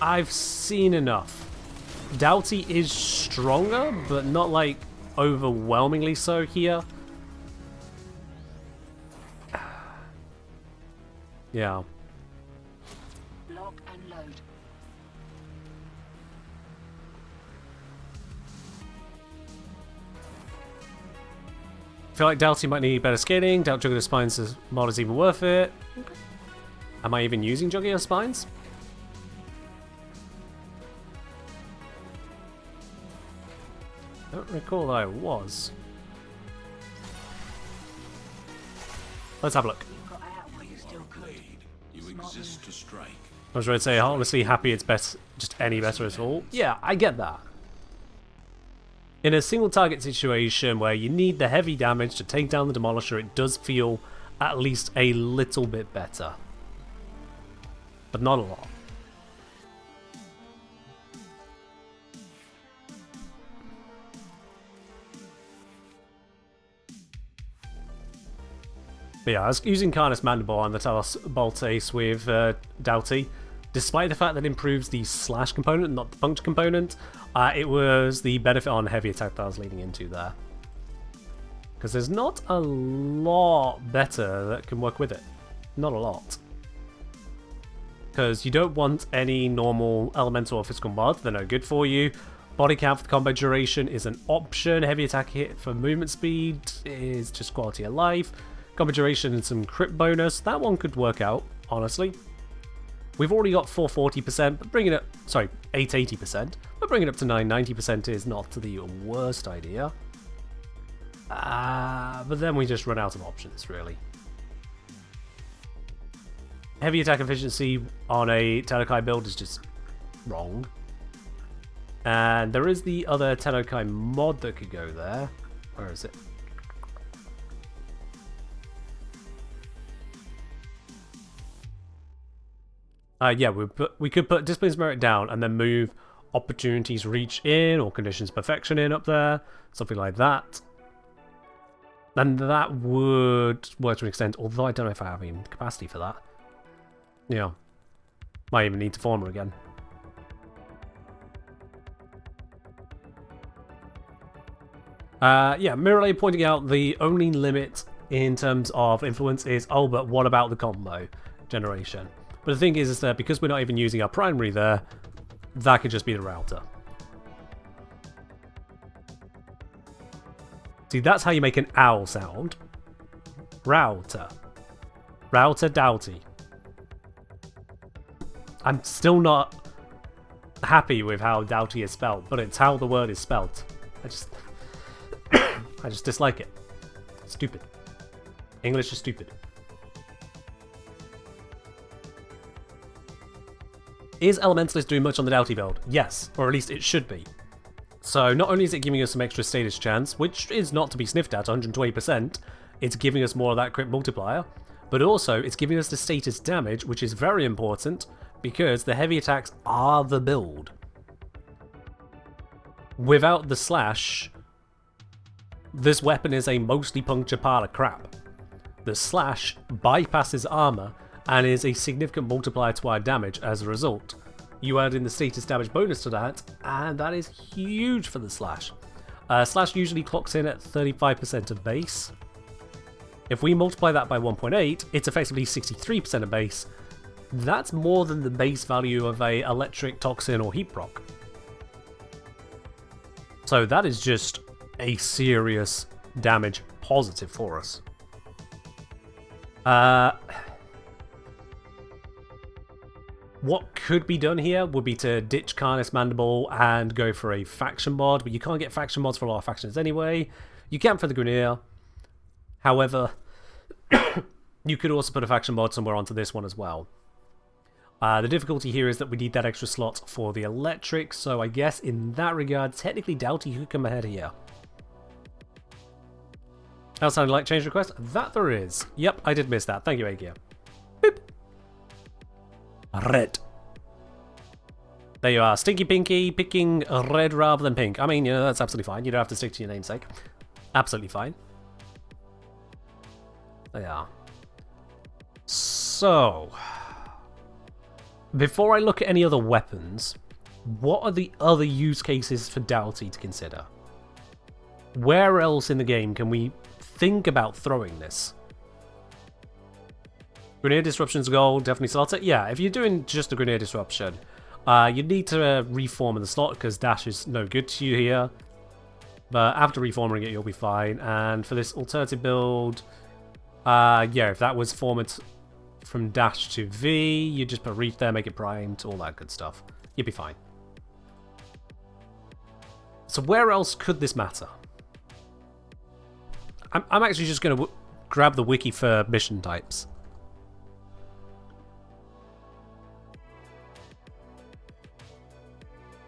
I've seen enough. Doughty is stronger, but not like overwhelmingly so here. Yeah.
Lock and load.
I feel like Doughty might need better scaling. Doubt Jugular Spines mod is even worth it. Okay. Am I even using Jugular Spines? I don't recall that I was. Let's have a look.
You got out while you still could.
Blade, you exist to strike.
I was ready to say, honestly, happy it's best, just any better at all. Yeah, I get that. In a single target situation where you need the heavy damage to take down the Demolisher, it does feel at least a little bit better. But not a lot. But yeah, I was using Carnus Mandible on the Talos Bolt Ace with Doughty. Despite the fact that it improves the slash component, not the puncture component, it was the benefit on heavy attack that I was leading into there. Because there's not a lot better that can work with it. Not a lot. Because you don't want any normal elemental or physical mods, they're no good for you. Body count for the combo duration is an option. Heavy attack hit for movement speed is just quality of life. Combo duration and some crit bonus, that one could work out, honestly. We've already got 440%, but bringing it, sorry, 880%, but bringing it up to 990% is not the worst idea. But then we just run out of options, really. Heavy attack efficiency on a Tennokai build is just wrong. And there is the other Tennokai mod that could go there. Where is it? Yeah, we could put Discipline's Merit down and then move Opportunities Reach in or Conditions Perfection in up there, something like that. And that would work to an extent, although I don't know if I have even capacity for that. Yeah. Might even need to form her again. Yeah, Mirrorlay pointing out the only limit in terms of influence is, oh, but what about the combo generation? But the thing is that because we're not even using our primary there, that could just be the router. See, that's how you make an owl sound. Router. Router Doughty. I'm still not happy with how Doughty is spelled, but it's how the word is spelled. I just dislike it. Stupid. English is stupid. Is Elementalist doing much on the Doughty build? Yes, or at least it should be. So not only is it giving us some extra status chance, which is not to be sniffed at, 120%, it's giving us more of that crit multiplier, but also it's giving us the status damage, which is very important, because the heavy attacks are the build. Without the slash, this weapon is a mostly puncture pile of crap. The slash bypasses armor and is a significant multiplier to our damage as a result. You add in the status damage bonus to that, and that is huge for the slash. Slash usually clocks in at 35% of base. If we multiply that by 1.8, it's effectively 63% of base. That's more than the base value of a electric, toxin, or heat proc. So that is just a serious damage positive for us. What could be done here would be to ditch Carnus Mandible and go for a faction mod, but you can't get faction mods for a lot of factions anyway. You can for the Grineer. However, you could also put a faction mod somewhere onto this one as well. The difficulty here is that we need that extra slot for the electric, so I guess in that regard, technically Doughty could come ahead here. That sounded like change request? That there is. Yep, I did miss that. Thank you, Agia. Boop. Red. There you are. Stinky Pinky picking red rather than pink. I mean, you know, that's absolutely fine. You don't have to stick to your namesake. Absolutely fine. There you are. So, before I look at any other weapons, what are the other use cases for Doughty to consider? Where else in the game can we think about throwing this? Grenade Disruption's goal, definitely slot it. Yeah, if you're doing just a Grenade Disruption, you need to reform in the slot because dash is no good to you here. But after reforming it, you'll be fine. And for this alternative build, yeah, if that was formed from dash to V, you just put reach there, make it primed, all that good stuff. You'd be fine. So where else could this matter? I'm actually just going to grab the wiki for mission types.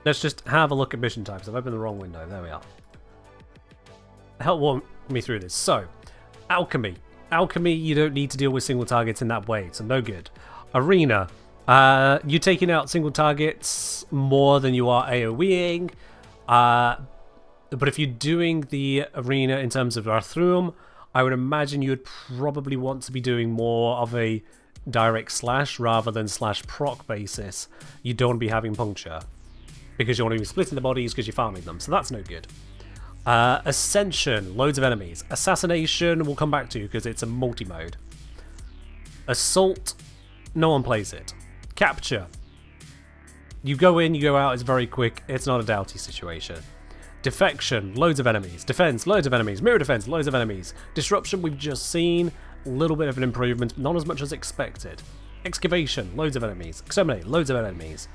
Let's just have a look at mission types. I've opened the wrong window. There we are. Help walk me through this. So, Alchemy. Alchemy, you don't need to deal with single targets in that way, so no good. Arena. You're taking out single targets more than you are AoEing. But if you're doing the arena in terms of Arthrum, I would imagine you would probably want to be doing more of a direct slash rather than slash proc basis. You don't want to be having puncture, because you want to be splitting the bodies because you're farming them, so that's no good. Ascension, loads of enemies. Assassination we'll come back to because it's a multi-mode. Assault, no one plays it. Capture, you go in, you go out, it's very quick, it's not a Doughty situation. Defection, loads of enemies. Defense, loads of enemies. Mirror defense, loads of enemies. Disruption, we've just seen, a little bit of an improvement, but not as much as expected. Excavation, loads of enemies. Exterminate, loads of enemies.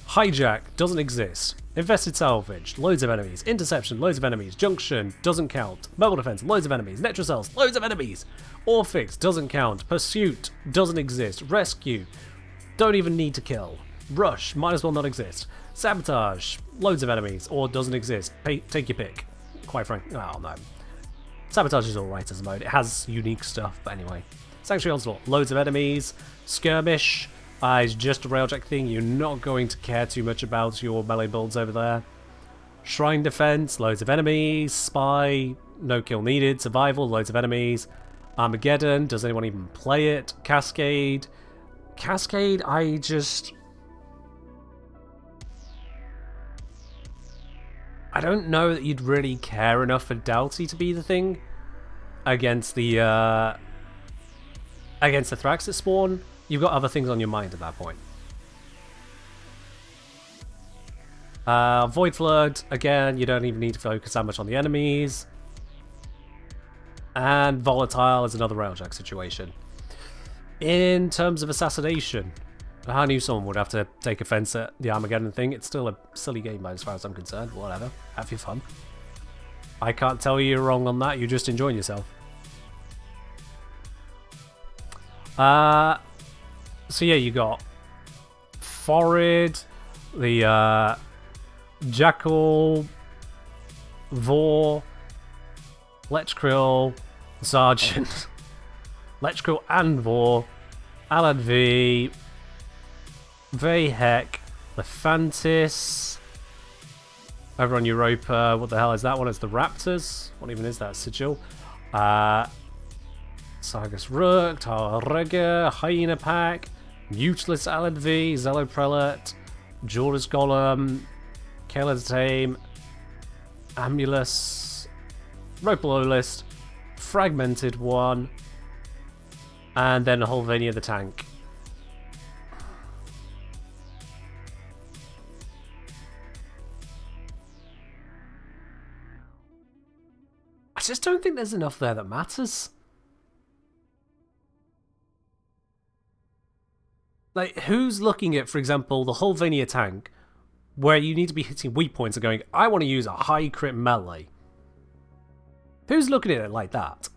Hijack, doesn't exist. Infested salvage, loads of enemies. Interception, loads of enemies. Junction, doesn't count. Mobile defense, loads of enemies. Netrocells, loads of enemies. Orphix, doesn't count. Pursuit, doesn't exist. Rescue, don't even need to kill. Rush, might as well not exist. Sabotage, loads of enemies, or doesn't exist. Take your pick. Quite frankly, oh no. Sabotage is alright as a mode. It has unique stuff, but anyway. Sanctuary Onslaught, loads of enemies. Skirmish is just a railjack thing. You're not going to care too much about your melee builds over there. Shrine Defense, loads of enemies. Spy, no kill needed. Survival, loads of enemies. Armageddon, does anyone even play it? Cascade. Cascade, I don't know that you'd really care enough for Doughty to be the thing against the Thrax that spawn. You've got other things on your mind at that point. Void Flood, again, you don't even need to focus that much on the enemies. And Volatile is another railjack situation. In terms of Assassination, I knew someone would have to take offense at the Armageddon thing. It's still a silly game mode as far as I'm concerned. Whatever. Have your fun. I can't tell you you're wrong on that. You're just enjoying yourself. So yeah, you got Forid, the Jackal, Vor, Lechkrill, Sergeant, Lechkrill and Vor, Alad V, Vehek, Lephantis. Over on Europa, what the hell is that one? It's the Raptors. What even is that? Sigil. Sargus Rook, Tarrega, Hyena Pack, Useless Alad V, Zello Prelate, Jordas Golem, Kayla's Tame, Amulus, Rope List, Fragmented One, and then Holvania the Tank. I just don't think there's enough there that matters. Like, who's looking at, for example, the Holvania tank, where you need to be hitting weak points and going, I want to use a high crit melee? Who's looking at it like that?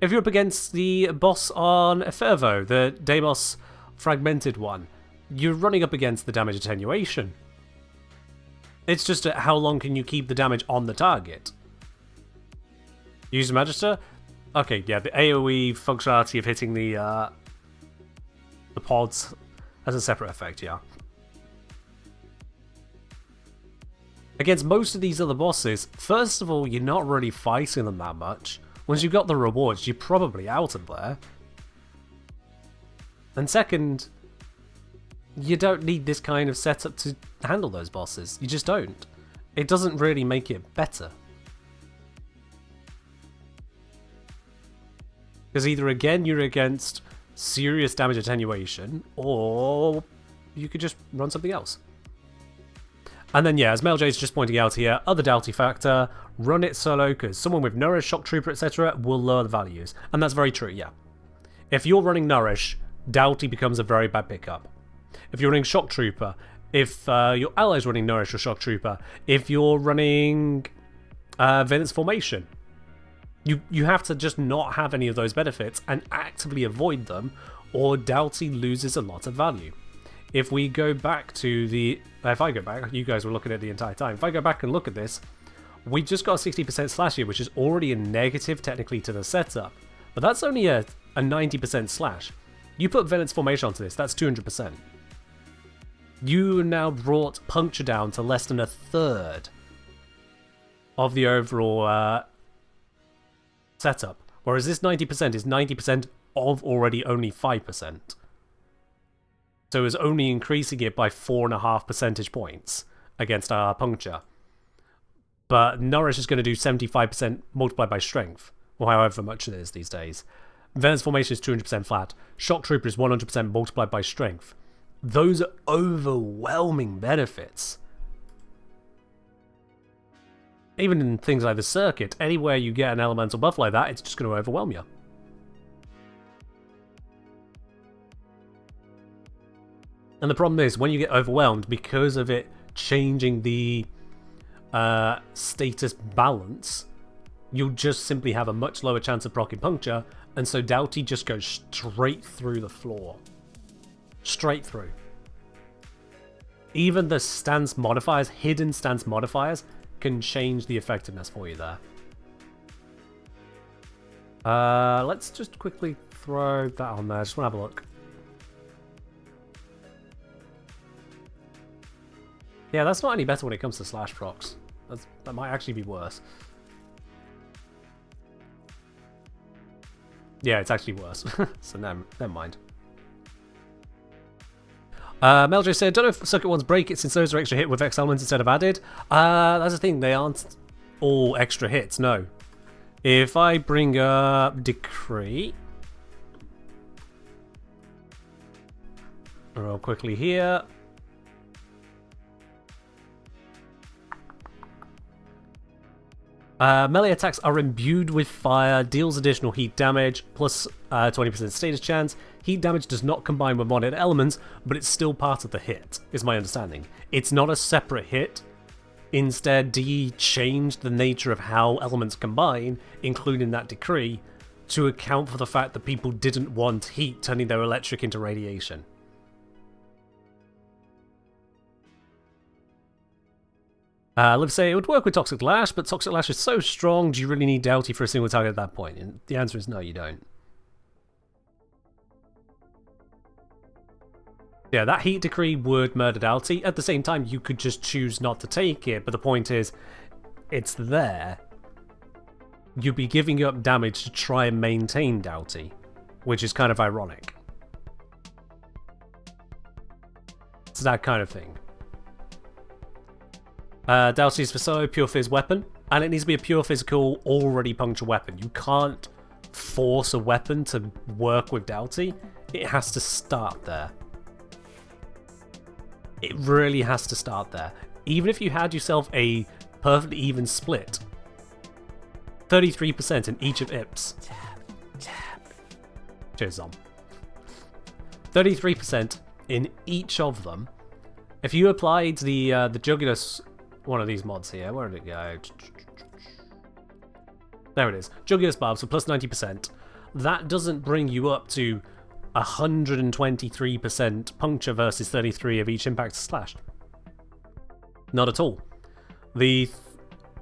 If you're up against the boss on Efervo, the Deimos Fragmented One, you're running up against the damage attenuation. It's just how long can you keep the damage on the target? Use Magister? Okay, yeah, the AoE functionality of hitting the pods has a separate effect, yeah. Against most of these other bosses, first of all, you're not really fighting them that much. Once you've got the rewards, you're probably out of there. And second, you don't need this kind of setup to handle those bosses. You just don't. It doesn't really make it better. Because either again you're against serious damage attenuation, or you could just run something else. And then yeah, as MelJ's just pointing out here, other Doughty factor, run it solo, because someone with Nourish, Shock Trooper, etc. will lower the values. And that's very true, yeah. If you're running Nourish, Doughty becomes a very bad pickup. If you're running Shock Trooper, if your ally's running Nourish or Shock Trooper, if you're running Valence Formation, you have to just not have any of those benefits and actively avoid them, or Doughty loses a lot of value. If we go back to the... If I go back, you guys were looking at the entire time. If I go back and look at this, we just got a 60% slash here, which is already a negative technically to the setup. But that's only a 90% slash. You put Valence Formation onto this, that's 200%. You now brought Puncture down to less than a third of the overall setup. Whereas this 90% is 90% of already only 5%. So it's only increasing it by 4.5 percentage points against our Puncture. But Nourish is going to do 75% multiplied by Strength, or however much it is these days. Valence Formation is 200% flat. Shock Trooper is 100% multiplied by Strength. Those are overwhelming benefits. Even in things like the circuit, anywhere you get an elemental buff like that, it's just going to overwhelm you. And the problem is, when you get overwhelmed, because of it changing the status balance, you'll just simply have a much lower chance of proccing Puncture, and so Doughty just goes straight through the floor. Straight through. Even the stance modifiers, hidden stance modifiers, can change the effectiveness for you there. Let's just quickly throw that on there. Just want to have a look. Yeah, that's not any better when it comes to slash procs. That might actually be worse. Yeah, it's actually worse. So never mind. Meljay said, don't know if circuit ones break it since those are extra hit with X elements instead of added. That's the thing, they aren't all extra hits, no. If I bring up Decree real quickly here. Melee attacks are imbued with fire, deals additional heat damage, plus 20% status chance. Heat damage does not combine with modded elements, but it's still part of the hit, is my understanding. It's not a separate hit. Instead, DE changed the nature of how elements combine, including that decree, to account for the fact that people didn't want heat turning their electric into radiation. Let's say it would work with Toxic Lash, but Toxic Lash is so strong, do you really need Doughty for a single target at that point? And the answer is no, you don't. Yeah, that Heat Decree would murder Doughty. At the same time, you could just choose not to take it, but the point is, it's there. You'd be giving up damage to try and maintain Doughty, which is kind of ironic. It's that kind of thing. Doughty is for solo, pure fizz weapon, and it needs to be a pure physical, already puncture weapon. You can't force a weapon to work with Doughty. It has to start there. It really has to start there. Even if you had yourself a perfectly even split, 33% in each of IPs. Cheers, Zom. 33% in each of them. If you applied the Jugular, one of these mods here, where did it go? There it is. Jugular Barb, so plus 90%. That doesn't bring you up to 123% puncture versus 33 of each impact slash. Not at all. The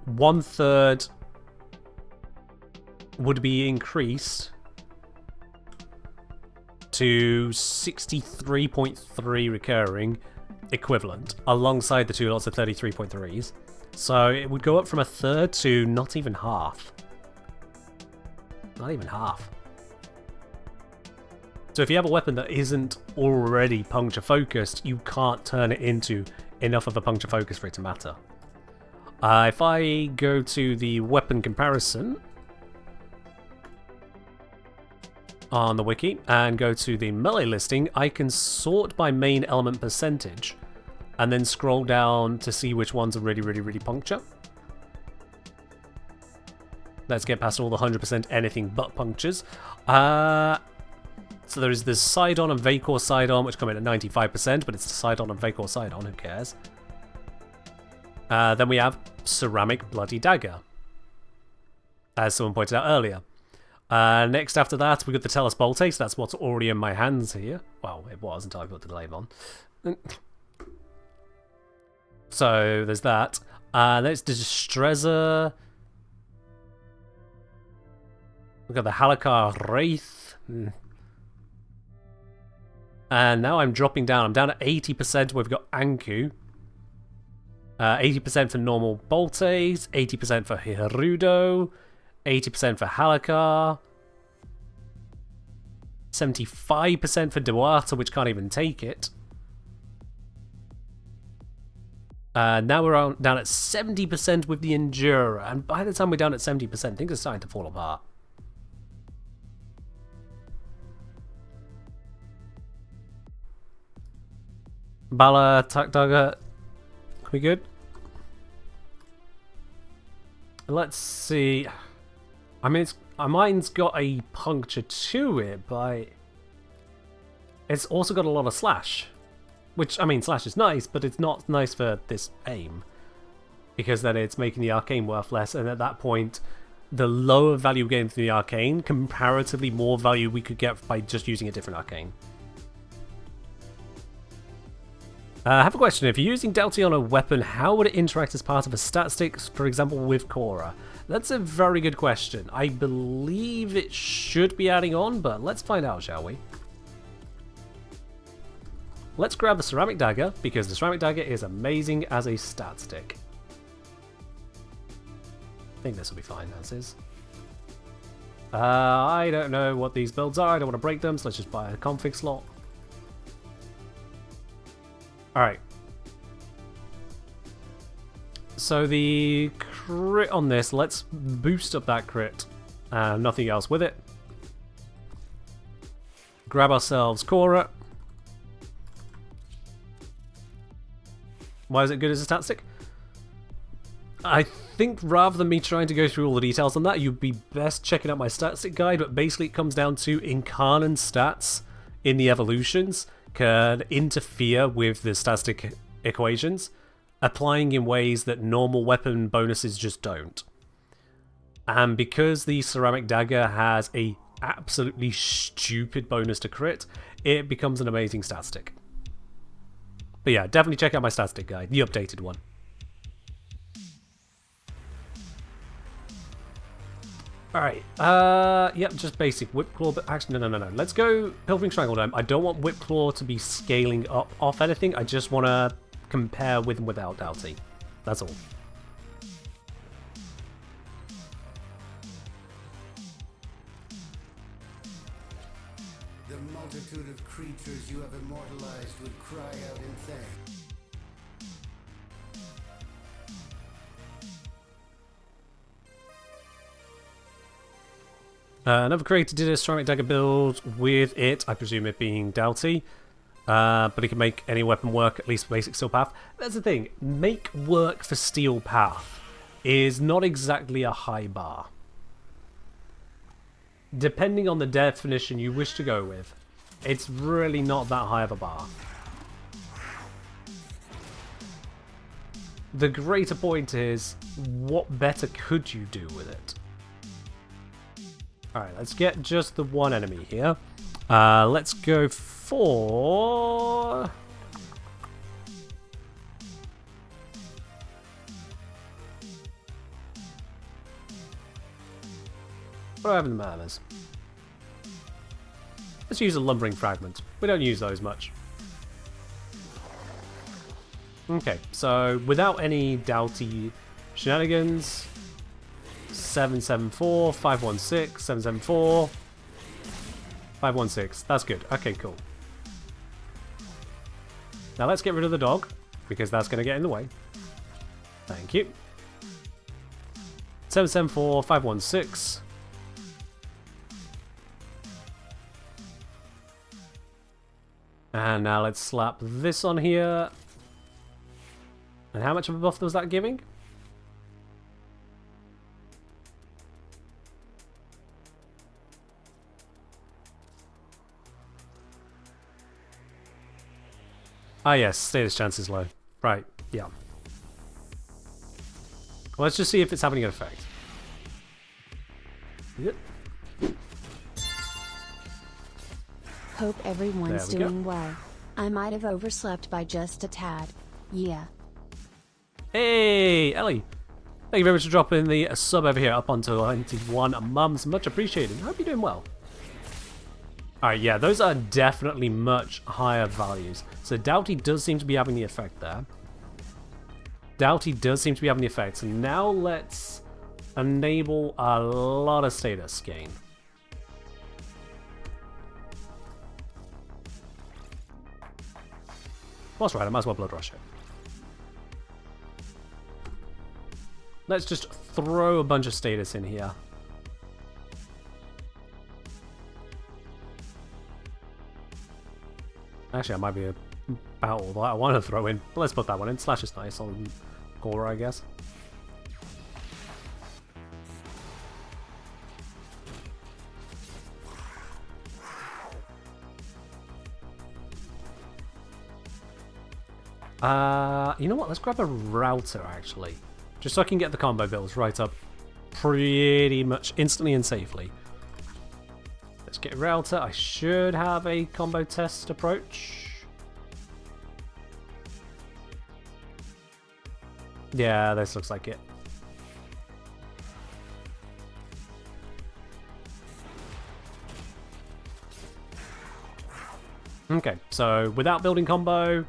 1/3 would be increased to 63.3 recurring equivalent, alongside the 2 lots of 33.3s. So it would go up from 1/3 to not even half. Not even half. So if you have a weapon that isn't already puncture focused, you can't turn it into enough of a puncture focus for it to matter. If I go to the weapon comparison on the wiki and go to the melee listing, I can sort by main element percentage and then scroll down to see which ones are really puncture. Let's get past all the 100% anything but punctures. So there is this Sidon and Vacor Sidon, which come in at 95%, but it's Sidon and Vacor Sidon, who cares? Then we have Ceramic Bloody Dagger, as someone pointed out earlier. Next after that, we got the Tellus Bolte, so that's what's already in my hands here. Well, it was until I put the glaive on. So there's that. There's the Distrezor. We've got the Halakar Wraith. And now I'm dropping down. I'm down at 80%. We've got Anku. 80% for normal Boltes. 80% for Hirudo. 80% for Halakar. 75% for Doughty, which can't even take it. Now we're down at 70% with the Endurer. And by the time we're down at 70%, things are starting to fall apart. Bala, Takdaga, we good? Let's see. I mean, mine's got a puncture to it, but it's also got a lot of slash. Which, I mean, slash is nice, but it's not nice for this aim. Because then it's making the arcane worth less, and at that point, the lower value gained from the arcane, comparatively more value we could get by just using a different arcane. I have a question. If you're using Doughty on a weapon, how would it interact as part of a stat stick, for example, with Cora? That's a very good question. I believe it should be adding on, but let's find out, shall we? Let's grab the Ceramic Dagger, because the Ceramic Dagger is amazing as a stat stick. I think this will be fine, as is. I don't know what these builds are. I don't want to break them, so let's just buy a config slot. Alright. So the crit on this, let's boost up that crit. Nothing else with it. Grab ourselves Cora. Why is it good as a stat stick? I think rather than me trying to go through all the details on that, you'd be best checking out my stat stick guide, but basically it comes down to Incarnan stats in the evolutions can interfere with the statistic equations, applying in ways that normal weapon bonuses just don't. And because the Ceramic Dagger has a absolutely stupid bonus to crit, it becomes an amazing statistic. But yeah, definitely check out my statistic guide, the updated one. Alright, yep, just basic Whip Claw, but actually, no. Let's go Pilfering Strangledome. I don't want Whip Claw to be scaling up off anything. I just want to compare with and without Doughty. That's all.
The multitude of creatures you have immortalized would cry out in thanks.
Another creator did a ceramic dagger build with it, I presume it being Doughty. But he can make any weapon work, at least basic steel path. That's the thing, make work for steel path is not exactly a high bar. Depending on the definition you wish to go with, it's really not that high of a bar. The greater point is, what better could you do with it? Alright, let's get just the one enemy here. Let's go for... what do I have in the manners? Let's use a lumbering fragment. We don't use those much. Okay, so without any Doughty shenanigans, 774, 516, 774, 516. That's good. Okay, cool. Now let's get rid of the dog, because that's going to get in the way. Thank you. 774, 516. And now let's slap this on here. And how much of a buff was that giving? Ah yes, status chance is low. Right, yeah. Let's just see if it's having an effect. Yep.
Hope everyone's doing well. I might have overslept by just a tad. Yeah.
Hey, Ellie. Thank you very much for dropping the sub over here up onto 91 mums. Much appreciated. Hope you're doing well. Alright, yeah, those are definitely much higher values. So Doughty does seem to be having the effect there. Doughty does seem to be having the effect. So now let's enable a lot of status gain. That's right, I might as well blood rush it. Let's just throw a bunch of status in here. Actually, that might be a battle that I want to throw in. But let's put that one in. Slash is nice on Cora, I guess. You know what? Let's grab a router, actually. Just so I can get the combo builds right up pretty much instantly and safely. Let's get a router. I should have a combo test approach. Yeah, this looks like it. Okay, so without building combo,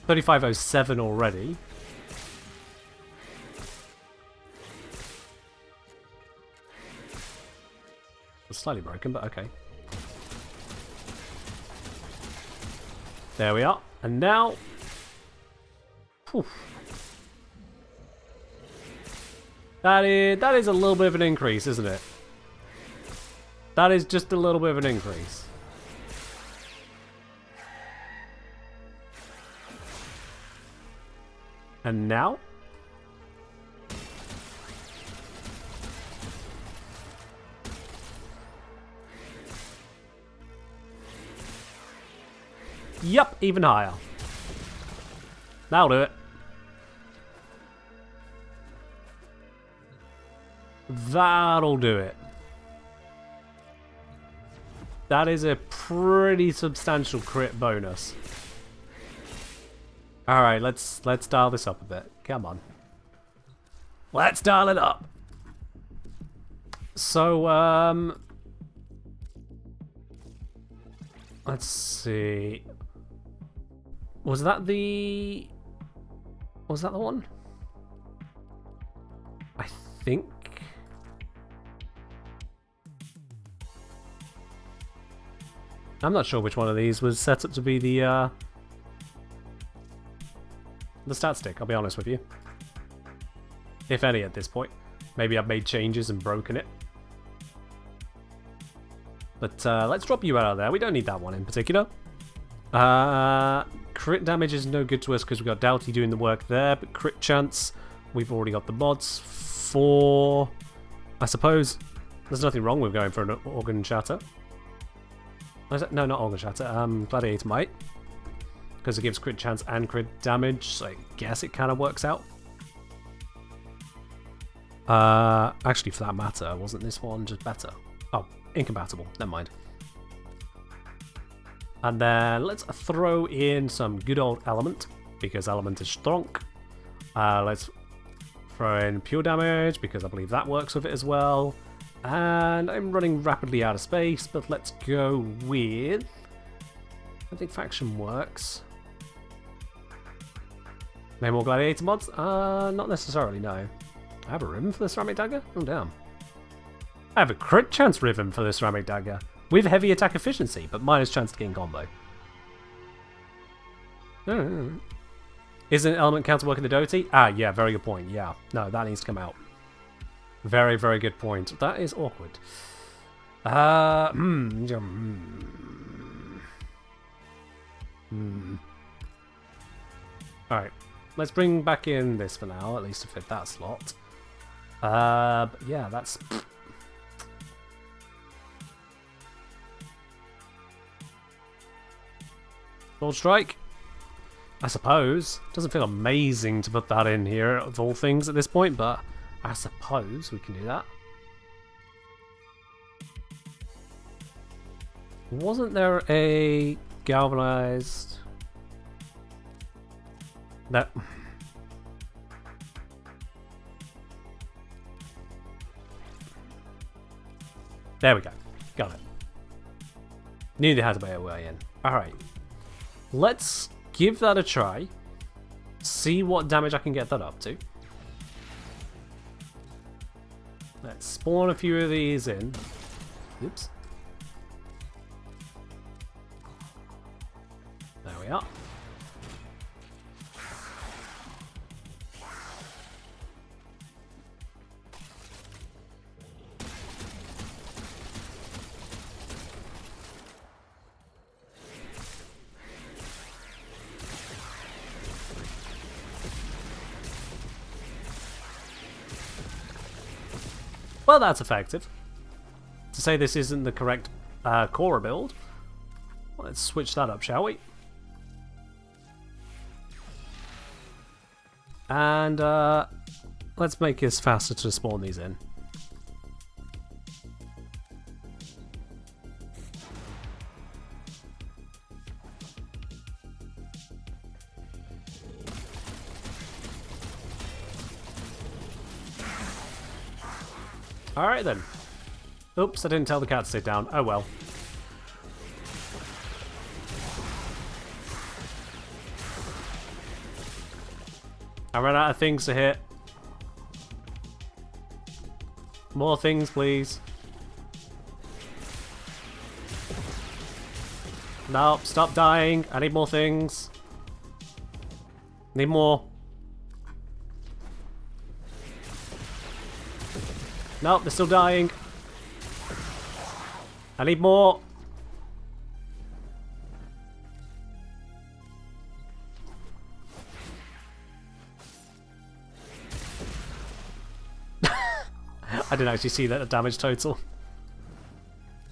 3507 already. It's slightly broken, but okay. There we are. And now... Whew. That is a little bit of an increase, isn't it? That is just a little bit of an increase. And now? Yup, even higher. That'll do it. That'll do it. That is a pretty substantial crit bonus. Alright, let's dial this up a bit. Come on. Let's dial it up. So, let's see. Was that the one? I think. I'm not sure which one of these was set up to be the stat stick, I'll be honest with you. If any at this point. Maybe I've made changes and broken it. But let's drop you out of there. We don't need that one in particular. Crit damage is no good to us because we've got Doughty doing the work there. But crit chance, we've already got the mods for... I suppose there's nothing wrong with going for an organ shatter. No, not organ shatter. Gladiator might. Because it gives crit chance and crit damage. So I guess it kind of works out. Actually, for that matter, wasn't this one just better? Oh, incompatible. Never mind. And then let's throw in some good old element, because element is strong. Let's throw in pure damage, because I believe that works with it as well. And I'm running rapidly out of space, but let's go with... I think faction works. No more gladiator mods? Not necessarily, no. I have a ribbon for the ceramic dagger? Oh, damn. I have a crit chance ribbon for the ceramic dagger. With heavy attack efficiency, but minus chance to gain combo. Isn't element counter working the Doughty? Ah, yeah, very good point. Yeah. No, that needs to come out. Very, very good point. That is awkward. Alright. Let's bring back in this for now, at least to fit that slot. Yeah, that's... Sword Strike? I suppose. Doesn't feel amazing to put that in here of all things at this point, but I suppose we can do that. Wasn't there a galvanized... That... There we go. Got it. Knew there had to be a way in. Alright. Let's give that a try. See what damage I can get that up to. Let's spawn a few of these in. Oops. There we are. Well, that's effective. To say this isn't the correct core build, let's switch that up, shall we? And let's make this faster to spawn these in. Alright then. Oops, I didn't tell the cat to sit down. Oh well. I ran out of things to hit. More things, please. Nope, stop dying. I need more things. Need more. Nope, they're still dying. I need more. I didn't actually see that damage total.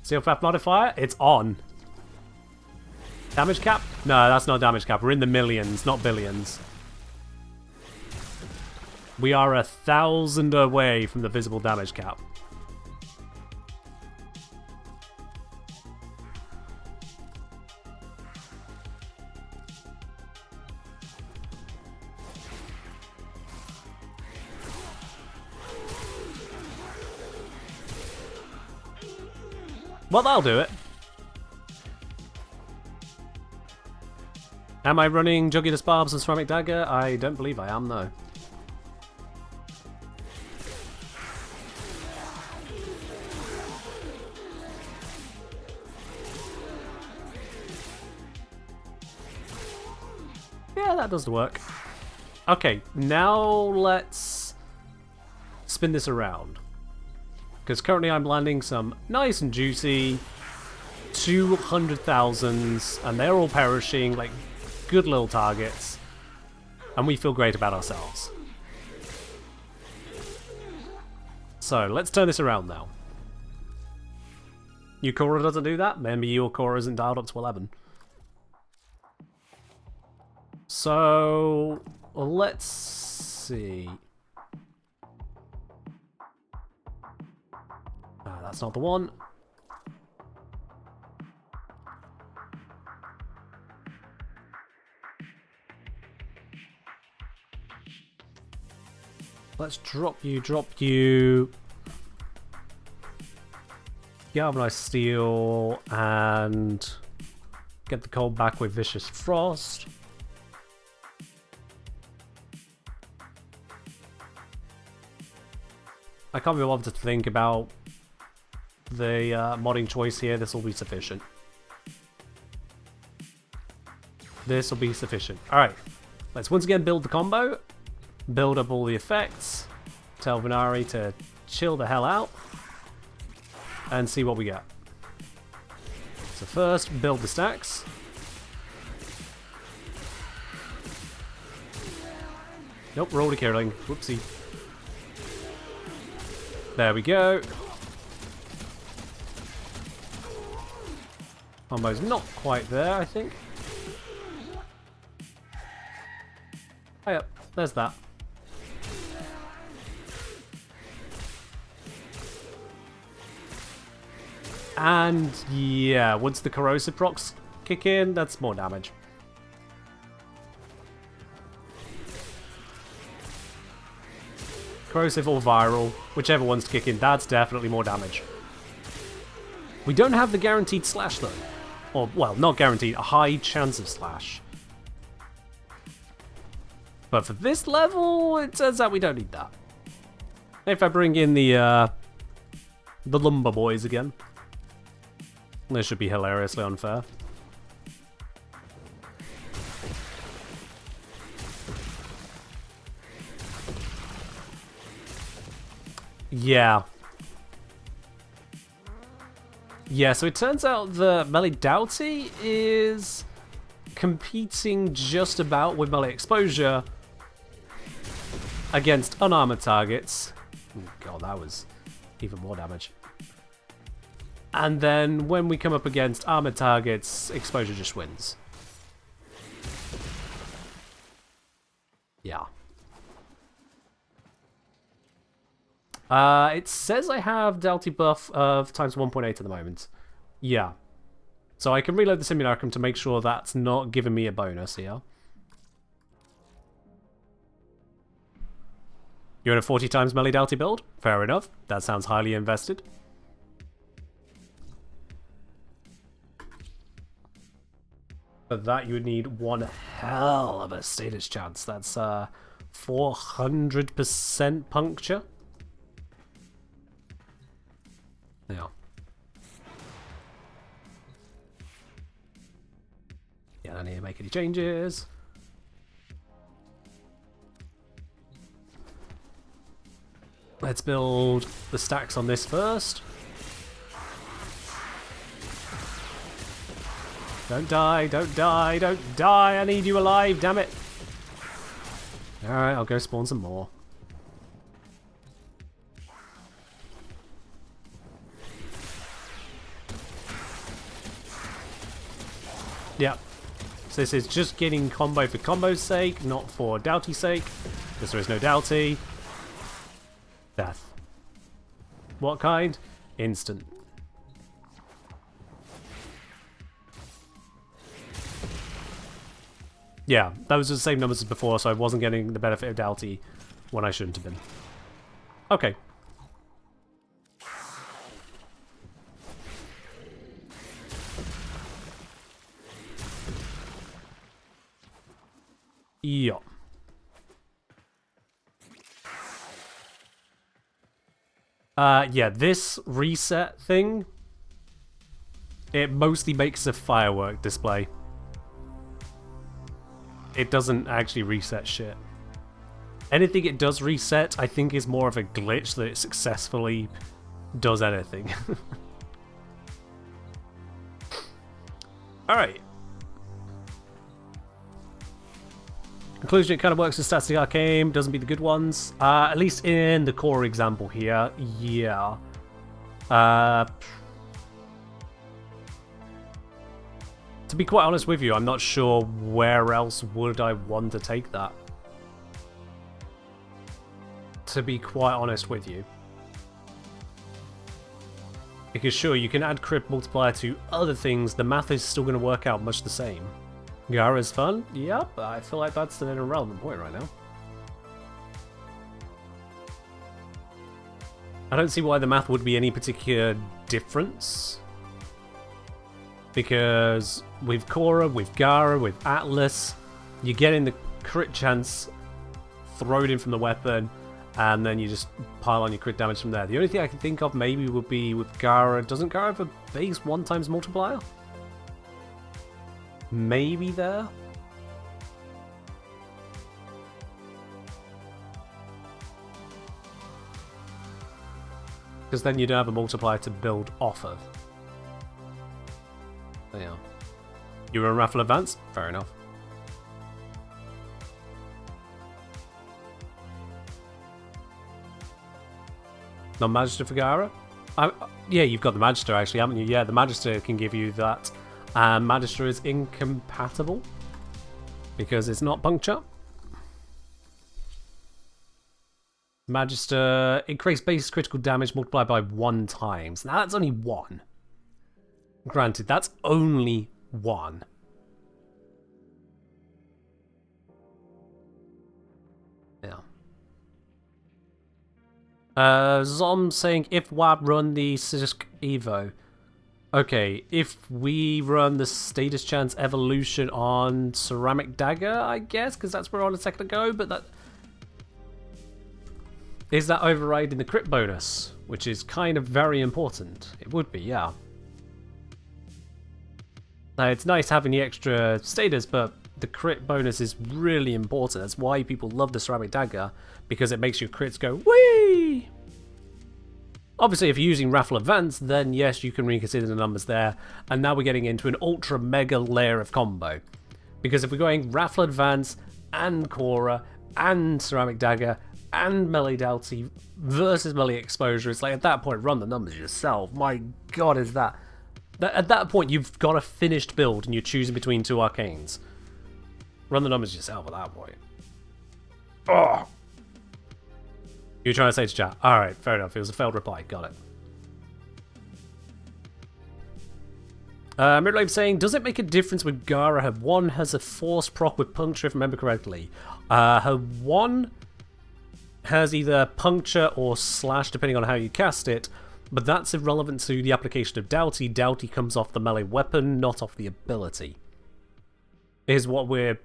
Seal path modifier? It's on. Damage cap? No, that's not damage cap. We're in the millions, not billions. We are 1,000 away from the visible damage cap. Well, that'll do it. Am I running Jugular Barbs and Ceramic Dagger? I don't believe I am, though. Yeah, that does the work. Okay, now let's spin this around. Because currently I'm landing some nice and juicy 200,000s, and they're all perishing like good little targets, and we feel great about ourselves. So let's turn this around now. Yukora doesn't do that. Maybe Yukora isn't dialed up to 11. So let's see. That's not the one. Let's drop you. Galvanized steel and get the cold back with Vicious Frost. I can't be bothered to think about the modding choice here. This will be sufficient. This will be sufficient. Alright, let's once again build the combo. Build up all the effects. Tell Venari to chill the hell out. And see what we get. So first, build the stacks. Nope, we're already killing. Whoopsie. There we go. Combo's not quite there, I think. Oh, yep, there's that. And yeah, once the corrosive procs kick in, that's more damage. Corrosive or viral, whichever one's kicking, that's definitely more damage. We don't have the guaranteed slash though. Or, well, not guaranteed, a high chance of slash. But for this level, it turns out we don't need that. If I bring in the Lumber Boys again. This should be hilariously unfair. Yeah. Yeah, so it turns out the melee Doughty is competing just about with melee exposure against unarmored targets. Oh god, that was even more damage. And then when we come up against armored targets, exposure just wins. Yeah. It says I have Dowty buff of times 1.8 at the moment. Yeah. So I can reload the Simulacrum to make sure that's not giving me a bonus here. You're in a 40 times melee Doughty build? Fair enough. That sounds highly invested. For that, you would need one hell of a status chance. That's 400% puncture. Yeah. Yeah, I don't need to make any changes. Let's build the stacks on this first. Don't die, don't die, don't die, I need you alive, damn it. Alright, I'll go spawn some more. Yep. So this is just getting combo for combo's sake, not for Doughty's sake, because there is no Doughty. Death. What kind? Instant. Yeah, those are the same numbers as before, so I wasn't getting the benefit of Doughty when I shouldn't have been. Okay. Yeah. Yeah, this reset thing, it mostly makes a firework display. It doesn't actually reset shit. Anything it does reset, I think, is more of a glitch that it successfully does anything. Alright. Conclusion, it kind of works with stats of the arcane, doesn't beat the good ones. At least in the core example here, yeah. To be quite honest with you, I'm not sure where else would I want to take that. To be quite honest with you. Because sure, you can add crit multiplier to other things, the math is still going to work out much the same. Gara's fun? Yep, I feel like that's an irrelevant point right now. I don't see why the math would be any particular difference. Because with Korra, with Gara, with Atlas, you're getting the crit chance, throw it in from the weapon, and then you just pile on your crit damage from there. The only thing I can think of maybe would be with Gara. Doesn't Gara have a base 1x multiplier? Maybe there? Because then you don't have a multiplier to build off of. There you are. You were in Raffle Advance? Fair enough. No Magister for Gara? Yeah, you've got the Magister actually, haven't you? Yeah, the Magister can give you that. And Magister is incompatible because it's not puncture. Magister increase base critical damage multiplied by 1 times. Now that's only 1. Granted, that's only 1. Yeah. Zom saying if WAP run the Sisk Evo. Okay, if we run the status chance evolution on Ceramic Dagger, I guess, because that's where I wanted a second ago, but that... Is that overriding the crit bonus? Which is kind of very important. It would be, yeah. Now, it's nice having the extra status, but the crit bonus is really important. That's why people love the Ceramic Dagger, because it makes your crits go, whee! Obviously, if you're using Raffle Advance, then yes, you can reconsider the numbers there. And now we're getting into an ultra mega layer of combo. Because if we're going Raffle Advance and Korra and Ceramic Dagger and Melee Doughty versus Melee Exposure, it's like at that point, run the numbers yourself. My god, is that... At that point, you've got a finished build and you're choosing between 2 arcanes. Run the numbers yourself at that point. Oh! You're trying to say to chat. Alright, fair enough. It was a failed reply. Got it. Mirrorlave saying, does it make a difference with Gara? Her 1 has a force proc with puncture, if I remember correctly. Her 1 has either puncture or slash, depending on how you cast it, but that's irrelevant to the application of Doughty. Doughty comes off the melee weapon, not off the ability. Is what we're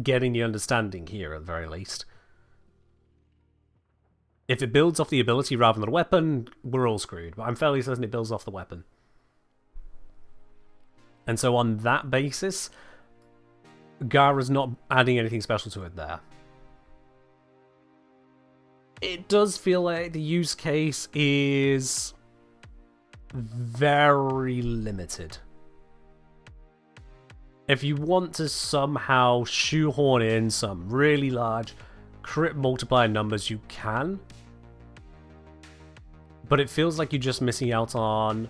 getting the understanding here, at the very least. If it builds off the ability rather than the weapon, we're all screwed. But I'm fairly certain it builds off the weapon. And so on that basis, Gara's not adding anything special to it there. It does feel like the use case is very limited. If you want to somehow shoehorn in some really large crit multiplier numbers, you can. But it feels like you're just missing out on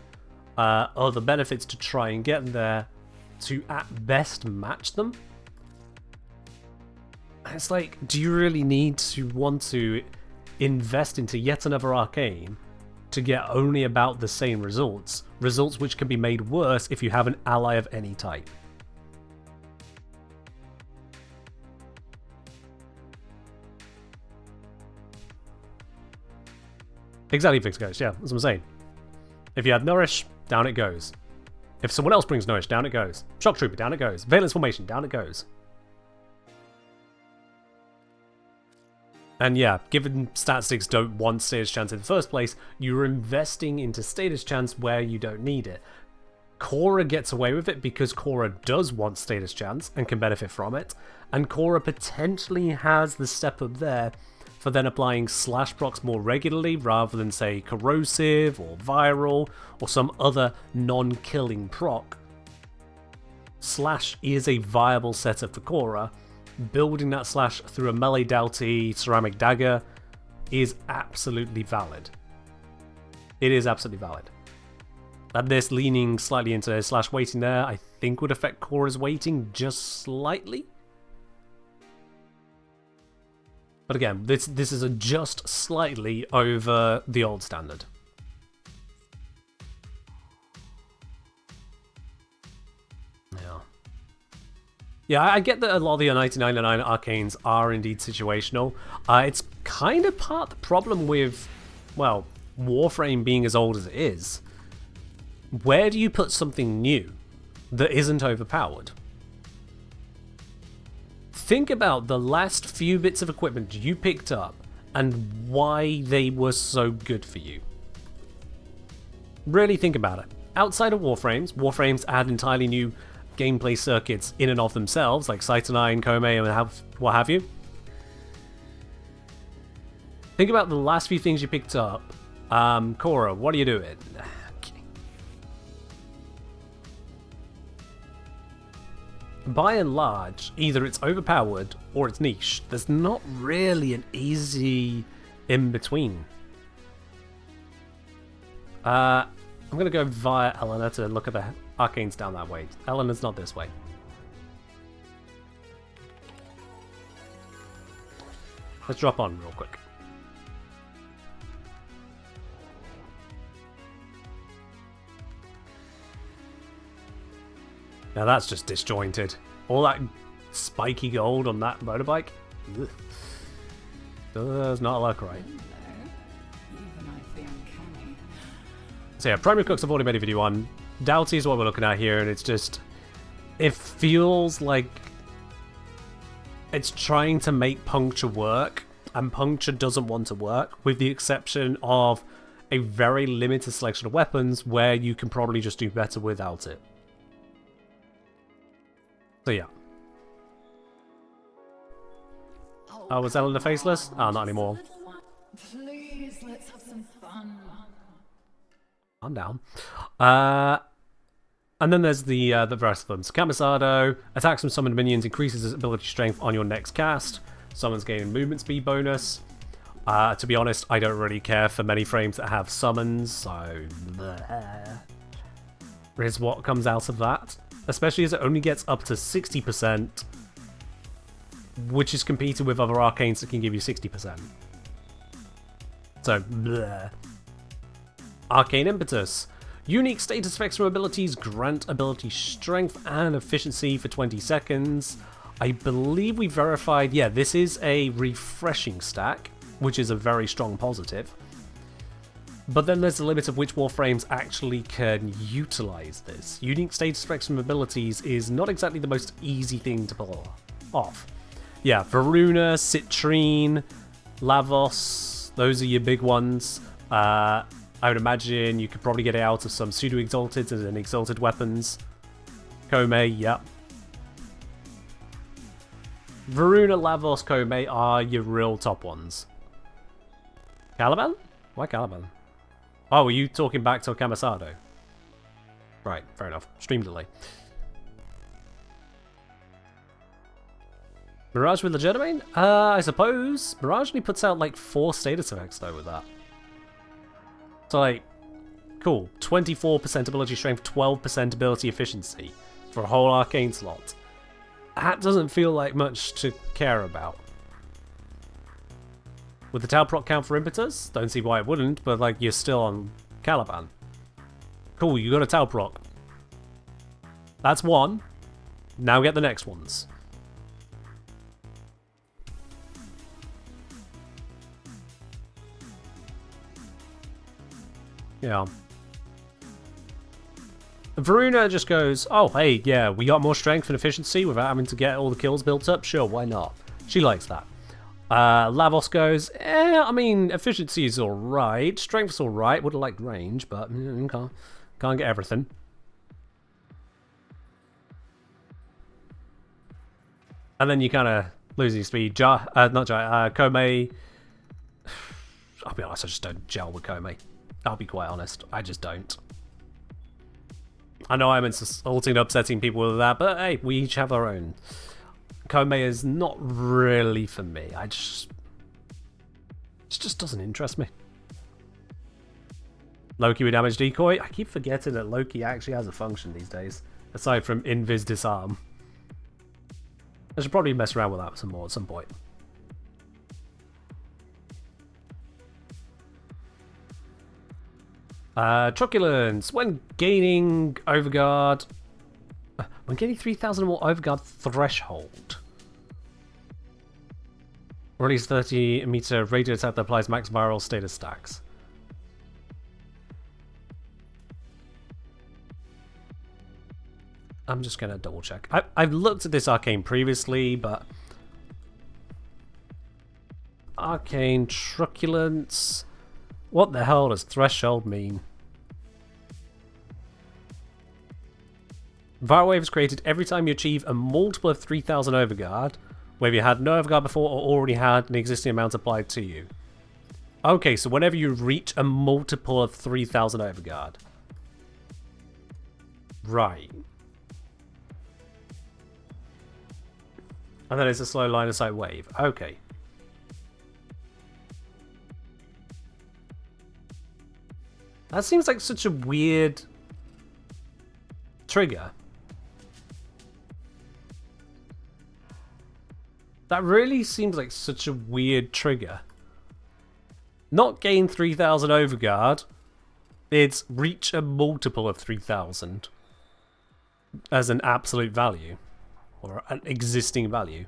other benefits to try and get there to at best match them. It's like, do you really need to want to invest into yet another arcane to get only about the same results? Results which can be made worse if you have an ally of any type. Exactly, Fix Ghost, yeah, that's what I'm saying. If you had Nourish, down it goes. If someone else brings Nourish, down it goes. Shock Trooper, down it goes. Valence Formation, down it goes. And yeah, given statistics don't want status chance in the first place, you're investing into status chance where you don't need it. Korra gets away with it because Korra does want status chance and can benefit from it, and Korra potentially has the step up there for then applying slash procs more regularly rather than, say, corrosive or viral or some other non-killing proc. Slash is a viable setup for Korra. Building that slash through a melee Doughty ceramic dagger is absolutely valid. It is absolutely valid. And this leaning slightly into slash weighting there, I think would affect Korra's weighting just slightly. But again, this is a just slightly over the old standard. Yeah, I get that a lot of the 1999 arcanes are indeed situational. It's kind of part of the problem with, well, Warframe being as old as it is. Where do you put something new that isn't overpowered? Think about the last few bits of equipment you picked up and why they were so good for you. Really think about it. Outside of Warframes add entirely new gameplay circuits in and of themselves, like Cytonine, Kome, and what have you. Think about the last few things you picked up. Korra, what are you doing? By and large, either it's overpowered or it's niche. There's not really an easy in-between. I'm going to go via Elena to look at the arcanes down that way. Elena's not this way. Let's drop on real quick. Now that's just disjointed. All that spiky gold on that motorbike. Ugh. Does not look right. So yeah, Primary Cooks I've already made a video on. Doughty is what we're looking at here, and it's just... it feels like it's trying to make Puncture work, and Puncture doesn't want to work, with the exception of a very limited selection of weapons where you can probably just do better without it. So yeah. Oh, was Elena faceless? Ah, not anymore.
Please, let's have some fun.
I'm down. And then there's the rest of them. So Camisado attacks from summoned minions, increases its ability strength on your next cast. Summons gain movement speed bonus. To be honest, I don't really care for many frames that have summons, so is what comes out of that. Especially as it only gets up to 60%, which is competed with other arcanes that can give you 60%. So, bleh. Arcane Impetus. Unique status effects from abilities grant ability strength and efficiency for 20 seconds. I believe we verified, yeah, this is a refreshing stack, which is a very strong positive. But then there's the limit of which Warframes actually can utilize this. Unique status effects from abilities is not exactly the most easy thing to pull off. Yeah, Varuna, Citrine, Lavos, those are your big ones. I would imagine you could probably get it out of some pseudo-exalted and exalted weapons. Kome, yep. Varuna, Lavos, Kome are your real top ones. Caliban? Why Caliban? Oh, were you talking back to Camisado? Right, fair enough. Stream delay. Mirage with Legitimate? I suppose. Mirage only puts out like 4 status effects though with that. So like, cool. 24% ability strength, 12% ability efficiency for a whole arcane slot. That doesn't feel like much to care about. With the Tau proc count for Impetus? Don't see why it wouldn't, but like, you're still on Caliban. Cool, you got a Tau proc. That's one. Now get the next ones. Yeah. Varuna just goes, oh, hey, yeah, we got more strength and efficiency without having to get all the kills built up. Sure, why not? She likes that. Lavos goes, I mean, efficiency is alright, strength's alright, would have liked range, but can't get everything. And then you kind of lose your speed. Komei. I'll be honest, I just don't gel with Komei. I'll be quite honest, I just don't. I know I'm insulting and upsetting people with that, but hey, we each have our own. Komei is not really for me. It just doesn't interest me. Loki with damage decoy. I keep forgetting that Loki actually has a function these days, aside from invis disarm. I should probably mess around with that some more at some point. Truculence. When gaining Overguard... When getting 3,000 or more Overguard threshold. Or at least 30 meter radius attack that applies max viral status stacks. I'm just going to double check. I've looked at this arcane previously, but... Arcane Truculence... What the hell does threshold mean? Viral wave is created every time you achieve a multiple of 3,000 Overguard, whether you had no Overguard before or already had an existing amount applied to you. Okay, so whenever you reach a multiple of 3,000 Overguard. Right. And then it's a slow line of sight wave. Okay. That seems like such a weird trigger. That really seems like such a weird trigger. Not gain 3,000 Overguard. It's reach a multiple of 3,000 as an absolute value. Or an existing value.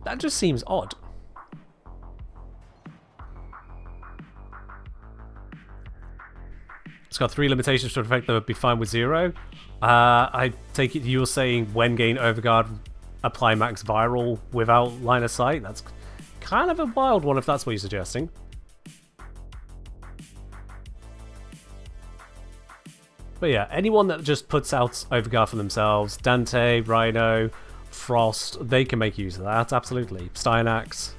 That just seems odd. It's got 3 limitations to effect that would be fine with 0. I take it you're saying when gain Overguard, apply max viral without line of sight? That's kind of a wild one if that's what you're suggesting. But yeah, anyone that just puts out Overguard for themselves, Dante, Rhino, Frost, they can make use of that, absolutely. Steinax.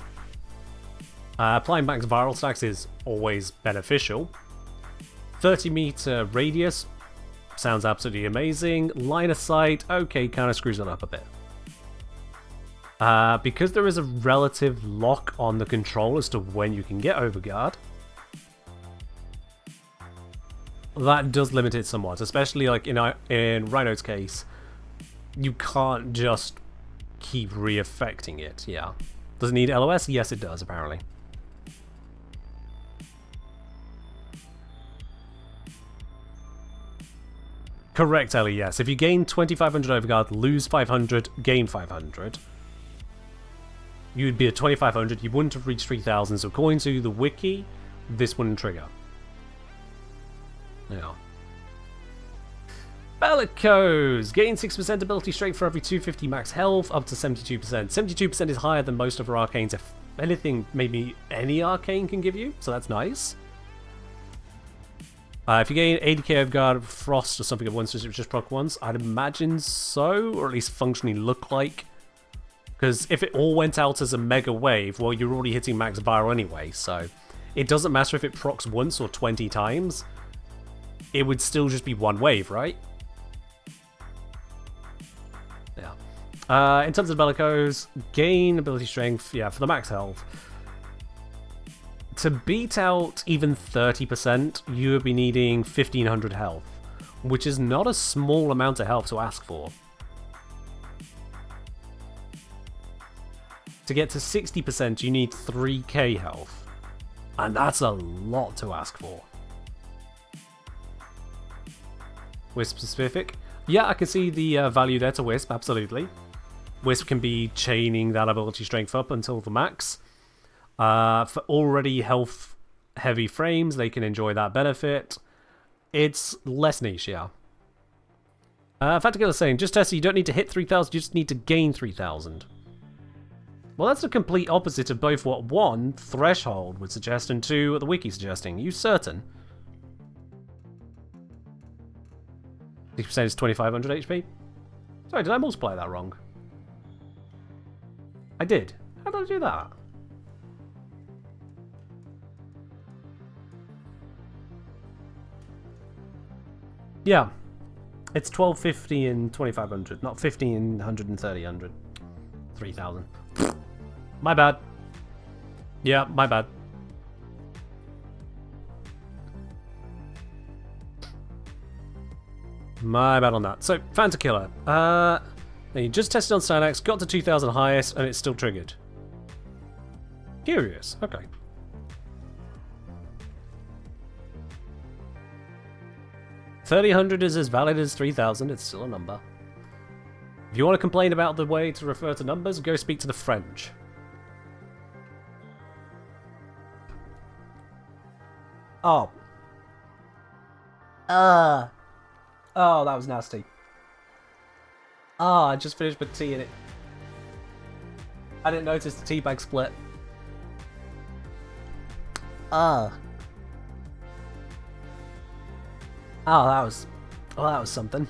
Applying max viral stacks is always beneficial. 30 meter radius sounds absolutely amazing. Line of sight, okay, kind of screws it up a bit. Because there is a relative lock on the control as to when you can get Overguard, that does limit it somewhat, especially like in Rhino's case. You can't just keep re-affecting it, yeah. Does it need LOS? Yes, it does, apparently. Correct, Ellie, yes. If you gain 2,500 Overguard, lose 500, gain 500, you'd be at 2,500, you wouldn't have reached 3,000, so according to the wiki, this wouldn't trigger. Yeah. Bellicose! Gain 6% ability strength for every 250 max health, up to 72%. 72% is higher than most of our arcanes. If anything, maybe any arcane can give you, so that's nice. If you gain 80k of guard, Frost or something at once, just proc once, I'd imagine so, or at least functionally look like. Because if it all went out as a mega wave, well, you're already hitting max viral anyway, so it doesn't matter if it procs once or 20 times. It would still just be one wave, right? Yeah. In terms of Bellicose, gain ability strength, yeah, for the max health. To beat out even 30%, you would be needing 1,500 health, which is not a small amount of health to ask for. To get to 60%, you need 3k health, and that's a lot to ask for. Wisp specific? Yeah, I can see the value there to Wisp, absolutely. Wisp can be chaining that ability strength up until the max. For already health heavy frames, they can enjoy that benefit. It's less niche, yeah. Fantakilla is saying, just test it, you don't need to hit 3,000, you just need to gain 3,000. Well, that's the complete opposite of both what 1, Threshold would suggest, and 2, what the wiki suggesting. Are you certain? 60% is 2,500 HP? Sorry, did I multiply that wrong? I did. How did I do that? Yeah. It's 1,250 and 2,500, not 50 and 100 and 3,000. 3,000. My bad. Yeah, my bad. My bad on that. So, Fantakilla. You just tested on Synax, got to 2,000 highest, and it's still triggered. Curious. Okay. $3,000 is as valid as 3,000. It's still a number. If you want to complain about the way to refer to numbers, go speak to the French. Oh. Oh, that was nasty. I just finished with tea in it. I didn't notice the tea bag split. Oh, that was something.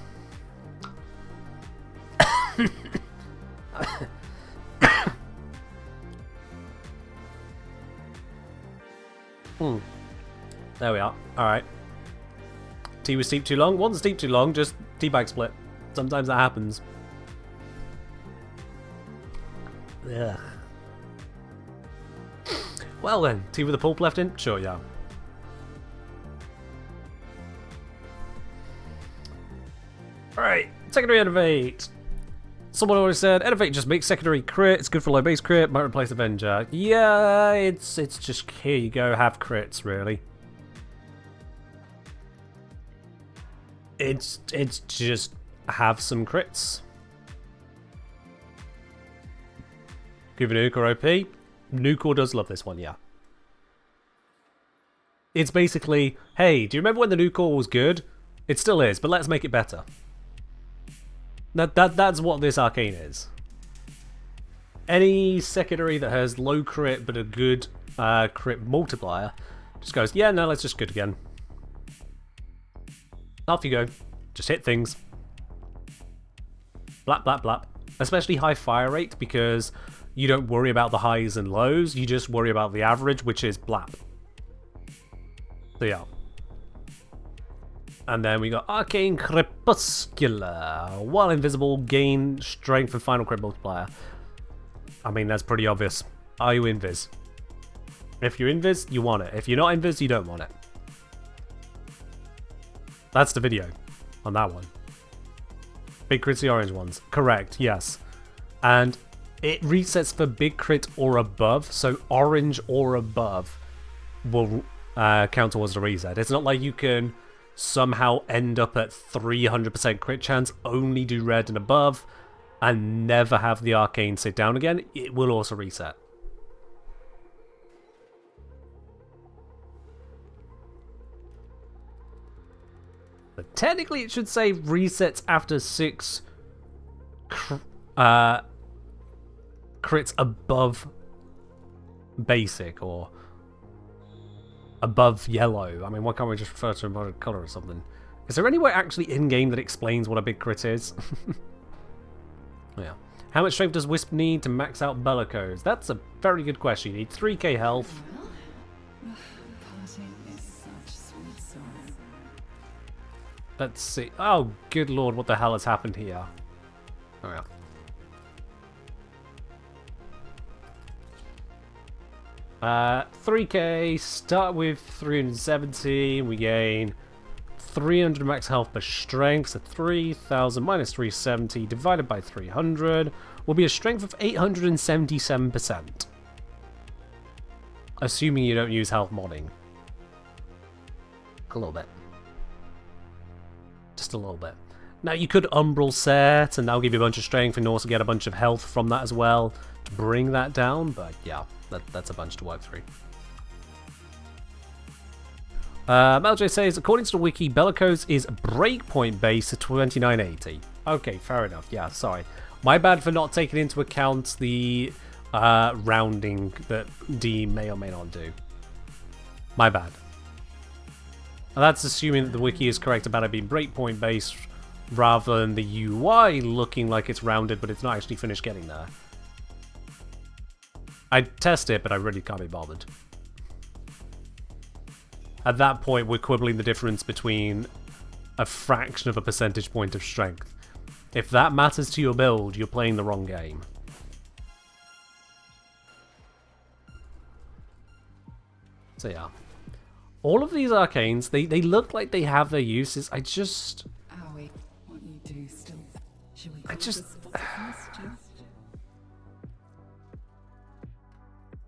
There we are. Alright. Tea was steeped too long? Wasn't steeped too long, just tea bag split. Sometimes that happens. Ugh. Well then, tea with the pulp left in? Sure, yeah. Alright, secondary Innovate. Someone already said, Innovate just makes secondary crit, it's good for low base crit, might replace Avenger. Yeah, it's just, here you go, have crits, really. It's just have some crits. Give an Nuke or OP. Nuke does love this one, yeah. It's basically, hey, do you remember when the Nuke was good? It still is, but let's make it better. That's what this arcane is. Any secondary that has low crit but a good crit multiplier just goes, yeah, no, let's just good again. Off you go. Just hit things. Blap, blap, blap. Especially high fire rate, because you don't worry about the highs and lows, you just worry about the average, which is blap. So yeah. And then we got Arcane Crepuscular. While invisible, gain strength and final crit multiplier. I mean, that's pretty obvious. Are you invis? If you're invis, you want it. If you're not invis, you don't want it. That's the video on that one. Big crit's the orange ones. Correct, yes. And it resets for big crit or above, so orange or above will count towards the reset. It's not like you can somehow end up at 300% crit chance, only do red and above, and never have the arcane sit down again. It will also reset. But technically it should say resets after 6 crits above basic or above yellow. I mean, why can't we just refer to a colour or something? Is there any way actually in-game that explains what a big crit is? Yeah. How much strength does Wisp need to max out Bellicose? That's a very good question. You need 3k health. Let's see. Oh, good lord, what the hell has happened here? Oh, yeah. Uh, 3k, start with 370, we gain 300 max health per strength, so 3,000 minus 370 divided by 300 will be a strength of 877%. Assuming you don't use health modding. A little bit. Just a little bit. Now you could Umbral set, and that'll give you a bunch of strength and also get a bunch of health from that as well to bring that down, but yeah, that's a bunch to work through. Meljay says, according to the wiki, Bellicose is breakpoint based at 2980. Okay, fair enough. Yeah, sorry. My bad for not taking into account the rounding that D may or may not do. My bad. And that's assuming that the wiki is correct about it being breakpoint based rather than the UI looking like it's rounded, but it's not actually finished getting there. I'd test it, but I really can't be bothered. At that point, we're quibbling the difference between a fraction of a percentage point of strength. If that matters to your build, you're playing the wrong game. So yeah. All of these arcanes, they look like they have their uses. I just...
Owie, what you do still... Should we
I just...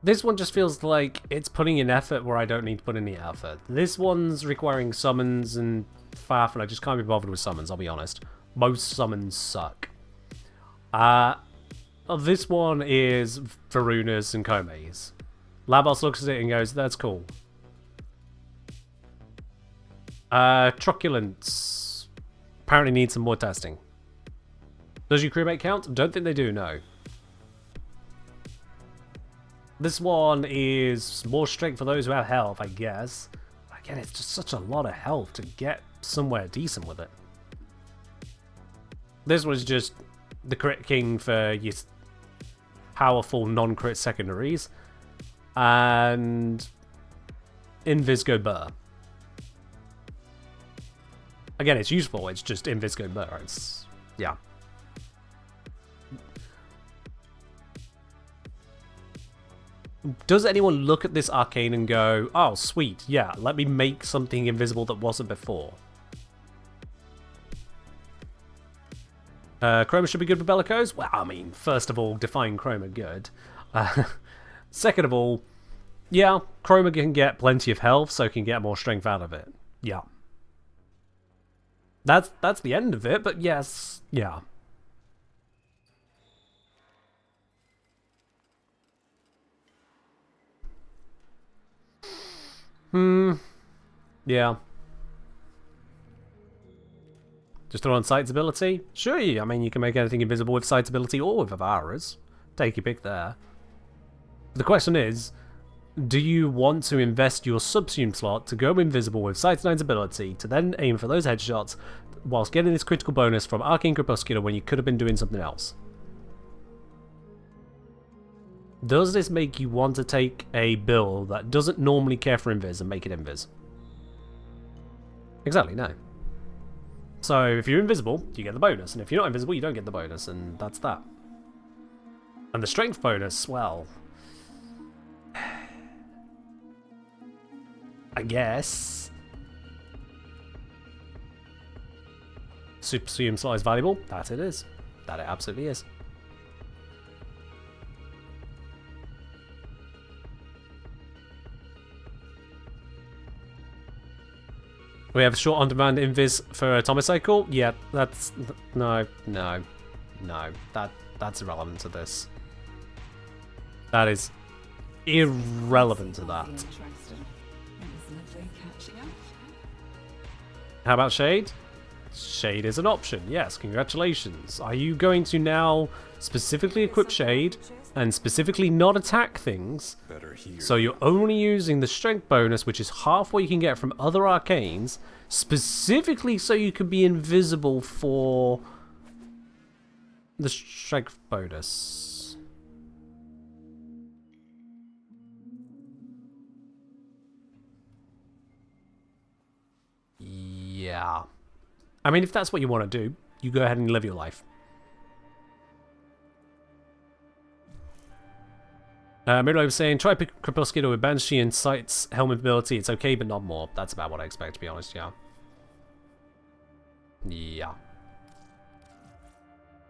This one just feels like it's putting in effort where I don't need to put any effort. This one's requiring summons and faff, and I just can't be bothered with summons, I'll be honest. Most summons suck. This one is Varunas and Komeis. Labos looks at it and goes, that's cool. Truculence apparently needs some more testing. Does your crewmate count? Don't think they do, no. This one is more strength for those who have health, I guess. Again, it's just such a lot of health to get somewhere decent with it. This one is just the crit king for your powerful non-crit secondaries. And Invisgo Burr. Again, it's useful, it's just Invisgo Burr. It's... yeah. Does anyone look at this arcane and go, oh, sweet, yeah, let me make something invisible that wasn't before? Chroma should be good for Bellicose? Well, I mean, first of all, define Chroma good. Second of all, yeah, Chroma can get plenty of health, so can get more strength out of it. Yeah. That's the end of it, but yes, yeah. Yeah. Just throw on Sight's ability? Sure, I mean, you can make anything invisible with Sight's ability or with Avara's. Take your pick there. The question is, do you want to invest your subsume slot to go invisible with Sight 9's ability to then aim for those headshots whilst getting this critical bonus from Arcane Crepuscular when you could have been doing something else? Does this make you want to take a build that doesn't normally care for invis and make it invis? Exactly, no. So if you're invisible, you get the bonus, and if you're not invisible, you don't get the bonus, and that's that. And the strength bonus, well... I guess... Subsume slot is valuable? That it is. That it absolutely is. We have short on-demand invis for Atomic Cycle? Yeah, that's... No. That's irrelevant to this. That is irrelevant to that. How about Shade? Shade is an option, yes, congratulations. Are you going to now specifically equip Shade and specifically not attack things? So you're only using the strength bonus, which is half what you can get from other arcanes, specifically so you can be invisible for the strength bonus. Yeah. I mean, if that's what you want to do, you go ahead and live your life. Miro was saying, try Crepuscular with Banshee and Sight's helmet ability. It's okay, but not more. That's about what I expect, to be honest, yeah. Yeah.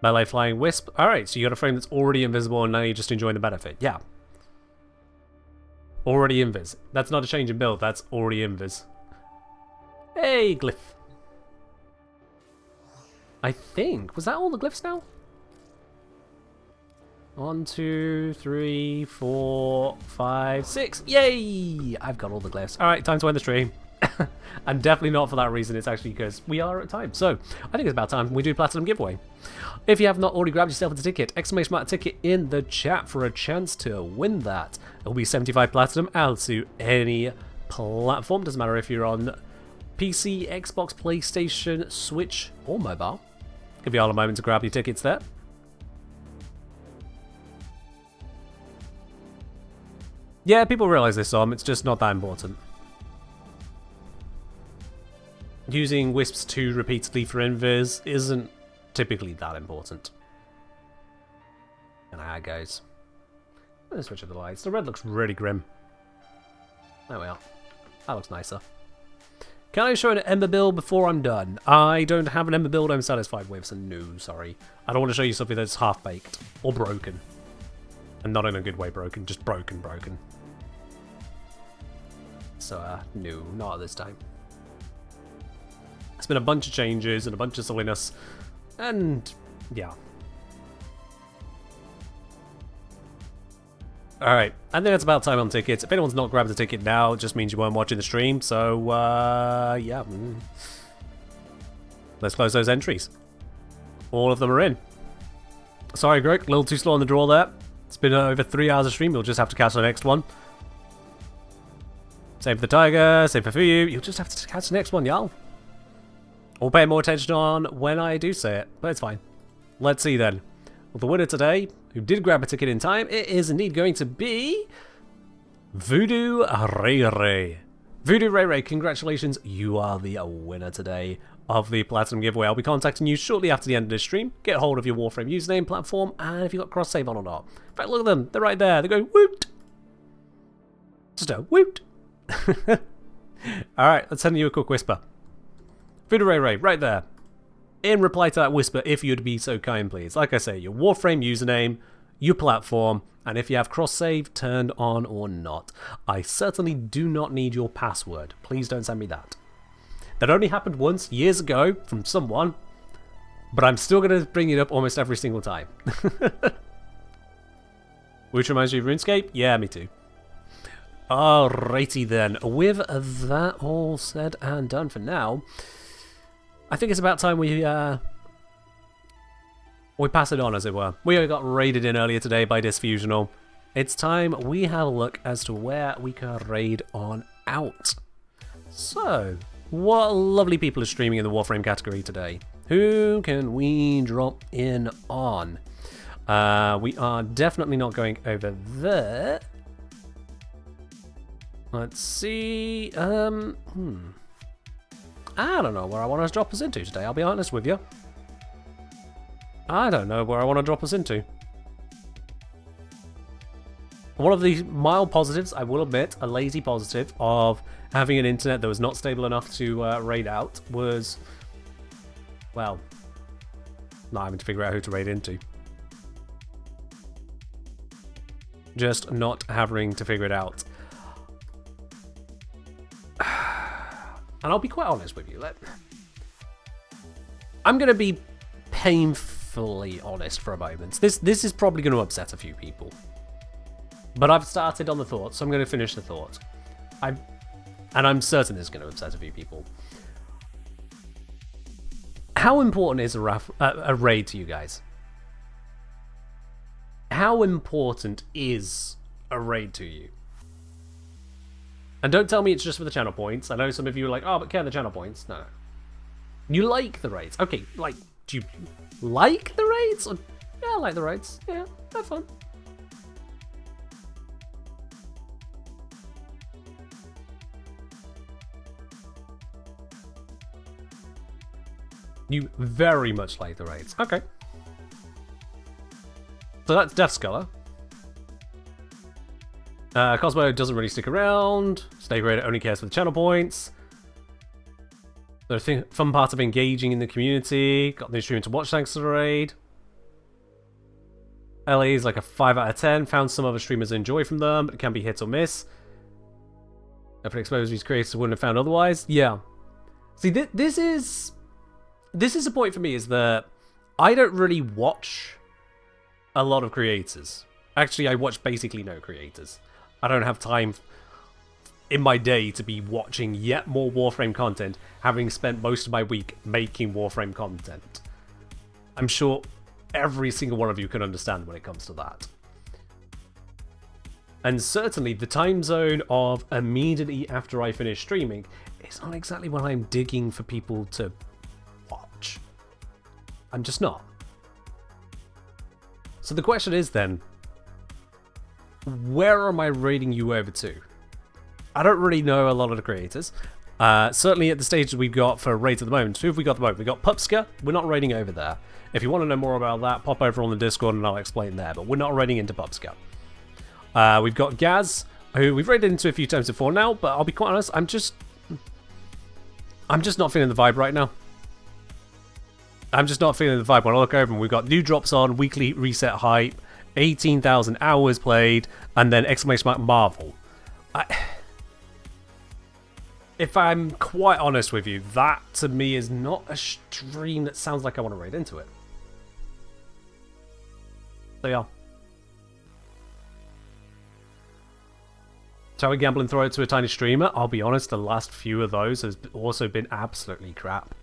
Melee Flying Wisp. Alright, so you got a frame that's already invisible and now you're just enjoying the benefit. Yeah. Already invis. That's not a change in build, that's already invis. Hey, Glyph. I think. Was that all the glyphs now? 1, 2, 3, 4, 5, 6. Yay! I've got all the glyphs. Alright, time to end the stream. And definitely not for that reason, it's actually because we are at time. So, I think it's about time we do Platinum giveaway. If you have not already grabbed yourself a ticket, exclamation mark ticket in the chat for a chance to win that. It'll be 75 Platinum out to any platform. Doesn't matter if you're on PC, Xbox, PlayStation, Switch, or mobile. Give you all a moment to grab your tickets there. Yeah, people realise this, it's just not that important. Using Wisps 2 repeatedly for invis isn't typically that important. And how it goes. Let's switch up the lights. The red looks really grim. There we are. That looks nicer. Can I show an Ember build before I'm done? I don't have an Ember build I'm satisfied with, so no, sorry. I don't want to show you something that's half-baked. Or broken. And not in a good way broken, just broken. So, no, not at this time. It's been a bunch of changes and a bunch of silliness. And, yeah. Alright, I think it's about time on tickets. If anyone's not grabbed a ticket now, it just means you weren't watching the stream. So, yeah. Let's close those entries. All of them are in. Sorry, Greg, a little too slow on the draw there. It's been over 3 hours of stream. You'll just have to catch the next one. Same for the Tiger, same for Fuyu. You'll just have to catch the next one, y'all. I'll pay more attention on when I do say it, but it's fine. Let's see then. Well, the winner today, who did grab a ticket in time, it is indeed going to be Voodoo Ray Ray. Voodoo Ray Ray, congratulations, you are the winner today of the Platinum giveaway. I'll be contacting you shortly after the end of this stream. Get hold of your Warframe username, platform, and if you've got cross-save on or not. In fact, look at them, they're right there. They're going woot. Just a woot. Alright, let's send you a quick whisper. Voodoo Ray Ray, right there. In reply to that whisper, if you'd be so kind, please. Like I say, your Warframe username, your platform, and if you have cross-save turned on or not. I certainly do not need your password. Please don't send me that. That only happened once, years ago, from someone, but I'm still going to bring it up almost every single time. Which reminds you of RuneScape? Yeah, me too. Alrighty then, with that all said and done for now, I think it's about time we pass it on, as it were. We got raided in earlier today by Disfusional. It's time we have a look as to where we can raid on out. So, what lovely people are streaming in the Warframe category today? Who can we drop in on? We are definitely not going over there. Let's see. I don't know where I want to drop us into today, I'll be honest with you. I don't know where I want to drop us into. One of the mild positives, I will admit, a lazy positive of having an internet that was not stable enough to raid out was, well, not having to figure out who to raid into. Just not having to figure it out. And I'll be quite honest with you. I'm going to be painfully honest for a moment. This is probably going to upset a few people. But I've started on the thought, so I'm going to finish the thought. And I'm certain this is going to upset a few people. How important is a raid to you guys? How important is a raid to you? And don't tell me it's just for the channel points. I know some of you are like, oh, but care the channel points. No. You like the raids. Okay, like, do you like the raids? Or, yeah, I like the raids. Yeah, they're fun. You very much like the raids. Okay. So that's Death Sculler. Cosmo doesn't really stick around. Snake Raider only cares for the channel points. The fun part of engaging in the community. Got the stream to watch thanks to the raid. LA is like a 5 out of 10. Found some other streamers enjoy from them, but it can be hit or miss. If it exposes these creators wouldn't have found otherwise. Yeah. See, this is a point for me, is that I don't really watch a lot of creators. Actually, I watch basically no creators. I don't have time in my day to be watching yet more Warframe content, having spent most of my week making Warframe content. I'm sure every single one of you can understand when it comes to that. And certainly the time zone of immediately after I finish streaming is not exactly what I'm digging for people to watch. I'm just not. So the question is then, where am I rating you over to? I don't really know a lot of the creators. Certainly at the stage we've got for raids at the moment. Who have we got at the moment? We've got Pupska. We're not raiding over there. If you want to know more about that, pop over on the Discord and I'll explain there. But we're not raiding into Pupska. We've got Gaz, who we've raided into a few times before now. But I'll be quite honest, I'm just not feeling the vibe right now. I'm just not feeling the vibe. When I look over and we've got new drops on, weekly reset hype, 18,000 hours played, and then exclamation mark Marvel. If I'm quite honest with you, that to me is not a stream that sounds like I want to raid into it. So yeah. Shall we gamble and throw it to a tiny streamer? I'll be honest, the last few of those has also been absolutely crap.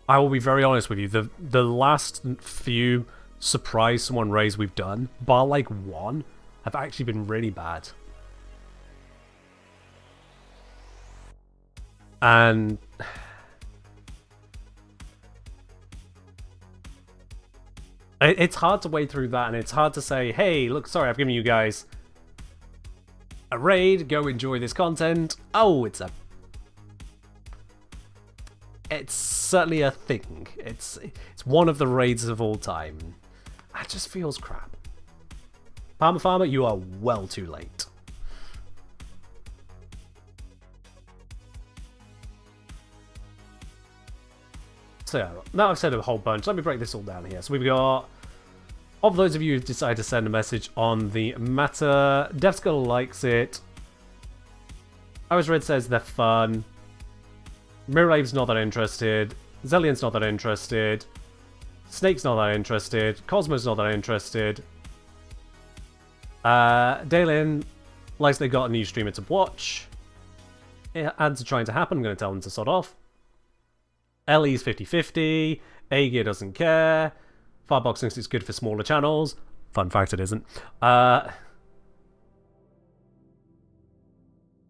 I will be very honest with you, the last few surprise someone raids we've done, bar like one, have actually been really bad. And it's hard to wade through that, and it's hard to say, hey, look, sorry, I've given you guys a raid, go enjoy this content. Oh, it's certainly a thing. It's one of the raids of all time. That just feels crap. Palmer Farmer, you are well too late. So yeah, now I've said a whole bunch, let me break this all down here. So we've got, of those of you who decide to send a message on the matter, Devskull likes it. Iris Red says they're fun. Miralave's not that interested. Zellian's not that interested. Snake's not that interested. Cosmo's not that interested. Daylin likes they got a new streamer to watch. Ads are trying to happen, I'm going to tell them to sod off. Ellie's 50-50. A-Gear doesn't care. Firebox thinks it's good for smaller channels. Fun fact, it isn't.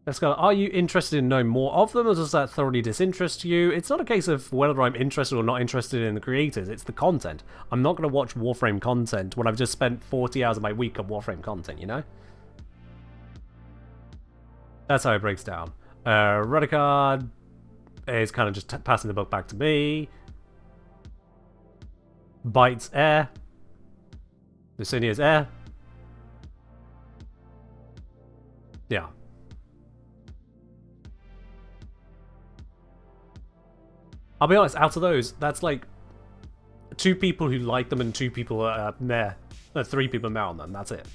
Let's go. Are you interested in knowing more of them, or does that thoroughly disinterest you? It's not a case of whether I'm interested or not interested in the creators, it's the content. I'm not going to watch Warframe content when I've just spent 40 hours of my week on Warframe content, you know? That's how it breaks down. Redicard is kind of just passing the book back to me. Bites air. Lucinia's air. Yeah. I'll be honest, out of those, that's like 2 people who like them and 2 people are meh. 3 people meh on them, that's it.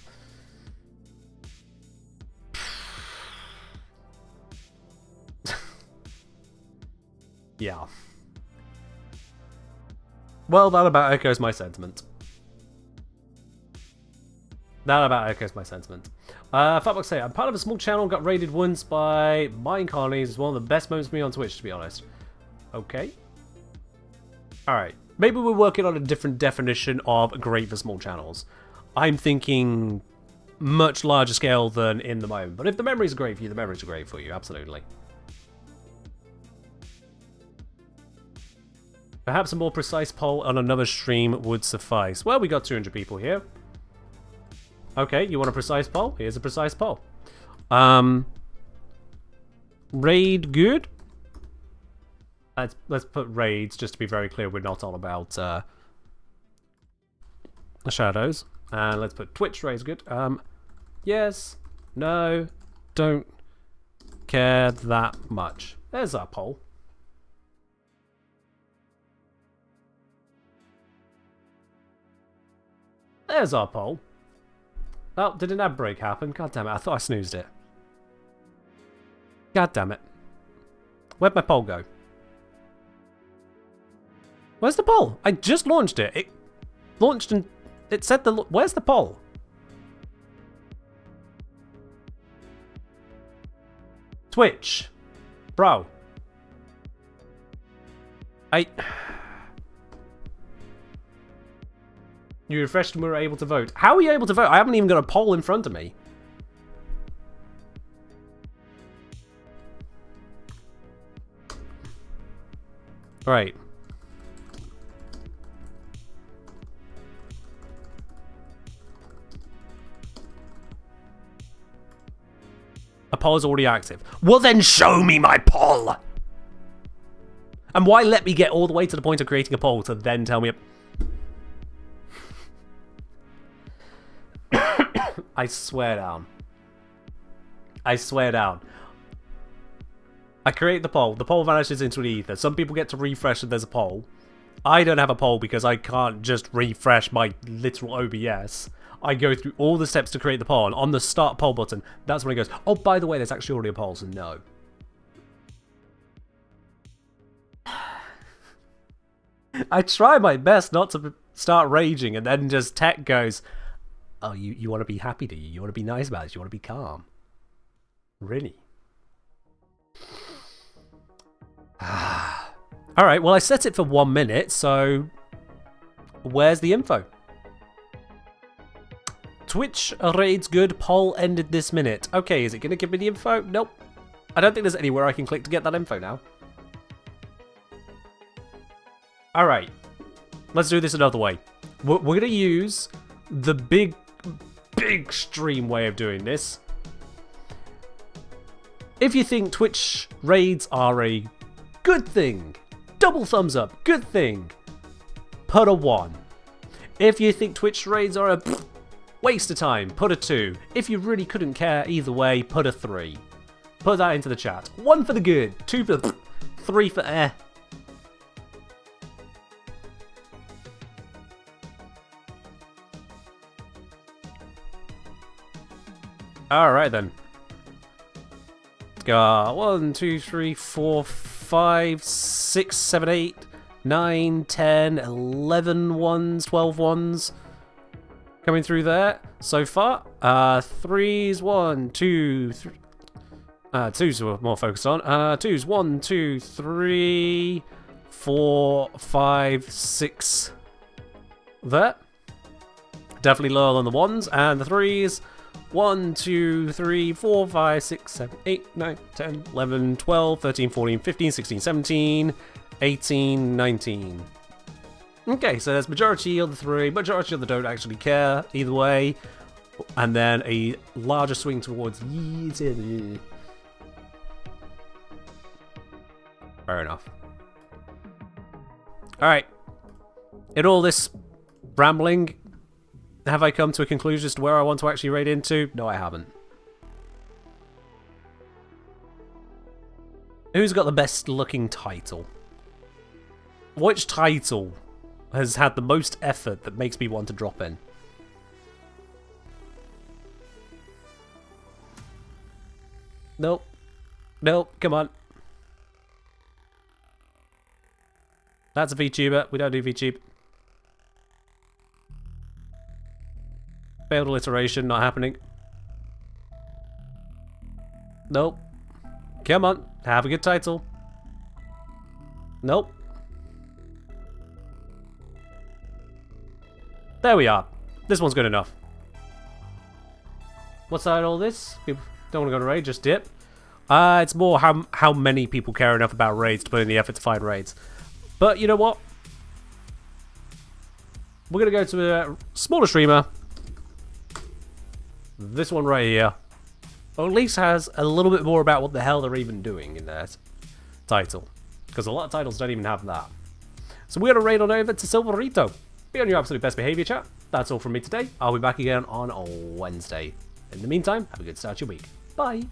Yeah. Well, that about echoes my sentiment. Fatbox say, I'm part of a small channel, got raided once by Mine Colonies. It's one of the best moments for me on Twitch, to be honest. Okay. Alright. Maybe we're working on a different definition of great for small channels. I'm thinking much larger scale than in the moment. But if the memories are great for you, the memories are great for you. Absolutely. Perhaps a more precise poll on another stream would suffice. Well, we got 200 people here. Okay, you want a precise poll? Here's a precise poll. Raid good? Let's put raids, just to be very clear, we're not all about shadows. And let's put Twitch raids good. Yes, no, don't care that much. There's our poll. There's our poll. Oh, did an ad break happen? God damn it, I thought I snoozed it. God damn it. Where'd my poll go? Where's the poll? I just launched it. It launched and it said the... Where's the poll? Twitch. Bro. You refreshed and we were able to vote. How are you able to vote? I haven't even got a poll in front of me. Right. A poll is already active. Well then show me my poll! And why let me get all the way to the point of creating a poll to then tell me... I swear down. I swear down. I create the poll. The poll vanishes into the ether. Some people get to refresh and there's a poll. I don't have a poll because I can't just refresh my literal OBS. I go through all the steps to create the poll. And on the start poll button, that's when it goes, oh, by the way, there's actually already a poll, so no. I try my best not to start raging, and then just tech goes, oh, you want to be happy, do you? You want to be nice about it? You want to be calm? Really? Alright, well I set it for 1 minute, so where's the info? Twitch raids good, poll ended this minute. Okay, is it going to give me the info? Nope. I don't think there's anywhere I can click to get that info now. Alright, let's do this another way. We're going to use the big stream way of doing this. If you think Twitch raids are a good thing, double thumbs up, good thing, put a 1. If you think Twitch raids are a waste of time, put a 2. If you really couldn't care either way, put a 3. Put that into the chat. 1 for the good, 2 for the 3 for eh. Alright then. Let's go 1, 2, 3, 4, 5, 6, 7, 8, 9, 10, 11 ones, 12 ones. Coming through there so far. 3s, 1, 2, 3. 2s we're more focused on. 2s, 1, 2, 3, 4, 5, 6. There. Definitely lower than the 1s. And the 3s. 1, 2, 3, 4, 5, 6, 7, 8, 9, 10, 11, 12, 13, 14, 15, 16, 17, 18, 19. Okay, so there's majority of the 3, majority of the don't actually care either way, and then a larger swing towards fair enough. Alright. In all this rambling, have I come to a conclusion as to where I want to actually raid into? No, I haven't. Who's got the best looking title? Which title has had the most effort that makes me want to drop in? Nope. Nope, come on. That's a VTuber. We don't do VTube. Failed alliteration, not happening. Nope. Come on, have a good title. Nope. There we are. This one's good enough. What's that all this? People don't want to go to raid, just dip. It's more how many people care enough about raids to put in the effort to find raids. But you know what? We're going to go to a smaller streamer. This one right here. Or at least has a little bit more about what the hell they're even doing in their title. Because a lot of titles don't even have that. So we're going to raid on over to Silverito. Be on your absolute best behavior, chat. That's all from me today. I'll be back again on Wednesday. In the meantime, have a good start to your week. Bye.